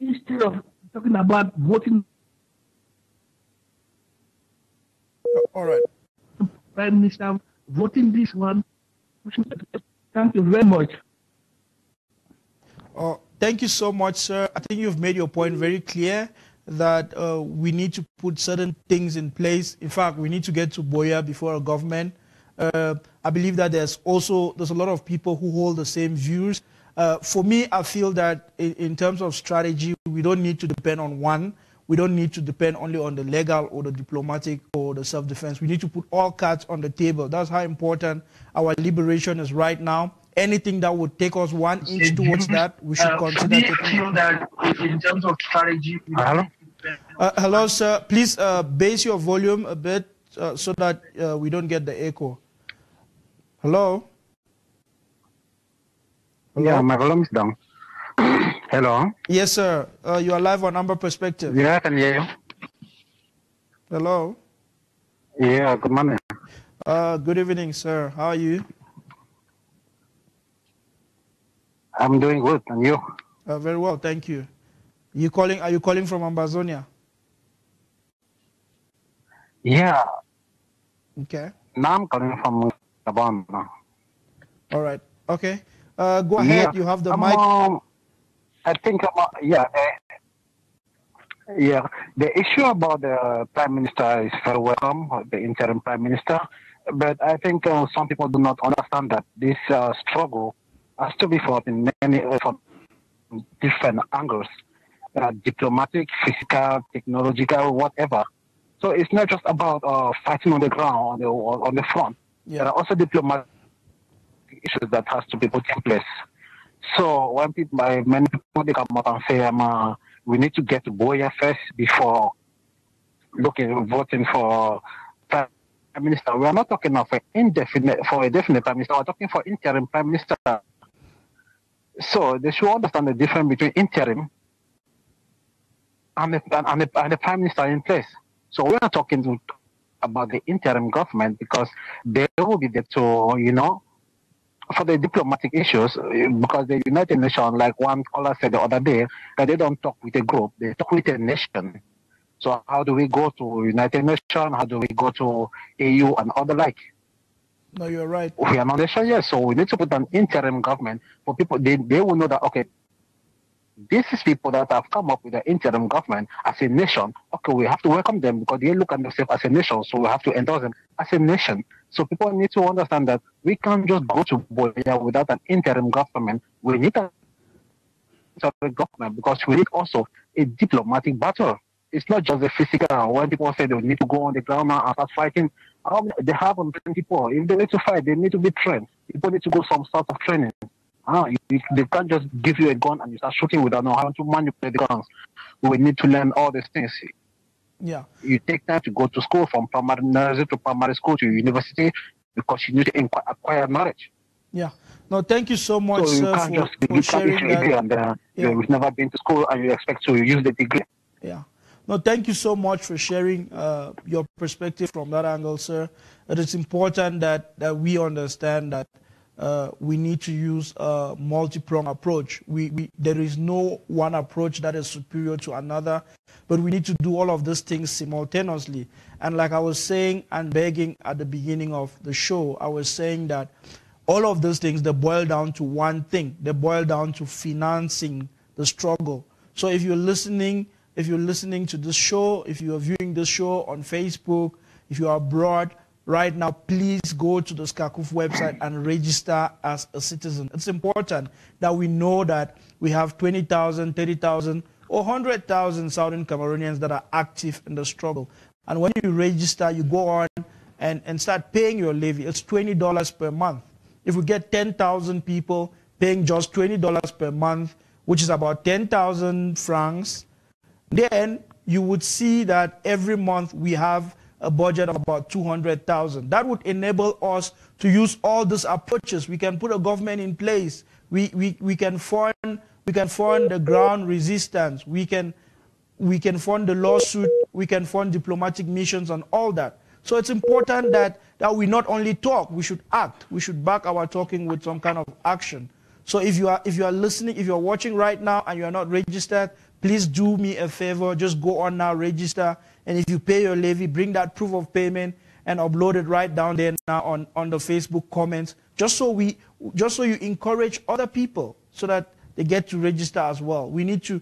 instead of talking about voting. All right. Prime Minister voting this one. Thank you very much. Thank you so much, sir. I think you've made your point very clear that we need to put certain things in place. In fact, we need to get to Boya before a government. I believe that there's a lot of people who hold the same views. For me, I feel that in terms of strategy, we don't need to depend on one. We don't need to depend only on the legal or the diplomatic or the self-defense. We need to put all cards on the table. That's how important our liberation is right now. Anything that would take us 1 inch towards that, we should consider taking. I feel that in terms of strategy. Hello? Hello, sir. Please base your volume a bit so that we don't get the echo. Hello? Hello? Yeah, my volume is down. Hello? Yes, sir. You are live on Amba Perspective. Yeah, I can hear you. Hello? Yeah, good morning. Good evening, sir. How are you? I'm doing good, and you? Very well, thank you. Are you calling from Ambazonia? Yeah. Okay. Now I'm calling from Gabon. All right. Okay. Go ahead. Yeah. You have the mic. I think, the issue about the Prime Minister is very welcome, the interim Prime Minister. But I think some people do not understand that this struggle has to be fought in many different angles, diplomatic, physical, technological, whatever. So it's not just about fighting on the ground, on the front. Yeah. There are also diplomatic issues that has to be put in place. So when many people they come out and say, we need to get to Boya first before voting for Prime Minister. We are not talking of a definite Prime Minister. We're talking for interim Prime Minister. So they should understand the difference between interim and the Prime Minister in place. So we're not talking about the interim government because they will be there to, for the diplomatic issues, because the United Nations, like one caller said the other day, that they don't talk with a group, they talk with a nation. So how do we go to United Nations? How do we go to AU and other like? No, you're right. We are not a nation yet, so we need to put an interim government for people. They will know that, okay, this is people that have come up with an interim government as a nation. Okay, we have to welcome them because they look at themselves as a nation, so we have to endorse them as a nation. So people need to understand that we can't just go to Bolivia without an interim government. We need an interim government because we need also a diplomatic battle. It's not just a physical. When people say they need to go on the ground and start fighting, they have on people. If they need to fight, they need to be trained. People need to go some sort of training. They can't just give you a gun and you start shooting without knowing how to manipulate the guns. We need to learn all these things. Yeah. You take time to go to school, from primary nursery to primary school to university, because you need to acquire knowledge. Yeah. No, thank you so much, so sir, for sharing that. You've never been to school and you expect to use the degree. Yeah. No, thank you so much for sharing your perspective from that angle, sir. It is important that we understand that we need to use a multi-pronged approach. There is no one approach that is superior to another, but we need to do all of these things simultaneously. And like I was saying and begging at the beginning of the show, I was saying that all of those things, they boil down to one thing. They boil down to financing the struggle. So if you're listening to this show, if you are viewing this show on Facebook, if you are abroad, right now, please go to the SCACUF website and register as a citizen. It's important that we know that we have 20,000, 30,000, or 100,000 Southern Cameroonians that are active in the struggle. And when you register, you go on and start paying your levy. It's $20 per month. If we get 10,000 people paying just $20 per month, which is about 10,000 francs, then you would see that every month we have a budget of about 200,000. That would enable us to use all these approaches. We can put a government in place. We can fund the ground resistance. We can fund the lawsuit. We can fund diplomatic missions and all that. So it's important that we not only talk, we should act. We should back our talking with some kind of action. So if you are listening, if you are watching right now and you are not registered, please do me a favor. Just go on now, register. And if you pay your levy, bring that proof of payment and upload it right down there now on the Facebook comments, just so you encourage other people so that they get to register as well. We need to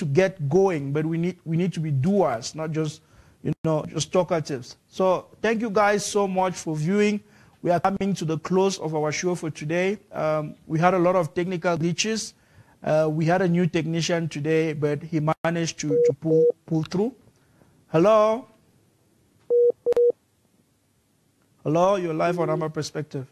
get going, but we need to be doers, not just just talkatives. So thank you guys so much for viewing. We are coming to the close of our show for today. We had a lot of technical glitches. We had a new technician today, but he managed to pull through. Hello? Hello, you're live on Amba Perspective.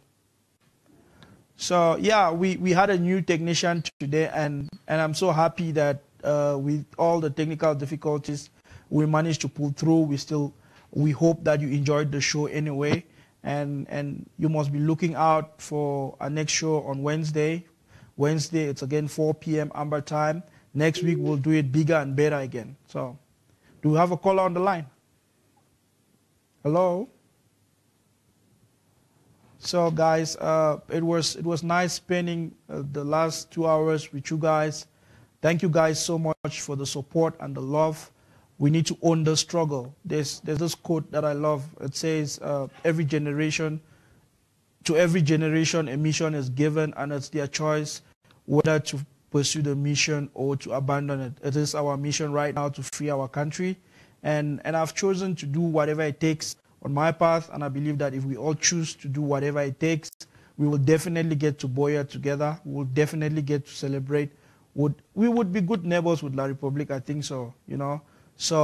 So yeah, we had a new technician today, and I'm so happy that with all the technical difficulties, we managed to pull through. We hope that you enjoyed the show anyway, and you must be looking out for our next show on Wednesday. Wednesday, it's again 4 p.m. Amber time. Next week, we'll do it bigger and better again. So, do we have a caller on the line? Hello? So, guys, it was nice spending the last 2 hours with you guys. Thank you guys so much for the support and the love. We need to own the struggle. There's this quote that I love. It says, to every generation, a mission is given, and it's their choice whether to pursue the mission or to abandon it. It is our mission right now to free our country, and I've chosen to do whatever it takes on my path, and I believe that if we all choose to do whatever it takes, we will definitely get to Boya together. We will definitely get to celebrate. We would be good neighbors with La Republic, I think so, So,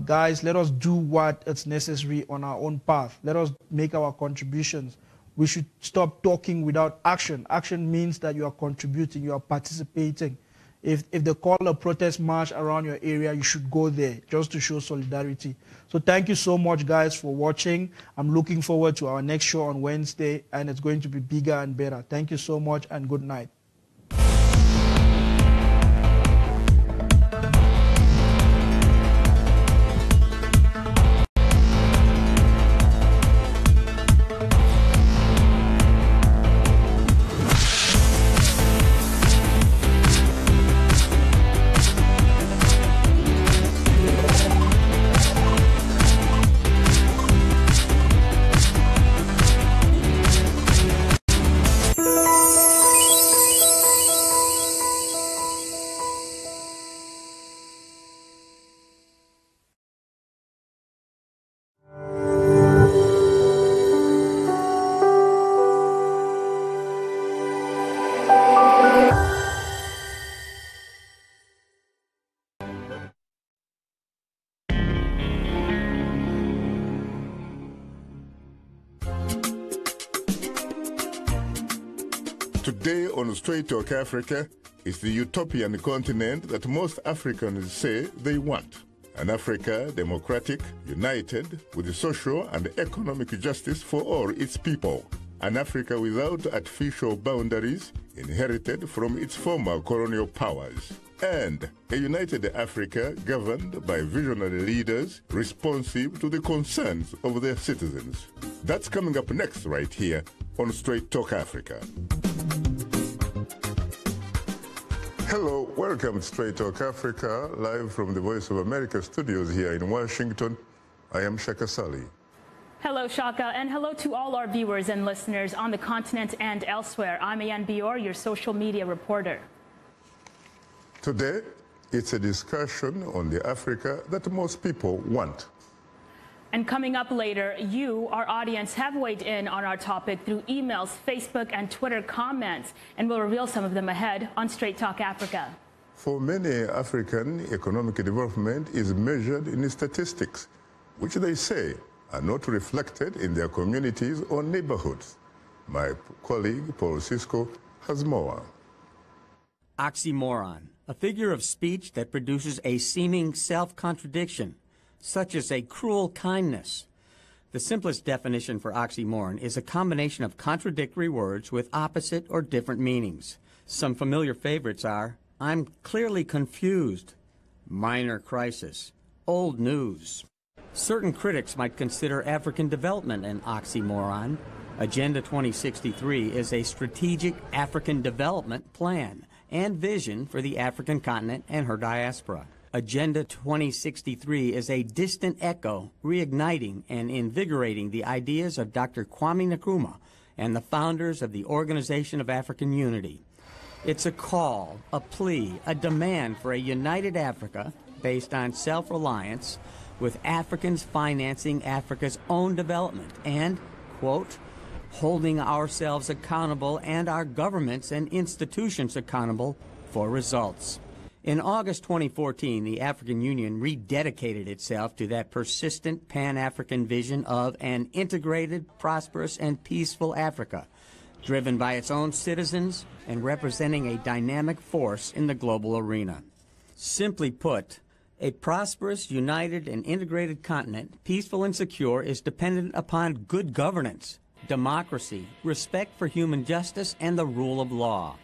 guys, let us do what is necessary on our own path. Let us make our contributions. We should stop talking without action. Action means that you are contributing, you are participating. If they call a protest march around your area, you should go there just to show solidarity. So thank you so much, guys, for watching. I'm looking forward to our next show on Wednesday, and it's going to be bigger and better. Thank you so much, and good night. Today on Straight Talk Africa is the utopian continent that most Africans say they want. An Africa democratic, united, with social and economic justice for all its people. An Africa without artificial boundaries inherited from its former colonial powers. And a united Africa governed by visionary leaders responsive to the concerns of their citizens. That's coming up next right here on Straight Talk Africa. Hello, welcome to Straight Talk Africa, live from the Voice of America studios here in Washington. I am Shaka Sali. Hello, Shaka, and hello to all our viewers and listeners on the continent and elsewhere. I'm Ayan Bior, your social media reporter. Today, it's a discussion on the Africa that most people want. And coming up later, you, our audience, have weighed in on our topic through emails, Facebook, and Twitter comments, and we'll reveal some of them ahead on Straight Talk Africa. For many African, economic development is measured in statistics, which they say are not reflected in their communities or neighborhoods. My colleague, Paul Cisco, has more. Oxymoron, a figure of speech that produces a seeming self-contradiction, such as a cruel kindness. The simplest definition for oxymoron is a combination of contradictory words with opposite or different meanings. Some familiar favorites are, I'm clearly confused, minor crisis, old news. Certain critics might consider African development an oxymoron. Agenda 2063 is a strategic African development plan and vision for the African continent and her diaspora. Agenda 2063 is a distant echo, reigniting and invigorating the ideas of Dr. Kwame Nkrumah and the founders of the Organization of African Unity. It's a call, a plea, a demand for a united Africa based on self-reliance, with Africans financing Africa's own development and, quote, holding ourselves accountable and our governments and institutions accountable for results. In August 2014, the African Union rededicated itself to that persistent Pan-African vision of an integrated, prosperous, and peaceful Africa, driven by its own citizens and representing a dynamic force in the global arena. Simply put, a prosperous, united, and integrated continent, peaceful and secure, is dependent upon good governance, democracy, respect for human justice, and the rule of law.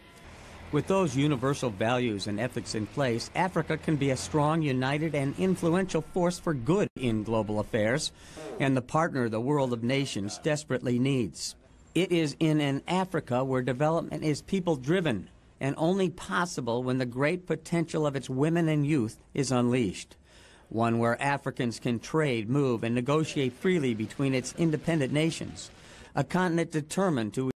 With those universal values and ethics in place, Africa can be a strong, united, and influential force for good in global affairs, and the partner the world of nations desperately needs. It is in an Africa where development is people-driven and only possible when the great potential of its women and youth is unleashed. One where Africans can trade, move, and negotiate freely between its independent nations. A continent determined to